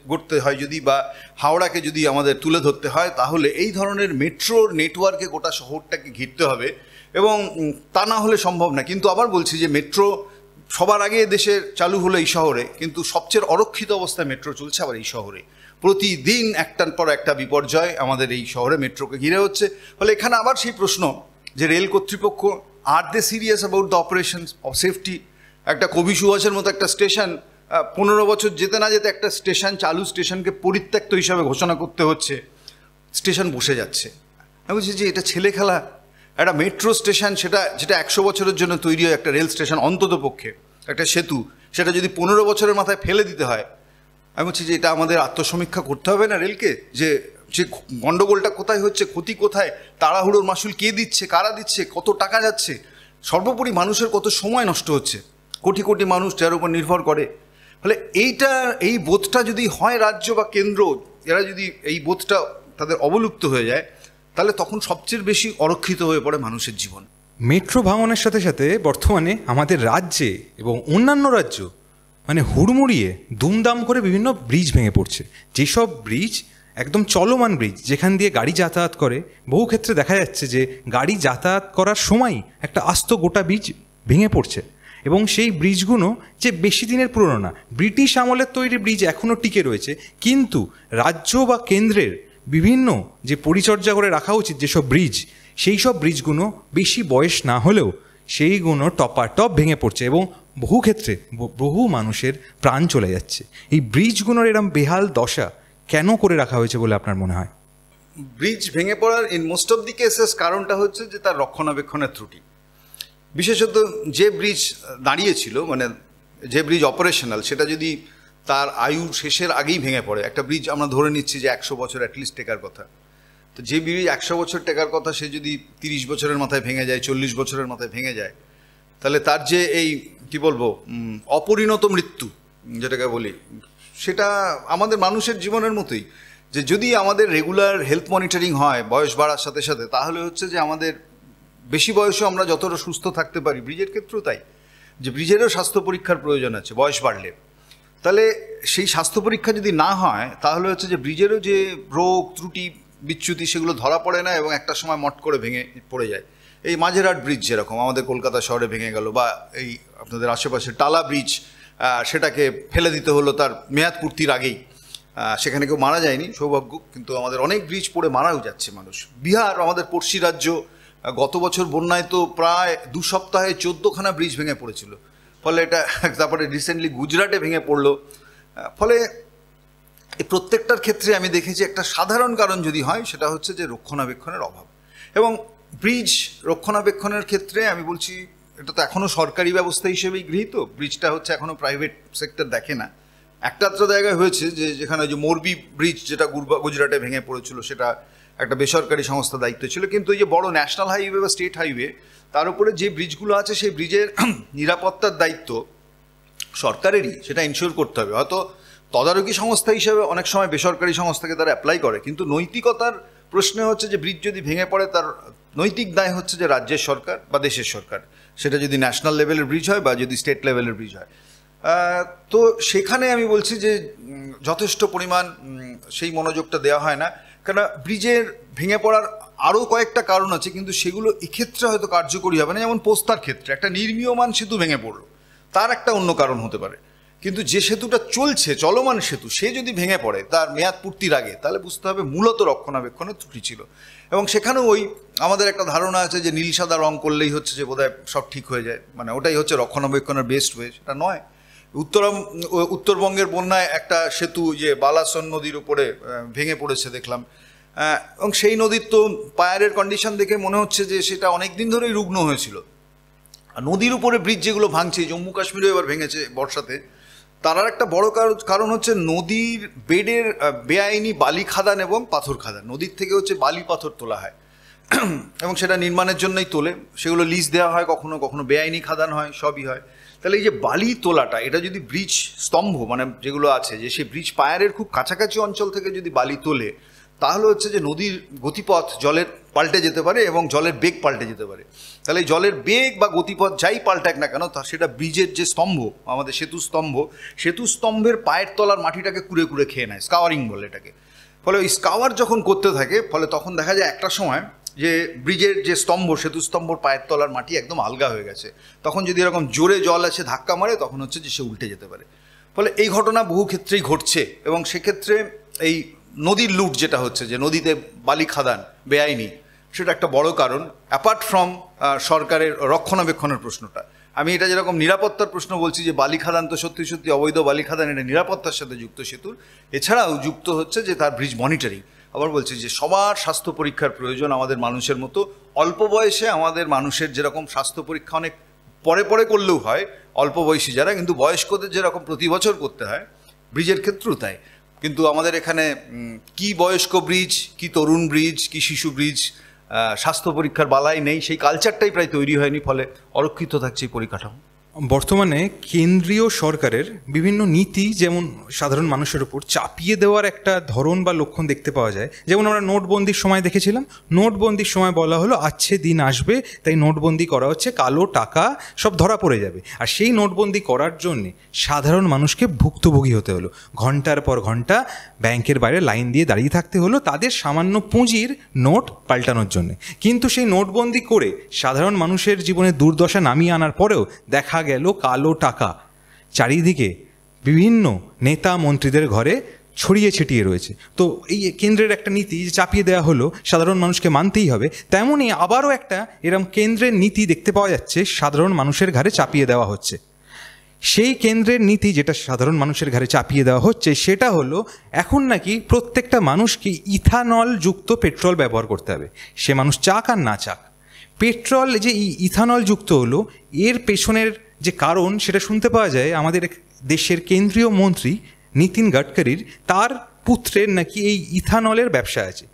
গড়তে হয় যদি, বা হাওড়াকে যদি আমাদের তুলে ধরতে হয়, তাহলে এই ধরনের মেট্রোর নেটওয়ার্কে গোটা শহরটাকে ঘিরতে হবে। এবং তা না হলে সম্ভব না। কিন্তু আবার বলছি যে মেট্রো সবার আগে দেশে চালু হলো এই শহরে, কিন্তু সবচেয়ে অরক্ষিত অবস্থায় মেট্রো চলছে আবার এই শহরে। প্রতিদিন একটার পর একটা বিপর্যয় আমাদের এই শহরে মেট্রোকে ঘিরে হচ্ছে। ফলে এখানে আবার সেই প্রশ্ন যে রেল কর্তৃপক্ষ, are they serious about the operation of safety? একটা কবি সুভাষের মতো একটা স্টেশন 15 বছর যেতে না যেতে একটা স্টেশন, চালু স্টেশনকে পরিত্যক্ত হিসাবে ঘোষণা করতে হচ্ছে, স্টেশন বসে যাচ্ছে। আমি বলছি যে এটা ছেলে খেলা। একটা মেট্রো স্টেশন, যেটা 100 বছরের জন্য তৈরি হয়, একটা রেল স্টেশন অন্তত পক্ষে, একটা সেতু, সেটা যদি 15 বছরের মাথায় ফেলে দিতে হয়, আমি বলছি যে এটা আমাদের আত্মসমীক্ষা করতে হবে না রেলকে, যে গণ্ডগোলটা কোথায় হচ্ছে, ক্ষতি কোথায়, তাড়াহুড়োর মাসুল কে দিচ্ছে, কারা দিচ্ছে, কত টাকা যাচ্ছে, সর্বোপরি মানুষের কত সময় নষ্ট হচ্ছে, কোটি কোটি মানুষ যার উপর নির্ভর করে। ফলে এই বোধটা যদি হয় রাজ্য বা কেন্দ্র, এরা যদি এই বোধটা তাদের অবলুপ্ত হয়ে যায়, তাহলে তখন সবচেয়ে বেশি অরক্ষিত হয়ে পড়ে মানুষের জীবন। মেট্রো ভাঙনের সাথে সাথে বর্তমানে আমাদের রাজ্যে এবং অন্যান্য রাজ্য মানে হুড়মুড়িয়ে দুমদাম করে বিভিন্ন ব্রিজ ভেঙে পড়ছে। যেসব ব্রিজ একদম চলমান ব্রিজ, যেখান দিয়ে গাড়ি যাতায়াত করে, বহু ক্ষেত্রে দেখা যাচ্ছে যে গাড়ি যাতায়াত করার সময় একটা আস্ত গোটা ব্রিজ ভেঙে পড়ছে। এবং সেই ব্রিজগুলো যে বেশি দিনের পুরনো না, ব্রিটিশ আমলের তৈরি ব্রিজ এখনও টিকে রয়েছে, কিন্তু রাজ্য বা কেন্দ্রের বিভিন্ন যে পরিচর্যা করে রাখা উচিত যেসব ব্রিজ, সেই সব ব্রিজগুলো বেশি বয়স না হলেও সেইগুলো টপাটপ ভেঙে পড়ছে এবং বহু ক্ষেত্রে বহু মানুষের প্রাণ চলে যাচ্ছে। এই ব্রিজগুলোর এরম বেহাল দশা কেন করে রাখা হয়েছে বলে আপনার মনে হয়? ব্রিজ ভেঙে পড়ার in most of the cases কারণটা হচ্ছে যে তার রক্ষণাবেক্ষণের ত্রুটি। বিশেষত যে ব্রিজ দাঁড়িয়েছিল, মানে যে ব্রিজ অপারেশনাল, সেটা যদি তার আয়ু শেষের আগেই ভেঙে পড়ে, একটা ব্রিজ আমরা ধরে নিচ্ছি যে 100 বছর অ্যাটলিস্ট টেকার কথা, তো যে ব্রিজ 100 বছর টেকার কথা সে যদি 30 বছরের মাথায় ভেঙে যায়, 40 বছরের মাথায় ভেঙে যায়, তাহলে তার যে এই কি বলবো অপরিণত মৃত্যু যেটাকে বলি, সেটা আমাদের মানুষের জীবনের মতোই। যে যদি আমাদের রেগুলার হেলথ মনিটরিং হয় বয়স বাড়ার সাথে সাথে, তাহলে হচ্ছে যে আমাদের বেশি বয়সে আমরা যতটা সুস্থ থাকতে পারি, ব্রিজের ক্ষেত্রেও তাই, যে ব্রিজেরও স্বাস্থ্য পরীক্ষার প্রয়োজন আছে বয়স বাড়লে। তাহলে সেই স্বাস্থ্য পরীক্ষা যদি না হয়, তাহলে হচ্ছে যে ব্রিজেরও যে রোগ ত্রুটি বিচ্যুতি সেগুলো ধরা পড়ে না এবং একটা সময় মট করে ভেঙে পড়ে যায়। এই মাঝেরহাট ব্রিজ যেরকম আমাদের কলকাতা শহরে ভেঙে গেল, বা এই আপনাদের আশেপাশে টালা ব্রিজ, সেটাকে ফেলে দিতে হলো তার মেয়াদ পূর্তির আগেই। সেখানে কেউ মারা যায়নি সৌভাগ্য, কিন্তু আমাদের অনেক ব্রিজ পড়ে মারাও যাচ্ছে মানুষ। বিহার আমাদের পড়শি রাজ্য, গত বছর বন্যায় তো প্রায় 2 সপ্তাহে 14খানা ব্রিজ ভেঙে পড়েছিল। ফলে এটা, তারপরে রিসেন্টলি গুজরাটে ভেঙে পড়লো। ফলে এই প্রত্যেকটার ক্ষেত্রে আমি দেখেছি একটা সাধারণ কারণ যদি হয়, সেটা হচ্ছে যে রক্ষণাবেক্ষণের অভাব। এবং ব্রিজ রক্ষণাবেক্ষণের ক্ষেত্রে আমি বলছি, এটা তো এখনও সরকারি ব্যবস্থা হিসেবেই গৃহীত, ব্রিজটা হচ্ছে এখনও প্রাইভেট সেক্টর দেখে না। একটা জায়গায় হয়েছে যে যেখানে যে মোরবি ব্রিজ যেটা গুজরাটে ভেঙে পড়েছিল, সেটা একটা বেসরকারি সংস্থা দায়িত্ব ছিল। কিন্তু এই যে বড় ন্যাশনাল হাইওয়ে বা স্টেট হাইওয়ে, তার উপরে যে ব্রিজগুলো আছে সেই ব্রিজের নিরাপত্তার দায়িত্ব সরকারেরই, সেটা ইনশিওর করতে হবে। হয়তো তদারকি সংস্থা হিসেবে অনেক সময় বেসরকারি সংস্থাকে তারা অ্যাপ্লাই করে, কিন্তু নৈতিকতার প্রশ্ন হচ্ছে যে ব্রিজ যদি ভেঙে পড়ে তার নৈতিক দায় হচ্ছে যে রাজ্যের সরকার বা দেশের সরকার, সেটা যদি ন্যাশনাল লেভেলের ব্রিজ হয় বা যদি স্টেট লেভেলের ব্রিজ হয়। তো সেখানে আমি বলছি যে যথেষ্ট পরিমাণ সেই মনোযোগটা দেওয়া হয় না, কেন ব্রিজের ভেঙে পড়ার আরও কয়েকটা কারণ আছে, কিন্তু সেগুলো এক্ষেত্রে হয়তো কার্যকরী হবে না। যেমন পোস্তার ক্ষেত্রে একটা নির্মীয়মান সেতু ভেঙে পড়লো, তার একটা অন্য কারণ হতে পারে, কিন্তু যে সেতুটা চলছে, চলমান সেতু, সে যদি ভেঙে পড়ে তার মেয়াদ পূর্তির আগে, তাহলে বুঝতে হবে মূলত রক্ষণাবেক্ষণের ত্রুটি ছিল। এবং সেখানেও ওই আমাদের একটা ধারণা আছে যে নীল সাদা রং করলেই হচ্ছে যে বোধহয় সব ঠিক হয়ে যায়, মানে ওটাই হচ্ছে রক্ষণাবেক্ষণের বেস্ট ওয়ে, সেটা নয়। উত্তরবঙ্গের বন্যায় একটা সেতু যে বালাসন নদীর উপরে ভেঙে পড়েছে দেখলাম, এবং সেই নদীর তো পায়ারের কন্ডিশন দেখে মনে হচ্ছে যে সেটা অনেক দিন ধরেই রুগ্ন হয়েছিল। আর নদীর উপরে ব্রিজ যেগুলো ভাঙছে, জম্মু কাশ্মীরেও এবার ভেঙেছে বর্ষাতে, তার একটা বড় কারণ হচ্ছে নদীর বেডের বেআইনি বালি খাদান এবং পাথর খাদান। নদীর থেকে হচ্ছে বালি পাথর তোলা হয় এবং সেটা নির্মাণের জন্যই তোলে, সেগুলো লিজ দেওয়া হয়, কখনো কখনো বেআইনি খাদান হয়, সবই হয়। তাহলে এই যে বালি তোলাটা, এটা যদি ব্রিজ স্তম্ভ মানে যেগুলো আছে, যে সেই ব্রিজ পায়ারের খুব কাছাকাছি অঞ্চল থেকে যদি বালি তোলে, তাহলে হচ্ছে যে নদীর গতিপথ জলের পাল্টে যেতে পারে এবং জলের বেগ পাল্টে যেতে পারে। তাহলে এই জলের বেগ বা গতিপথ যাই পাল্টাক না কেন, তা সেটা ব্রিজের যে স্তম্ভ, আমাদের সেতু স্তম্ভের পায়ের তলার মাটিটাকে কুড়ে কুড়ে খেয়ে নেয়, স্কাওয়ারিং বলে এটাকে। ফলে ওই স্কাওয়ার যখন করতে থাকে, ফলে তখন দেখা যায় একটা সময় যে ব্রিজের যে সেতু স্তম্ভর পায়ের তলার মাটি একদম আলগা হয়ে গেছে। তখন যদি এরকম জোরে জল আছে ধাক্কা মারে, তখন হচ্ছে যে সে উল্টে যেতে পারে। ফলে এই ঘটনা বহু ক্ষেত্রেই ঘটছে, এবং সেক্ষেত্রে এই নদীর লুট যেটা হচ্ছে, যে নদীতে বালি খাদান বেআইনি, সেটা একটা বড় কারণ, অ্যাপার্ট ফ্রম সরকারের রক্ষণাবেক্ষণের প্রশ্নটা। আমি এটা যেরকম নিরাপত্তার প্রশ্ন বলছি, যে বালি খাদান তো সত্যি সত্যি অবৈধ বালি খাদান, এটা নিরাপত্তার সাথে যুক্ত সেতুর, এছাড়াও যুক্ত হচ্ছে যে তার ব্রিজ মনিটরিং। আবার বলছি যে সবার স্বাস্থ্য পরীক্ষার প্রয়োজন, আমাদের মানুষের মতো অল্প বয়সে আমাদের মানুষের যেরকম স্বাস্থ্য পরীক্ষা অনেক পরে পরে করলেও হয় অল্প বয়সী যারা, কিন্তু বয়স্কদের যেরকম প্রতি বছর করতে হয়, ব্রিজের ক্ষেত্রেও তাই। কিন্তু আমাদের এখানে কি বয়স্ক ব্রিজ, কি তরুণ ব্রিজ, কি শিশু ব্রিজ, স্বাস্থ্য পরীক্ষার বালাই নেই, সেই কালচারটাই প্রায় তৈরি হয়নি, ফলে অরক্ষিত থাকছে এই পরিকাঠামো। বর্তমানে কেন্দ্রীয় সরকারের বিভিন্ন নীতি যেমন সাধারণ মানুষের উপর চাপিয়ে দেওয়ার একটা ধরন বা লক্ষণ দেখতে পাওয়া যায়। যেমন আমরা নোটবন্দির সময় দেখেছিলাম, নোটবন্দির সময় বলা হলো আচ্ছে দিন আসবে, তাই নোটবন্দি করা হচ্ছে, কালো টাকা সব ধরা পড়ে যাবে। আর সেই নোটবন্দি করার জন্যে সাধারণ মানুষকে ভুক্তভোগী হতে হলো, ঘন্টার পর ঘন্টা ব্যাংকের বাইরে লাইন দিয়ে দাঁড়িয়ে থাকতে হলো তাদের সামান্য পুঁজির নোট পাল্টানোর জন্যে। কিন্তু সেই নোটবন্দি করে সাধারণ মানুষের জীবনে দুর্দশা নামিয়ে আনার পরেও দেখা গেল কালো টাকা চারিদিকে বিভিন্ন নেতা মন্ত্রীদের ঘরে ছড়িয়ে ছিটিয়ে রয়েছে। তো এই কেন্দ্রের একটা নীতি যে চাপিয়ে দেওয়া হলো, সাধারণ মানুষকে মানতেই হবে, তেমনই আবারও একটা এরকম কেন্দ্রের নীতি দেখতে পাওয়া যাচ্ছে সাধারণ মানুষের ঘাড়ে চাপিয়ে দেওয়া হচ্ছে। সেই কেন্দ্রের নীতি যেটা সাধারণ মানুষের ঘাড়ে চাপিয়ে দেওয়া হচ্ছে, সেটা হলো এখন নাকি প্রত্যেকটা মানুষকে ইথানল যুক্ত পেট্রোল ব্যবহার করতে হবে, সে মানুষ চাক আর না চাক। পেট্রোল যে ইথানল যুক্ত হলো, এর পেছনের যে কারণ সেটা শুনতে পাওয়া যায় আমাদের দেশের কেন্দ্রীয় মন্ত্রী নীতিন গাডকারির, তার পুত্রের নাকি এই ইথানলের ব্যবসা আছে।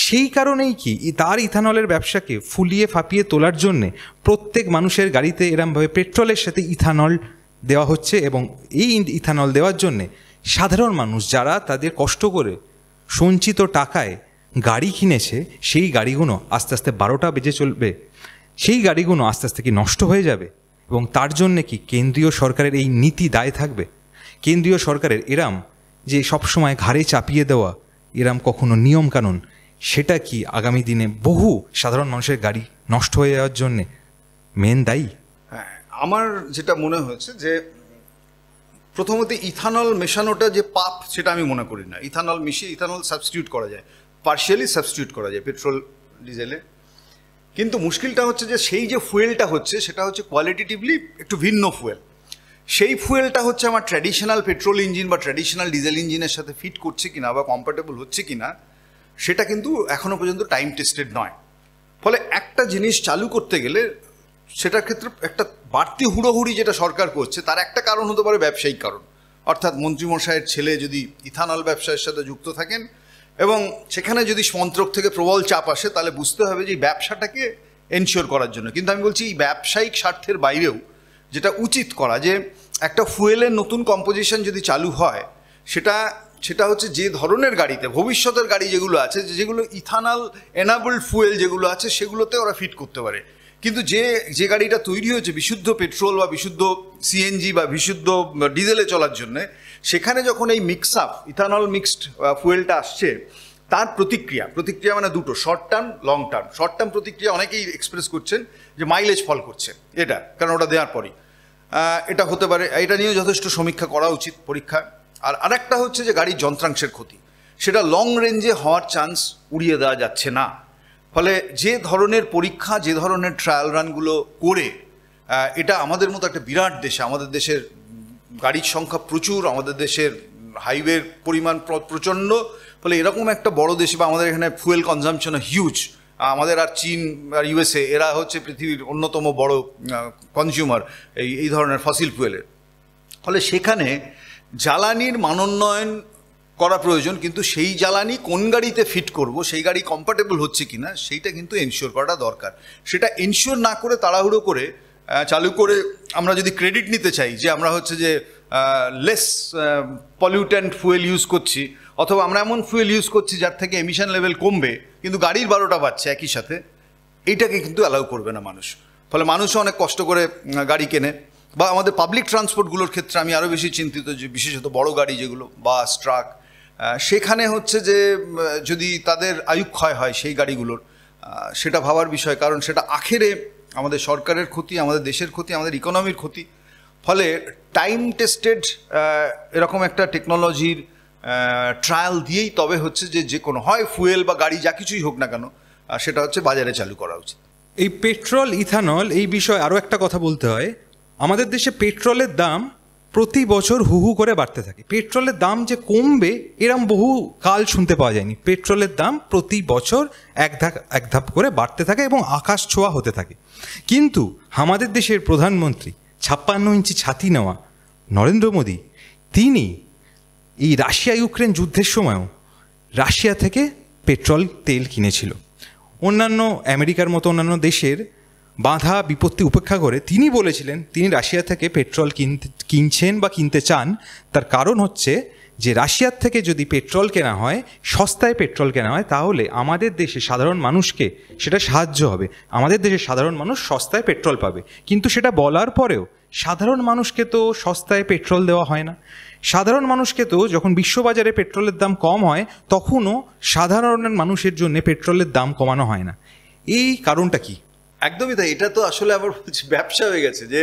সেই কারণেই কি তার ইথানলের ব্যবসাকে ফুলিয়ে ফাঁপিয়ে তোলার জন্যে প্রত্যেক মানুষের গাড়িতে এরমভাবে পেট্রোলের সাথে ইথানল দেওয়া হচ্ছে, এবং এই ইথানল দেওয়ার জন্যে সাধারণ মানুষ যারা তাদের কষ্ট করে সঞ্চিত টাকায় গাড়ি কিনেছে, সেই গাড়িগুলো আস্তে আস্তে 12টা বেজে চলবে, সেই গাড়িগুলো আস্তে আস্তে কি নষ্ট হয়ে যাবে। এবং তার জন্যে কি কেন্দ্রীয় সরকারের এই নীতি দায় থাকবে? কেন্দ্রীয় সরকারের এরাম যে সবসময় ঘাড়ে চাপিয়ে দেওয়া এরাম কখনো নিয়মকানুন, সেটা কি আগামী দিনে বহু সাধারণ মানুষের গাড়ি নষ্ট হয়ে যাওয়ার জন্যে মেন দায়ী? হ্যাঁ, আমার যেটা মনে হয়েছে যে প্রথমত ইথানল মেশানোটা যে পাপ, সেটা আমি মনে করি না। ইথানল মিশিয়ে ইথানল সাবস্টিটিউট করা যায়, পার্শিয়ালি সাবস্টিটিউট করা যায় পেট্রোল ডিজেলে। কিন্তু মুশকিলটা হচ্ছে যে সেই যে ফুয়েলটা হচ্ছে, সেটা হচ্ছে কোয়ালিটেটিভলি একটু ভিন্ন ফুয়েল। সেই ফুয়েলটা হচ্ছে আমার ট্র্যাডিশনাল পেট্রোল ইঞ্জিন বা ট্র্যাডিশনাল ডিজেল ইঞ্জিনের সাথে ফিট করছে কিনা বা কম্প্যাটেবল হচ্ছে কিনা, সেটা কিন্তু এখনও পর্যন্ত টাইম টেস্টেড নয়। ফলে একটা জিনিস চালু করতে গেলে সেটার ক্ষেত্রে একটা বাড়তি হুড়োহুড়ি যেটা সরকার করছে, তার একটা কারণ হতে পারে ব্যবসায়িক কারণ। অর্থাৎ মন্ত্রীমশাইয়ের ছেলে যদি ইথানল ব্যবসায়ের সাথে যুক্ত থাকেন এবং সেখানে যদি মন্ত্রক থেকে প্রবল চাপ আসে, তাহলে বুঝতে হবে যে এই ব্যবসাটাকে এনশিওর করার জন্য। কিন্তু আমি বলছি এই ব্যবসায়িক স্বার্থের বাইরেও যেটা উচিত করা, যে একটা ফুয়েলের নতুন কম্পোজিশন যদি চালু হয়, সেটা সেটা হচ্ছে যে ধরনের গাড়িতে ভবিষ্যতের গাড়ি যেগুলো আছে, যেগুলো ইথানল এনাবলড ফুয়েল যেগুলো আছে, সেগুলোতে ওরা ফিট করতে পারে। কিন্তু যে গাড়িটা তৈরি হয়েছে বিশুদ্ধ পেট্রোল বা বিশুদ্ধ সিএনজি বা বিশুদ্ধ ডিজেলে চলার জন্য, সেখানে যখন এই মিক্স আপ ইথানল মিক্সড ফুয়েলটা আসছে, তার প্রতিক্রিয়া মানে দুটো, short term long term. Short term প্রতিক্রিয়া অনেকেই এক্সপ্রেস করছেন যে মাইলেজ ফল করছে, এটা কারণ ওটা দেওয়ার পরই এটা হতে পারে, এটা নিয়েও যথেষ্ট সমীক্ষা করা উচিত পরীক্ষা। আর আরেকটা হচ্ছে যে গাড়ির যন্ত্রাংশের ক্ষতি, সেটা লং রেঞ্জে হওয়ার চান্স উড়িয়ে দেওয়া যাচ্ছে না। ফলে যে ধরনের পরীক্ষা, যে ধরনের ট্রায়াল রানগুলো করে, এটা আমাদের মতো একটা বিরাট দেশে, আমাদের দেশের গাড়ির সংখ্যা প্রচুর, আমাদের দেশের হাইওয়ের পরিমাণ প্রচণ্ড, ফলে এরকম একটা বড় দেশে বা আমাদের এখানে ফুয়েল কনজাম্পশন হিউজ, আমাদের আর চীন আর ইউএসএ এরা হচ্ছে পৃথিবীর অন্যতম বড় কনজিউমার এই ধরনের ফসিল ফুয়েলের। ফলে সেখানে জ্বালানির মানোন্নয়ন করা প্রয়োজন, কিন্তু সেই জ্বালানি কোন গাড়িতে ফিট করব, সেই গাড়ি কম্পার্টেবল হচ্ছে কিনা সেইটা কিন্তু এনশিওর করাটা দরকার। সেটা এনশিওর না করে তাড়াহুড়ো করে চালু করে আমরা যদি ক্রেডিট নিতে চাই যে আমরা হচ্ছে যে লেস পলিউট্যান্ট ফুয়েল ইউজ করছি, অথবা আমরা এমন ফুয়েল ইউজ করছি যার থেকে এমিশন লেভেল কমবে কিন্তু গাড়ির 12টা বাজছে একই সাথে, এইটাকে কিন্তু অ্যালাউ করবে না মানুষ। ফলে মানুষও অনেক কষ্ট করে গাড়ি কেনে। বা আমাদের পাবলিক ট্রান্সপোর্টগুলোর ক্ষেত্রে আমি আরও বেশি চিন্তিত, যে বিশেষত বড় গাড়ি যেগুলো বাস ট্রাক, সেখানে হচ্ছে যে যদি তাদের আয়ুক্ষয় হয় সেই গাড়িগুলোর, সেটা ভাবার বিষয়। কারণ সেটা আখেরে আমাদের সরকারের ক্ষতি, আমাদের দেশের ক্ষতি, আমাদের ইকোনমির ক্ষতি। ফলে টাইম টেস্টেড এরকম একটা টেকনোলজির ট্রায়াল দিয়েই তবে হচ্ছে যে কোনো হয় ফুয়েল বা গাড়ি যা কিছুই হোক না কেন, সেটা হচ্ছে বাজারে চালু করা উচিত। এই পেট্রোল ইথানল এই বিষয়ে আরও একটা কথা বলতে হয়। আমাদের দেশে পেট্রোলের দাম প্রতি বছর হু হু করে বাড়তে থাকে। পেট্রোলের দাম যে কমবে এরম বহু কাল শুনতে পাওয়া যায়নি। পেট্রোলের দাম প্রতি বছর এক ধাপ করে বাড়তে থাকে এবং আকাশ ছোঁয়া হতে থাকে। কিন্তু আমাদের দেশের প্রধানমন্ত্রী 56 ইঞ্চি ছাতি নেওয়া নরেন্দ্র মোদী, তিনি এই রাশিয়া ইউক্রেন যুদ্ধের সময়ও রাশিয়া থেকে পেট্রোল তেল কিনেছিল। অন্যান্য আমেরিকার মতো অন্যান্য দেশের বাধা বিপত্তি উপেক্ষা করে তিনি বলেছিলেন তিনি রাশিয়া থেকে পেট্রোল কিনছেন বা কিনতে চান। তার কারণ হচ্ছে যে রাশিয়ার থেকে যদি পেট্রোল কেনা হয়, সস্তায় পেট্রোল কেনা হয়, তাহলে আমাদের দেশে সাধারণ মানুষকে সেটা সাহায্য হবে, আমাদের দেশে সাধারণ মানুষ সস্তায় পেট্রোল পাবে। কিন্তু সেটা বলার পরেও সাধারণ মানুষকে তো সস্তায় পেট্রোল দেওয়া হয় না। সাধারণ মানুষকে তো যখন বিশ্ববাজারে পেট্রোলের দাম কম হয় তখনও সাধারণ মানুষের জন্য পেট্রোলের দাম কমানো হয় না। এই কারণটা কি? একদমই তাই। এটা তো আসলে আবার ব্যবসা হয়ে গেছে, যে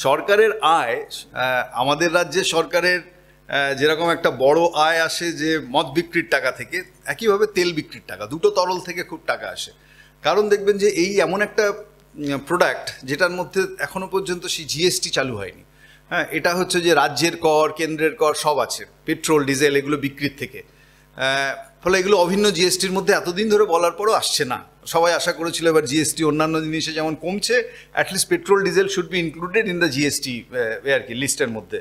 সরকারের আয়, আমাদের রাজ্যের সরকারের যেরকম একটা বড় আয় আসে যে মদ বিক্রির টাকা থেকে, একইভাবে তেল বিক্রির টাকা, দুটো তরল থেকে খুব টাকা আসে। কারণ দেখবেন যে এই এমন একটা প্রোডাক্ট যেটার মধ্যে এখনো পর্যন্ত সেই জিএসটি চালু হয়নি। হ্যাঁ, এটা হচ্ছে যে রাজ্যের কর, কেন্দ্রের কর সব আছে, পেট্রোল ডিজেল এগুলো বিক্রির থেকে। ফলে এগুলো অভিন্ন জিএসটির মধ্যে এতদিন ধরে বলার পরও আসছে না। সবাই আশা করেছিল এবার জিএসটি অন্যান্য জিনিসে যেমন কমছে, at least petrol diesel should be included in the GST আর কি লিস্টের মধ্যে।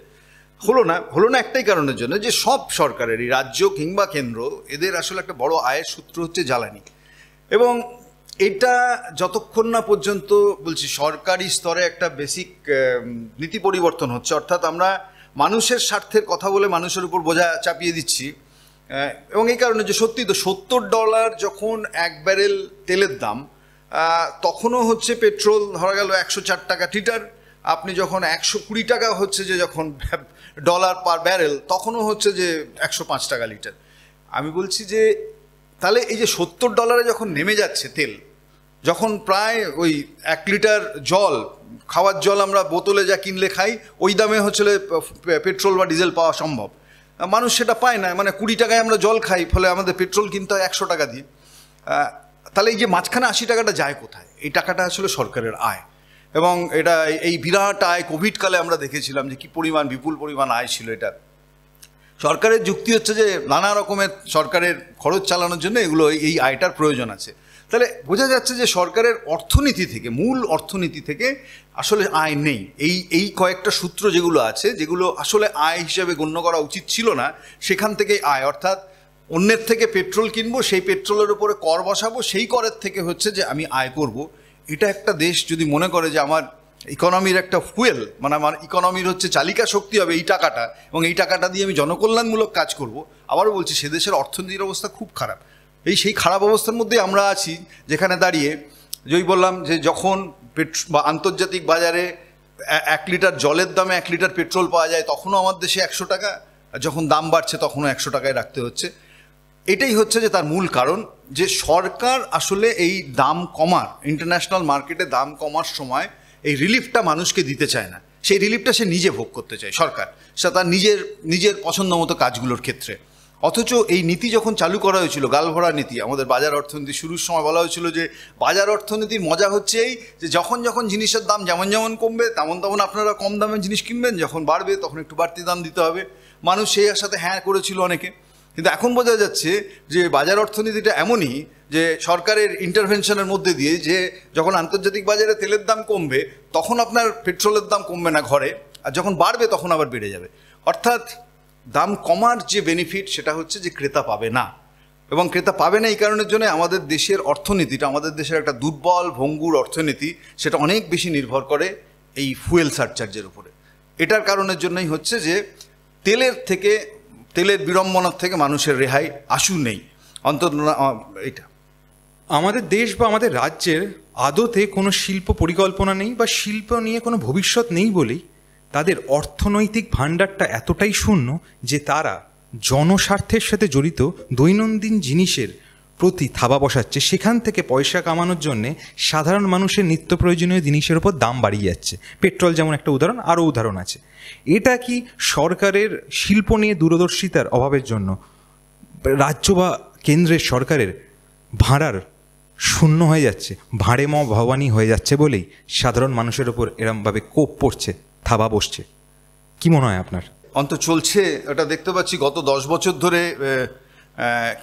হলো না একটাই কারণের জন্য, যে সব সরকারেরই, রাজ্য কিংবা কেন্দ্র, এদের আসলে একটা বড় আয়ের সূত্র হচ্ছে জ্বালানি। এবং এটা যতক্ষণ না পর্যন্ত বলছি সরকারি স্তরে একটা বেসিক নীতি পরিবর্তন হচ্ছে, অর্থাৎ আমরা মানুষের স্বার্থের কথা বলে মানুষের উপর বোঝা চাপিয়ে দিচ্ছি। এবং এই কারণে যে সত্যি তো $70 যখন এক ব্যারেল তেলের দাম, তখনও হচ্ছে পেট্রোল ধরা গেল 104 টাকা লিটার। আপনি যখন 120 টাকা হচ্ছে যে যখন ডলার পার ব্যারেল, তখনও হচ্ছে যে 105 টাকা লিটার। আমি বলছি যে তাহলে এই যে $70 যখন নেমে যাচ্ছে তেল, যখন প্রায় ওই 1 লিটার জল, খাওয়ার জল আমরা বোতলে যা কিনলে খাই, ওই দামে হচ্ছে পেট্রোল বা ডিজেল পাওয়া সম্ভব, মানুষ সেটা পায় না। মানে 20 টাকায় আমরা জল খাই, ফলে আমাদের পেট্রোল কিনতে হয় 100 টাকা দিয়ে। তাহলে এই যে মাঝখানে 80 টাকাটা যায় কোথায়? এই টাকাটা আসলে সরকারের আয়। এবং এটা এই বিরাট আয় কোভিডকালে আমরা দেখেছিলাম যে কী পরিমাণ, বিপুল পরিমাণ আয় ছিল এটা। সরকারের যুক্তি হচ্ছে যে নানা রকমের সরকারের খরচ চালানোর জন্য এগুলো, এই আয়টার প্রয়োজন আছে। তাহলে বোঝা যাচ্ছে যে সরকারের অর্থনীতি থেকে, মূল অর্থনীতি থেকে আসলে আয় নেই। এই কয়েকটা সূত্র যেগুলো আছে, যেগুলো আসলে আয় হিসেবে গণ্য করা উচিত ছিল না, সেখান থেকেই আয়। অর্থাৎ অন্যের থেকে পেট্রোল কিনবো, সেই পেট্রোলের উপরে কর বসাবো, সেই করের থেকে হচ্ছে যে আমি আয় করব। এটা একটা দেশ যদি মনে করে যে আমার ইকোনমির একটা ফুয়েল, মানে আমার ইকোনমির হচ্ছে চালিকা শক্তি হবে এই টাকাটা, এবং এই টাকাটা দিয়ে আমি জনকল্যাণমূলক কাজ করব, আবারও বলছি সে দেশের অর্থনীতির অবস্থা খুব খারাপ। সেই খারাপ অবস্থার মধ্যে আমরা আছি, যেখানে দাঁড়িয়ে যেই বললাম যে যখন বা আন্তর্জাতিক বাজারে 1 লিটার জলের দামে 1 লিটার পেট্রোল পাওয়া যায়, তখনও আমার দেশে 100 টাকা, যখন দাম বাড়ছে তখনও 100 টাকায় রাখতে হচ্ছে। এটাই হচ্ছে যে তার মূল কারণ, যে সরকার আসলে এই দাম কমার, ইন্টারন্যাশনাল মার্কেটে দাম কমার সময় এই রিলিফটা মানুষকে দিতে চায় না। সেই রিলিফটা সে নিজে ভোগ করতে চায় সরকার, সে তার নিজের পছন্দ মতো কাজগুলোর ক্ষেত্রে। অথচ এই নীতি যখন চালু করা হয়েছিল, গালভরা নীতি, আমাদের বাজার অর্থনীতি শুরুর সময় বলা হয়েছিল যে বাজার অর্থনীতির মজা হচ্ছে এই যে যখন যখন জিনিসের দাম যেমন যেমন কমবে তেমন তেমন আপনারা কম দামে জিনিস কিনবেন, যখন বাড়বে তখন একটু বাড়তি দাম দিতে হবে। মানুষ সেই সাথে হ্যাঁ করেছিল অনেকে। কিন্তু এখন বোঝা যাচ্ছে যে বাজার অর্থনীতিটা এমনই যে সরকারের ইন্টারভেনশনের মধ্যে দিয়ে, যে যখন আন্তর্জাতিক বাজারে তেলের দাম কমবে তখন আপনার পেট্রোলের দাম কমবে না ঘরে, আর যখন বাড়বে তখন আবার বেড়ে যাবে। অর্থাৎ দাম কমার যে বেনিফিট সেটা হচ্ছে যে ক্রেতা পাবে না, এবং ক্রেতা পাবে না এই কারণের জন্য আমাদের দেশের অর্থনীতিটা, আমাদের দেশের একটা দুর্বল ভঙ্গুর অর্থনীতি, সেটা অনেক বেশি নির্ভর করে এই ফুয়েল সারচার্জের উপরে। এটার কারণের জন্যই হচ্ছে যে তেলের বিড়ম্বনার থেকে মানুষের রেহাই আশু নেই অন্তত এটা। আমাদের দেশ বা আমাদের রাজ্যের আদতে কোনো শিল্প পরিকল্পনা নেই বা শিল্প নিয়ে কোনো ভবিষ্যৎ নেই বলেই তাদের অর্থনৈতিক ভাণ্ডারটা এতটাই শূন্য যে তারা জনস্বার্থের সাথে জড়িত দৈনন্দিন জিনিসের প্রতি থাবা বসাচ্ছে। সেখান থেকে পয়সা কামানোর জন্যে সাধারণ মানুষের নিত্য প্রয়োজনীয় জিনিসের ওপর দাম বাড়িয়ে যাচ্ছে। পেট্রোল যেমন একটা উদাহরণ, আরও উদাহরণ আছে। এটা কি সরকারের শিল্প নিয়ে দূরদর্শিতার অভাবের জন্য, রাজ্য বা কেন্দ্রের সরকারের ভাড়ার শূন্য হয়ে যাচ্ছে, ভাড়ে ভবানী হয়ে যাচ্ছে বলেই সাধারণ মানুষের ওপর এরমভাবে কোপ পড়ছে, থাবা বসছে? কি মনে হয় আপনার? অন্তত চলছে, এটা দেখতে পাচ্ছি গত 10 বছর ধরে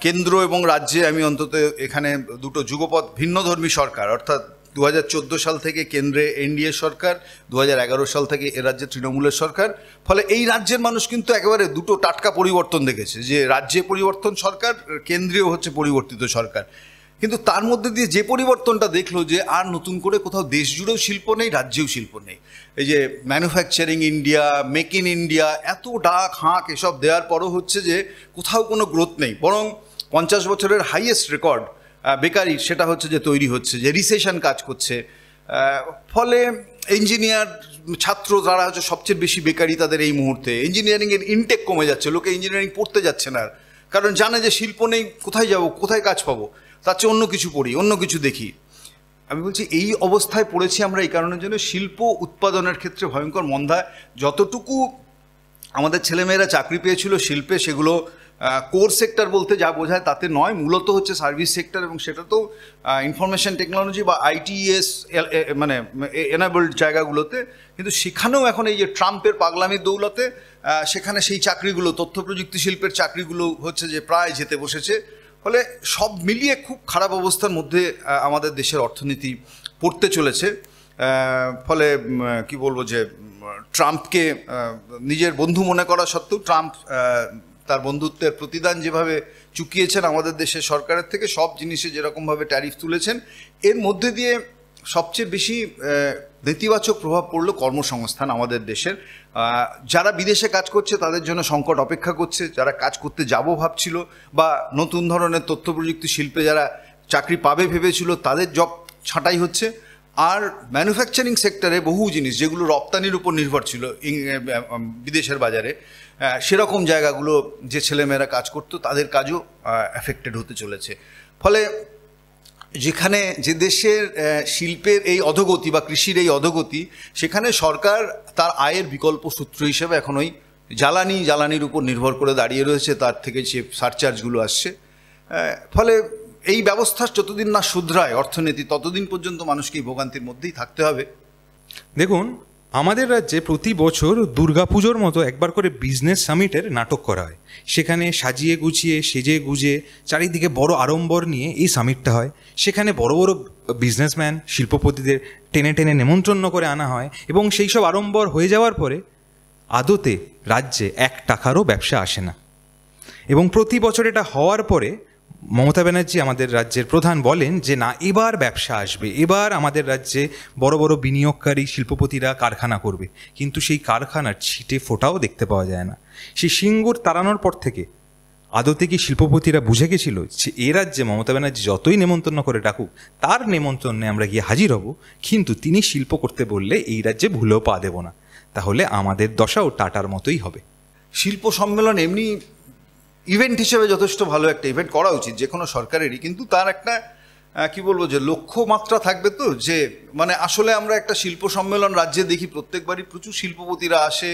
কেন্দ্র এবং রাজ্যে, আমি অন্তত এখানে দুটো যুগপৎ ভিন্নধর্মী সরকার, অর্থাৎ 2014 সাল থেকে কেন্দ্রে এনডিএ সরকার, 2011 সাল থেকে এ রাজ্যে তৃণমূলের সরকার। ফলে এই রাজ্যের মানুষ কিন্তু একেবারে দুটো টাটকা পরিবর্তন দেখেছে, যে রাজ্যে পরিবর্তন সরকার, কেন্দ্রীয় হচ্ছে পরিবর্তিত সরকার। কিন্তু তার মধ্যে দিয়ে যে পরিবর্তনটা দেখলো যে আর নতুন করে কোথাও দেশ জুড়েও শিল্প নেই, রাজ্যেও শিল্প নেই। এই যে manufacturing India, make in India, এত ডাক হাঁক এসব দেওয়ার পরও হচ্ছে যে কোথাও কোনো গ্রোথ নেই, বরং 50 বছরের হাইয়েস্ট রেকর্ড বেকারি সেটা হচ্ছে যে তৈরি হচ্ছে, যে রিসেশন কাজ করছে। ফলে ইঞ্জিনিয়ার ছাত্র যারা হচ্ছে সবচেয়ে বেশি বেকারি তাদের এই মুহূর্তে, ইঞ্জিনিয়ারিংয়ের ইনটেক কমে যাচ্ছে, লোকে ইঞ্জিনিয়ারিং পড়তে যাচ্ছে না, কারণ জানে যে শিল্প নেই, কোথায় যাব, কোথায় কাজ পাবো, তার চেয়ে অন্য কিছু পড়ি, অন্য কিছু দেখি। আমি বলছি এই অবস্থায় পড়েছি আমরা এই কারণের জন্য, শিল্প উৎপাদনের ক্ষেত্রে ভয়ঙ্কর মন্দা। যতটুকু আমাদের ছেলেমেয়েরা চাকরি পেয়েছিল শিল্পে, সেগুলো কোর সেক্টর বলতে যা বোঝায় তাতে নয়, মূলত হচ্ছে সার্ভিস সেক্টর, এবং সেটা তো ইনফরমেশন টেকনোলজি বা আইটিএস মানে এনাবেলড জায়গাগুলোতে। কিন্তু সেখানেও এখন এই যে ট্রাম্পের পাগলামির দৌলতে সেখানে সেই চাকরিগুলো, তথ্য প্রযুক্তি শিল্পের চাকরিগুলো হচ্ছে যে প্রায় যেতে বসেছে। ফলে সব মিলিয়ে খুব খারাপ অবস্থার মধ্যে আমাদের দেশের অর্থনীতি পড়তে চলেছে। ফলে কি বলবো, যে ট্রাম্পকে নিজের বন্ধু মনে করা সত্ত্বেও ট্রাম্প তার বন্ধুত্বের প্রতিদান যেভাবে চুকিয়েছেন আমাদের দেশের সরকারের থেকে, সব জিনিসে যেরকমভাবে ট্যারিফ তুলেছেন, এর মধ্যে দিয়ে সবচেয়ে বেশি নেতিবাচক প্রভাব পড়লো কর্মসংস্থান আমাদের দেশের। যারা বিদেশে কাজ করছে তাদের জন্য সংকট অপেক্ষা করছে, যারা কাজ করতে যাব ভাবছিল বা নতুন ধরনের তথ্য প্রযুক্তি শিল্পে যারা চাকরি পাবে ভেবেছিল তাদের জব ছাঁটাই হচ্ছে। আর ম্যানুফ্যাকচারিং সেক্টরে বহু জিনিস যেগুলো রপ্তানির উপর নির্ভর ছিল বিদেশের বাজারে, সেরকম জায়গাগুলো যে ছেলেমেয়েরা কাজ করতো তাদের কাজও এফেক্টেড হতে চলেছে। ফলে যেখানে যে দেশের শিল্পের এই অধোগতি বা কৃষির এই অধোগতি, সেখানে সরকার তার আয়ের বিকল্প সূত্র হিসেবে এখন ওই জ্বালানির উপর নির্ভর করে দাঁড়িয়ে রয়েছে, তার থেকে যে সারচার্জগুলো আসছে। ফলে এই ব্যবস্থা যতদিন না শুধরায় অর্থনীতি, ততদিন পর্যন্ত মানুষকে এই ভোগান্তির মধ্যেই থাকতে হবে। দেখুন, আমাদের রাজ্যে প্রতি বছর দুর্গাপুজোর মতো একবার করে বিজনেস সামিটের নাটক করা হয়। সেখানে সাজিয়ে গুছিয়ে সেজে গুজে চারিদিকে বড় আড়ম্বর নিয়ে এই সামিটটা হয়। সেখানে বড় বড় বিজনেসম্যান, শিল্পপতিদের টেনে টেনে নেমন্ত্রণ করে আনা হয়, এবং সেই সব আড়ম্বর হয়ে যাওয়ার পরে আদতে রাজ্যে 1 টাকারও ব্যবসা আসে না। এবং প্রতি বছর এটা হওয়ার পরে মমতা ব্যানার্জি আমাদের রাজ্যের প্রধান বলেন যে না, এবার ব্যবসা আসবে, এবার আমাদের রাজ্যে বড় বড় বিনিয়োগকারী শিল্পপতিরা কারখানা করবে, কিন্তু সেই কারখানার ছিটে ফোঁটাও দেখতে পাওয়া যায় না। সেই সিঙ্গুর তাড়ানোর পর থেকে আদতে কি শিল্পপতিরা বুঝে গেছিল যে এ রাজ্যে মমতা ব্যানার্জি যতই নেমন্তন্ন করে ডাকুক, তার নেমন্তন্নে আমরা গিয়ে হাজির হব, কিন্তু তিনি শিল্প করতে বললে এই রাজ্যে ভুলেও পা দেব না? তাহলে আমাদের দশাও টাটার মতোই হবে। শিল্প সম্মেলন এমনি ইভেন্ট হিসেবে যথেষ্ট ভালো একটা ইভেন্ট করা উচিত যে কোনো সরকারেরই, কিন্তু তার একটা কি বলবো যে লক্ষ্যমাত্রা থাকবে তো, যে মানে আসলে আমরা একটা শিল্প সম্মেলন রাজ্যে দেখি প্রত্যেকবারই প্রচুর শিল্পপতিরা আসে,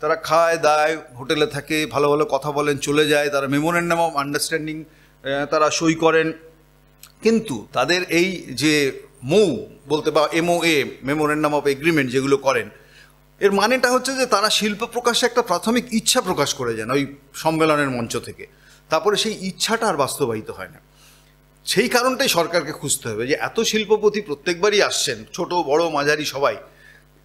তারা খায় দায়, হোটেলে থাকে, ভালো ভালো কথা বলেন, চলে যায়, তারা মেমোরেন্ডাম অফ আন্ডারস্ট্যান্ডিং তারা সই করেন, কিন্তু তাদের এই যে মৌ বলতে বা MOA মেমোরেন্ডাম অফ এগ্রিমেন্ট যেগুলো করেন, এর মানেটা হচ্ছে যে তারা শিল্প প্রকাশে একটা প্রাথমিক ইচ্ছা প্রকাশ করে যান ওই সম্মেলনের মঞ্চ থেকে, তারপরে সেই ইচ্ছাটা আর বাস্তবায়িত হয় না। সেই কারণটাই সরকারকে খুঁজতে হবে যে এত শিল্পপতি প্রত্যেকবারই আসছেন, ছোট বড় মাঝারি সবাই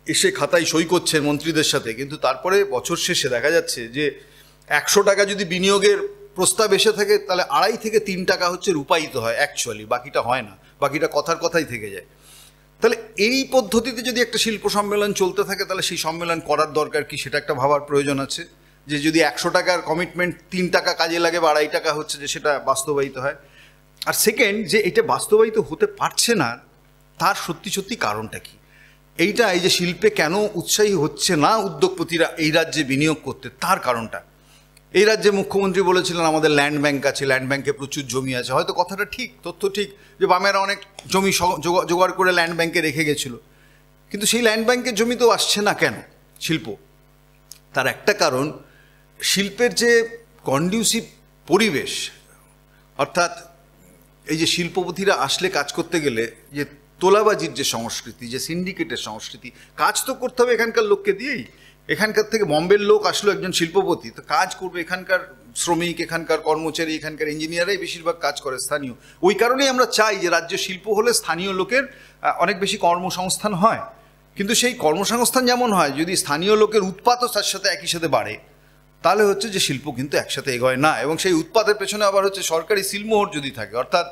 এসে খাতায় সই করছেন মন্ত্রীদের সাথে, কিন্তু তারপরে বছর শেষে দেখা যাচ্ছে যে 100 টাকা যদি বিনিয়োগের প্রস্তাব এসে থাকে, তাহলে 2.5 থেকে 3 টাকা হচ্ছে রূপায়িত হয় অ্যাকচুয়ালি, বাকিটা হয় না, বাকিটা কথার কথাই থেকে যায়। তাহলে এই পদ্ধতিতে যদি একটা শিল্প সম্মেলন চলতে থাকে, তাহলে সেই সম্মেলন করার দরকার কি, সেটা একটা ভাবার প্রয়োজন আছে। যে যদি 100 টাকার কমিটমেন্ট 3 টাকা কাজে লাগে বা 2.5 টাকা হচ্ছে, যে সেটা বাস্তবায়িত হয়। আর সেকেন্ড, যে এটা বাস্তবায়িত হতে পারছে না, তার সত্যি সত্যি কারণটা কি, এইটা এই যে শিল্পে কেন উৎসাহী হচ্ছে না উদ্যোগপতিরা এই রাজ্যে বিনিয়োগ করতে, তার কারণটা। এই রাজ্যে মুখ্যমন্ত্রী বলেছিলেন আমাদের ল্যান্ড ব্যাংক আছে, ল্যান্ড ব্যাংকে প্রচুর জমি আছে, হয়তো কথাটা ঠিক, তথ্য ঠিক যে বামেরা অনেক জমি জোগাড় করে ল্যান্ড ব্যাংকে রেখে গেছিল, কিন্তু সেই ল্যান্ড ব্যাংকের জমি তো আসছে না কেন শিল্প? তার একটা কারণ, শিল্পের যে কন্ডিউসিভ পরিবেশ, অর্থাৎ এই যে শিল্পপতিরা আসলে কাজ করতে গেলে যে তোলাবাজির যে সংস্কৃতি, যে সিন্ডিকেটের সংস্কৃতি, কাজ তো করতে হবে এখানকার লোককে দিয়েই। এখানকার থেকে বম্বের লোক আসলো একজন শিল্পপতি, তো কাজ করবে এখানকার শ্রমিক, এখানকার কর্মচারী, এখানকার ইঞ্জিনিয়াররাই বেশিরভাগ কাজ করে স্থানীয়। ওই কারণেই আমরা চাই যে রাজ্য শিল্প হলে স্থানীয় লোকের অনেক বেশি কর্মসংস্থান হয়, কিন্তু সেই কর্মসংস্থান যেমন হয়, যদি স্থানীয় লোকের উৎপাতও তার সাথে একই সাথে বাড়ে, তাহলে হচ্ছে যে শিল্প কিন্তু একসাথে এগোয় না। এবং সেই উৎপাদের পেছনে আবার হচ্ছে সরকারি সিলমোহর যদি থাকে, অর্থাৎ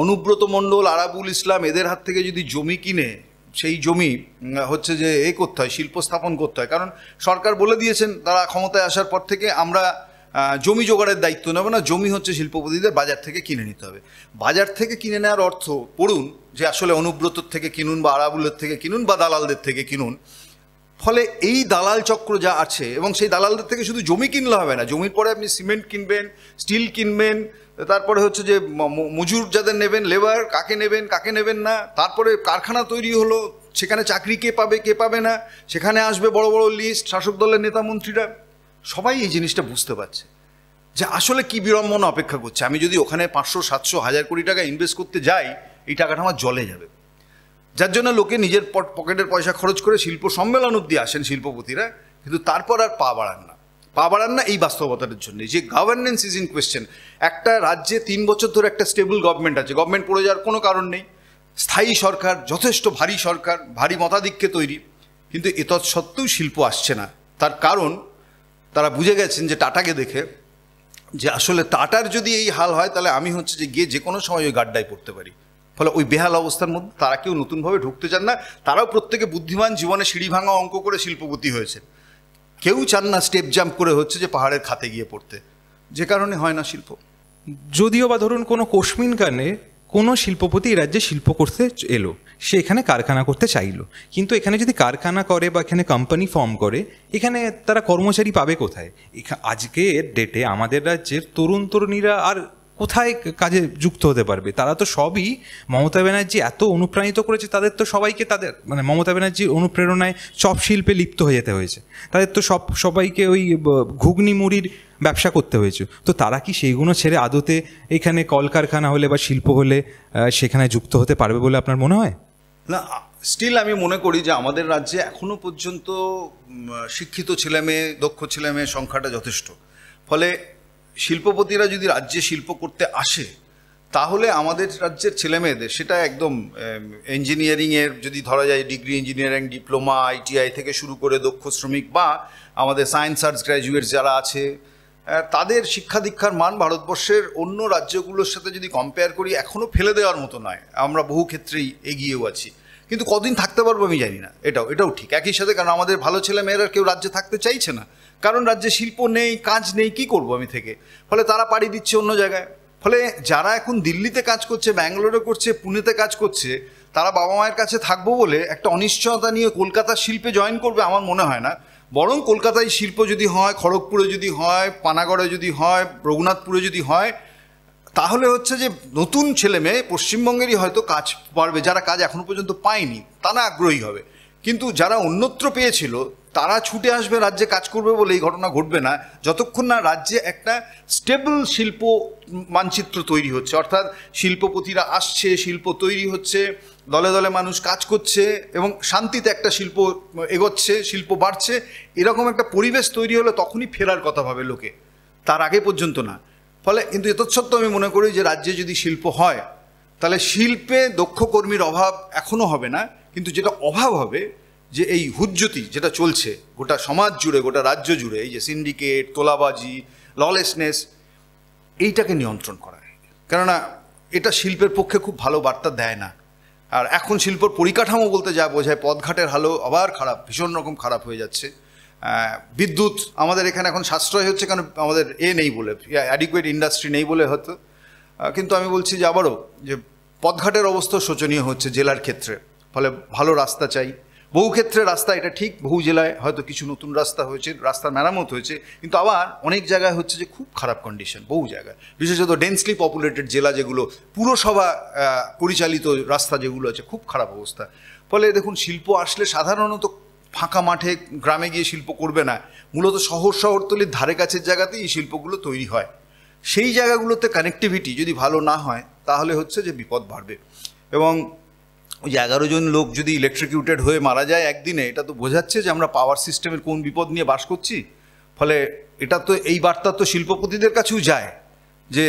অনুব্রত মণ্ডল, আরাবুল ইসলাম এদের হাত থেকে যদি জমি কিনে সেই জমি হচ্ছে যে করতে হয়, শিল্প স্থাপন করতে হয়। কারণ সরকার বলে দিয়েছেন তারা ক্ষমতায় আসার পর থেকে, আমরা জমি জোগাড়ের দায়িত্ব নেব না, জমি হচ্ছে শিল্পপতিদের বাজার থেকে কিনে নিতে হবে। বাজার থেকে কিনে নেওয়ার অর্থ পড়ুন যে আসলে অনুব্রতর থেকে কিনুন বা আরাবুলের থেকে কিনুন বা দালালদের থেকে কিনুন। ফলে এই দালাল চক্র যা আছে, এবং সেই দালালদের থেকে শুধু জমি কিনলে হবে না, জমির পরে আপনি সিমেন্ট কিনবেন, স্টিল কিনবেন, তারপরে হচ্ছে যে মজুর যাদের নেবেন, লেবার কাকে নেবেন কাকে নেবেন না, তারপরে কারখানা তৈরি হলো, সেখানে চাকরি কে পাবে কে পাবে না, সেখানে আসবে বড় বড় লিস্ট, শাসক দলের নেতা মন্ত্রীরা সবাই এই জিনিসটা বুঝতে পারছে যে আসলে কি বিড়ম্বনা অপেক্ষা করছে। আমি যদি ওখানে 500, 700, 1000 কোটি টাকা ইনভেস্ট করতে যাই, এই টাকাটা আমার জলে যাবে। যার জন্য লোকে নিজের পকেটের পয়সা খরচ করে শিল্প সম্মেলন অব্দি আসেন শিল্পপতিরা, কিন্তু তারপর আর পা বাড়ান না এই বাস্তবতার জন্য যে গভর্নেন্স ইজ ইন কোয়েশ্চেন। একটা রাজ্যে 3 বছর ধরে একটা স্টেবল গভর্নমেন্ট আছে, গভর্নমেন্ট পড়ে যাওয়ার কোনো কারণ নেই, স্থায়ী সরকার, যথেষ্ট ভারী সরকার, ভারী মতাধিক্যে তৈরি, কিন্তু এতৎসত্ত্বেও শিল্প আসছে না। তার কারণ তারা বুঝে গেছেন যে টাটাকে দেখে, যে আসলে টাটার যদি এই হাল হয়, তাহলে আমি হচ্ছে যে গিয়ে যে কোনো সময় ওই গাড্ডায় পড়তে পারি। ফলে ওই বেহাল অবস্থার মধ্যে তারা কেউ নতুনভাবে ঢুকতে চান না। তারাও প্রত্যেকে বুদ্ধিমান, জীবনে সিঁড়ি ভাঙা অঙ্ক করে শিল্পপতি হয়েছে, কেউ চান না স্টেপ জাম্প করে হচ্ছে যে পাহাড়ের খাতে গিয়ে পড়তে, যে কারণে হয় না শিল্প। যদিও বা ধরুন কোনো কসমিন কারণে কোনো শিল্পপতি এই রাজ্যে শিল্প করতে এলো, সে এখানে কারখানা করতে চাইলো, কিন্তু এখানে যদি কারখানা করে বা এখানে কোম্পানি ফর্ম করে, এখানে তারা কর্মচারী পাবে কোথায়? আজকের ডেটে আমাদের রাজ্যের তরুণ তরুণীরা আর কোথায় কাজে যুক্ত হতে পারবে? তারা তো সবই মমতা ব্যানার্জি এত অনুপ্রাণিত করেছে, তাদের তো সবাইকে তাদের মানে মমতা ব্যানার্জির অনুপ্রেরণায় চপ শিল্পে লিপ্ত হয়ে যেতে হয়েছে, তাদের তো সবাইকে ওই ঘুগনি মুড়ির ব্যবসা করতে হয়েছে। তো তারা কি সেইগুলো ছেড়ে আদতে এখানে কলকারখানা হলে বা শিল্প হলে সেখানে যুক্ত হতে পারবে বলে আপনার মনে হয়? না, স্টিল আমি মনে করি যে আমাদের রাজ্যে এখনো পর্যন্ত শিক্ষিত ছেলেমেয়ে, দক্ষ ছেলেমেয়ের সংখ্যাটা যথেষ্ট। ফলে শিল্পপতিরা যদি রাজ্যে শিল্প করতে আসে, তাহলে আমাদের রাজ্যের ছেলেমেয়েদের, সেটা একদম ইঞ্জিনিয়ারিংয়ের যদি ধরা যায়, ডিগ্রি ইঞ্জিনিয়ারিং, ডিপ্লোমা, ITI থেকে শুরু করে দক্ষ শ্রমিক, বা আমাদের সায়েন্স আর্টস গ্র্যাজুয়েট যারা আছে, তাদের শিক্ষা দীক্ষার মান ভারতবর্ষের অন্য রাজ্যগুলোর সাথে যদি কম্পেয়ার করি এখনও ফেলে দেওয়ার মতো নয়, আমরা বহু ক্ষেত্রেই এগিয়েও আছি। কিন্তু কদিন থাকতে পারবো আমি জানি না, এটাও ঠিক। একই সাথে কারণ আমাদের ভালো ছেলে মেয়েরা কেউ রাজ্যে থাকতে চাইছে না, কারণ রাজ্যে শিল্প নেই, কাজ নেই, কি করব আমি থেকে, ফলে তারা পাড়ি দিচ্ছে অন্য জায়গায়। ফলে যারা এখন দিল্লিতে কাজ করছে, ব্যাঙ্গালোরে করছে, পুনেতে কাজ করছে, তারা বাবা মায়ের কাছে থাকবো বলে একটা অনিশ্চয়তা নিয়ে কলকাতার শিল্পে জয়েন করবে আমার মনে হয় না। বরং কলকাতায় শিল্প যদি হয়, খড়গপুরে যদি হয়, পানাগড়ে যদি হয়, রঘুনাথপুরে যদি হয়, তাহলে হচ্ছে যে নতুন ছেলে মেয়ে পশ্চিমবঙ্গেরই হয়তো কাজ পারবে, যারা কাজ এখনো পর্যন্ত পায়নি তারা আগ্রহী হবে। কিন্তু যারা অন্যত্র পেয়েছিল তারা ছুটে আসবে রাজ্যে কাজ করবে বলে এই ঘটনা ঘটবে না, যতক্ষণ না রাজ্যে একটা স্টেবল শিল্প মানচিত্র তৈরি হচ্ছে। অর্থাৎ শিল্পপতিরা আসছে, শিল্প তৈরি হচ্ছে, দলে দলে মানুষ কাজ করছে এবং শান্তিতে একটা শিল্প এগোচ্ছে, শিল্প বাড়ছে, এরকম একটা পরিবেশ তৈরি হলে তখনই ফেরার কথা ভাবে লোকে, তার আগে পর্যন্ত না। ফলে কিন্তু এতৎসত্ত্বেও আমি মনে করি যে রাজ্যে যদি শিল্প হয় তাহলে শিল্পে দক্ষ কর্মীর অভাব এখনও হবে না, কিন্তু যেটা অভাব হবে যে এই হুজ্জতি যেটা চলছে গোটা সমাজ জুড়ে, গোটা রাজ্য জুড়ে, এই যে সিন্ডিকেট, তোলাবাজি, ললেসনেস, এইটাকে নিয়ন্ত্রণ করা। কেননা এটা শিল্পের পক্ষে খুব ভালো বার্তা দেয় না। আর এখন শিল্পর পরিকাঠামো বলতে যা বোঝায়, পথঘাটের হালও আবার খারাপ, ভীষণ রকম খারাপ হয়ে যাচ্ছে। বিদ্যুৎ আমাদের এখানে এখন সাশ্রয় হচ্ছে কারণ আমাদের নেই বলে, অ্যাডিকুয়েট ইন্ডাস্ট্রি নেই বলে হয়তো। কিন্তু আমি বলছি যে আবারও যে পথঘাটের অবস্থা শোচনীয় হচ্ছে জেলার ক্ষেত্রে। ফলে ভালো রাস্তা চাই, বহু ক্ষেত্রে রাস্তা, এটা ঠিক, বহু জেলায় হয়তো কিছু নতুন রাস্তা হয়েছে, রাস্তার মেরামত হয়েছে, কিন্তু আবার অনেক জায়গায় হচ্ছে যে খুব খারাপ কন্ডিশন, বহু জায়গায়, বিশেষত ডেন্সলি পপুলেটেড জেলা যেগুলো, পুরসভা পরিচালিত রাস্তা যেগুলো আছে, খুব খারাপ অবস্থা। ফলে দেখুন, শিল্প আসলে সাধারণত ফাঁকা মাঠে গ্রামে গিয়ে শিল্প করবে না, মূলত শহরতলির ধারে কাছের জায়গাতেই এই শিল্পগুলো তৈরি হয়। সেই জায়গাগুলোতে কানেক্টিভিটি যদি ভালো না হয় তাহলে হচ্ছে যে বিপদ বাড়বে। এবং ওই 11 জন লোক যদি ইলেকট্রিকিউটেড হয়ে মারা যায় একদিনে, এটা তো বোঝাচ্ছে যে আমরা পাওয়ার সিস্টেমের কোন বিপদ নিয়ে বাস করছি। ফলে এটা তো, এই বার্তা তো শিল্পপতিদের কাছেও যায় যে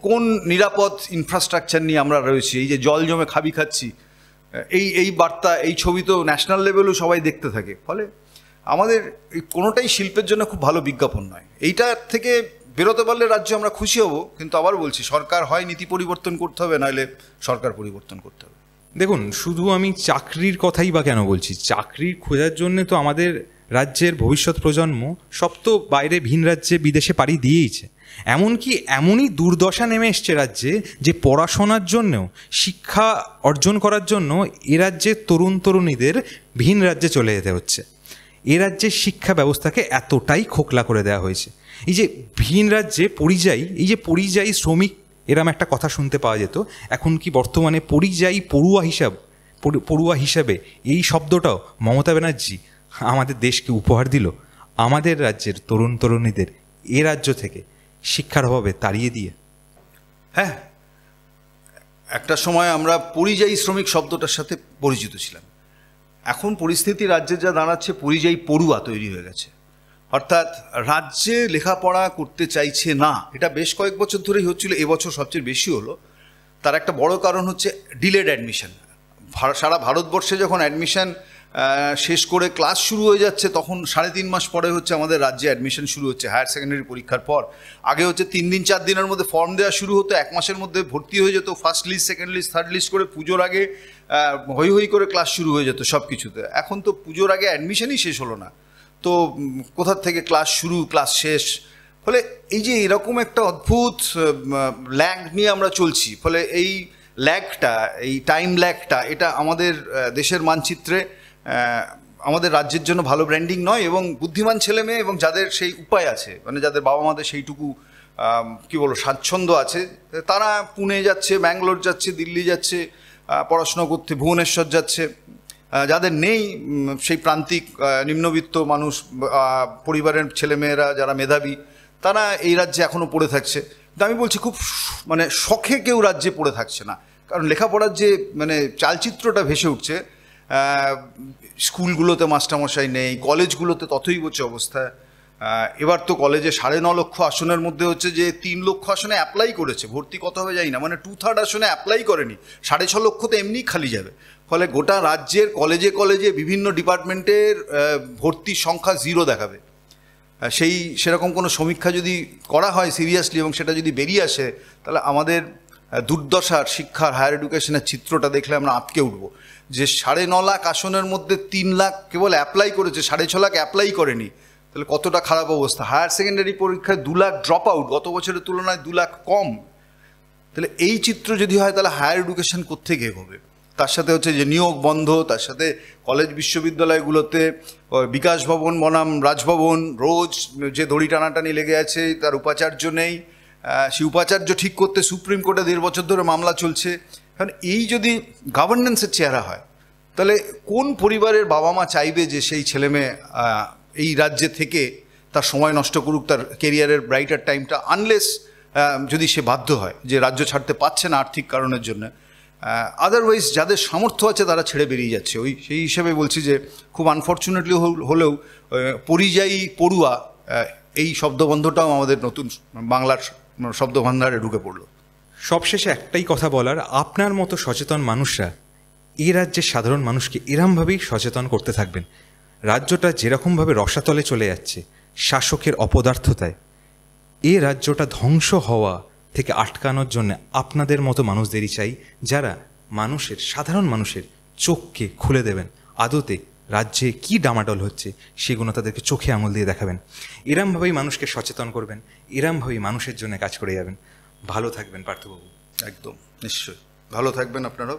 কোন নিরাপদ ইনফ্রাস্ট্রাকচার নিয়ে আমরা রয়েছি, এই যে জল জমে খাবি খাচ্ছি, এই বার্তা, এই ছবি তো ন্যাশনাল লেভেলেও সবাই দেখতে থাকে। ফলে আমাদের কোনোটাই শিল্পের জন্য খুব ভালো বিজ্ঞাপন নয়। এইটার থেকে বেরোতে পারলে রাজ্য আমরা খুশি হব, কিন্তু আবার বলছি, সরকার হয় নীতি পরিবর্তন করতে হবে, নইলে সরকার পরিবর্তন করতে হবে। দেখুন, শুধু আমি চাকরির কথাই বা কেন বলছি, চাকরির খোঁজার জন্য তো আমাদের রাজ্যের ভবিষ্যৎ প্রজন্ম সব তো বাইরে, ভিন রাজ্যে, বিদেশে পাড়ি দিয়েইছে। এমনকি এমনই দুর্দশা নেমে এসছে রাজ্যে যে পড়াশোনার জন্যও, শিক্ষা অর্জন করার জন্য এ রাজ্যের তরুণ তরুণীদের ভিন রাজ্যে চলে যেতে হচ্ছে। এ রাজ্যের শিক্ষা ব্যবস্থাকে এতটাই খোকলা করে দেওয়া হয়েছে। এই যে ভিন রাজ্যে পরিযায়ী, এই যে পরিযায়ী শ্রমিক, এরম একটা কথা শুনতে পাওয়া যেত, এখন কি বর্তমানে পরিযায়ী পড়ুয়া হিসাবে এই শব্দটাও মমতা ব্যানার্জি আমাদের দেশকে উপহার দিল, আমাদের রাজ্যের তরুণ তরুণীদের এ রাজ্য থেকে শিক্ষার অভাবে তাড়িয়ে দিয়ে। হ্যাঁ, একটা সময় আমরা পরিযায়ী শ্রমিক শব্দটার সাথে পরিচিত ছিলাম। এখন পরিস্থিতি রাজ্যে যা দাঁড়াচ্ছে, পরিযায়ী পড়ুয়া তৈরি হয়ে গেছে। অর্থাৎ রাজ্যে লেখাপড়া করতে চাইছে না, এটা বেশ কয়েক বছর ধরেই হচ্ছিল, এবছর সবচেয়ে বেশি হলো। তার একটা বড় কারণ হচ্ছে ডিলেড অ্যাডমিশন। সারা ভারতবর্ষে যখন অ্যাডমিশন শেষ করে ক্লাস শুরু হয়ে যাচ্ছে, তখন 3.5 মাস পরে হচ্ছে আমাদের রাজ্যে অ্যাডমিশন শুরু হচ্ছে, হায়ার সেকেন্ডারি পরীক্ষার পর। আগে হচ্ছে 3 দিন 4 দিনের মধ্যে ফর্ম দেওয়া শুরু হতো, 1 মাসের মধ্যে ভর্তি হয়ে যেত, first list, second list, third list করে পুজোর আগে হই হই করে ক্লাস শুরু হয়ে যেত সব কিছুতে। এখন তো পুজোর আগে অ্যাডমিশনই শেষ হলো না, তো কোথার থেকে ক্লাস শুরু, ক্লাস শেষ। ফলে এই যে এরকম একটা অদ্ভুত ল্যাগ নিয়ে আমরা চলছি, ফলে এই ল্যাগটা, এই টাইম ল্যাগটা, এটা আমাদের দেশের মানচিত্রে, আমাদের রাজ্যের জন্য ভালো ব্র্যান্ডিং নয়। এবং বুদ্ধিমান ছেলে মেয়ে এবং যাদের সেই উপায় আছে, মানে যাদের বাবা মাদের সেইটুকু কী বলবো স্বাচ্ছন্দ্য আছে, তারা পুনে যাচ্ছে, ব্যাঙ্গালোর যাচ্ছে, দিল্লি যাচ্ছে পড়াশোনা করতে, ভুবনেশ্বর যাচ্ছে। যাদের নেই, সেই প্রান্তিক নিম্নবিত্ত মানুষ, পরিবারের ছেলেমেয়েরা যারা মেধাবী, তারা এই রাজ্যে এখনও পড়ে থাকছে। কিন্তু আমি বলছি, খুব মানে শখে কেউ রাজ্যে পড়ে থাকছে না, কারণ লেখাপড়ার যে মানে চালচিত্রটা ভেসে উঠছে, স্কুলগুলোতে মাস্টারমশাই নেই, কলেজগুলোতে ততই হচ্ছে অবস্থা। এবার তো কলেজে 9.5 লক্ষ আসনের মধ্যে হচ্ছে যে 3 লক্ষ আসনে অ্যাপ্লাই করেছে, ভর্তি কত হবে যাই না, মানে 2/3 আসনে অ্যাপ্লাই করেনি, 6.5 লক্ষ তো এমনিই খালি যাবে। ফলে গোটা রাজ্যের কলেজে কলেজে বিভিন্ন ডিপার্টমেন্টের ভর্তির সংখ্যা 0 দেখাবে। সেরকম কোনো সমীক্ষা যদি করা হয় সিরিয়াসলি এবং সেটা যদি বেরিয়ে আসে, তাহলে আমাদের দুর্দশার শিক্ষার হায়ার এডুকেশনের চিত্রটা দেখলে আমরা আটকে উঠবো। যে 9.5 লাখ আসনের মধ্যে 3 লাখ কেবল অ্যাপ্লাই করেছে, 6.5 লাখ অ্যাপ্লাই করেনি, তাহলে কতটা খারাপ অবস্থা। হায়ার সেকেন্ডারি পরীক্ষায় 2 লাখ ড্রপ আউট, গত বছরের তুলনায় 2 লাখ কম। তাহলে এই চিত্র যদি হয়, তাহলে হায়ার এডুকেশন কোত্থেকে এগোবে? তার সাথে হচ্ছে যে নিয়োগ বন্ধ, তার সাথে কলেজ বিশ্ববিদ্যালয়গুলোতে বিকাশ ভবন বনাম রাজভবন রোজ যে দড়ি টানাটানি লেগে আছে, তার উপাচার্য নেই, সেই উপাচার্য ঠিক করতে সুপ্রিম কোর্টে 1.5 বছর ধরে মামলা চলছে। কারণ এই যদি গভর্নেন্সের চেহারা হয়, তাহলে কোন পরিবারের বাবা মা চাইবে যে সেই ছেলেমেয়ে এই রাজ্যে থেকে তার সময় নষ্ট করুক, তার কেরিয়ারের ব্রাইটার টাইমটা, আনলেস যদি সে বাধ্য হয় যে রাজ্য ছাড়তে পারছে না আর্থিক কারণের জন্য। আদারওয়াইজ যাদের সামর্থ্য আছে তারা ছেড়ে বেরিয়ে যাচ্ছে। সেই হিসেবে বলছি যে খুব আনফর্চুনেটলি হলেও পরিযায়ী পড়ুয়া এই শব্দবন্ধটাও আমাদের নতুন বাংলার শব্দভাণ্ডারে ঢুকে পড়লো। সবশেষে একটাই কথা বলার, আপনার মতো সচেতন মানুষরা এই রাজ্যের সাধারণ মানুষকে এরমভাবেই সচেতন করতে থাকবেন। রাজ্যটা যেরকমভাবে রসাতলে চলে যাচ্ছে শাসকের অপদার্থতায়, এই রাজ্যটা ধ্বংস হওয়া থেকে আটকানোর জন্য আপনাদের মতো মানুষদেরই চাই, যারা মানুষের, সাধারণ মানুষের চোখকে খুলে দেবেন। আদতে রাজ্যে কি ডামাডোল হচ্ছে সেগুলো তাদেরকে চোখে আঙুল দিয়ে দেখাবেন। এরমভাবেই মানুষকে সচেতন করবেন, এরমভাবেই মানুষের জন্য কাজ করে যাবেন। ভালো থাকবেন পার্থবাবু। একদম নিশ্চয়ই ভালো থাকবেন আপনারাও।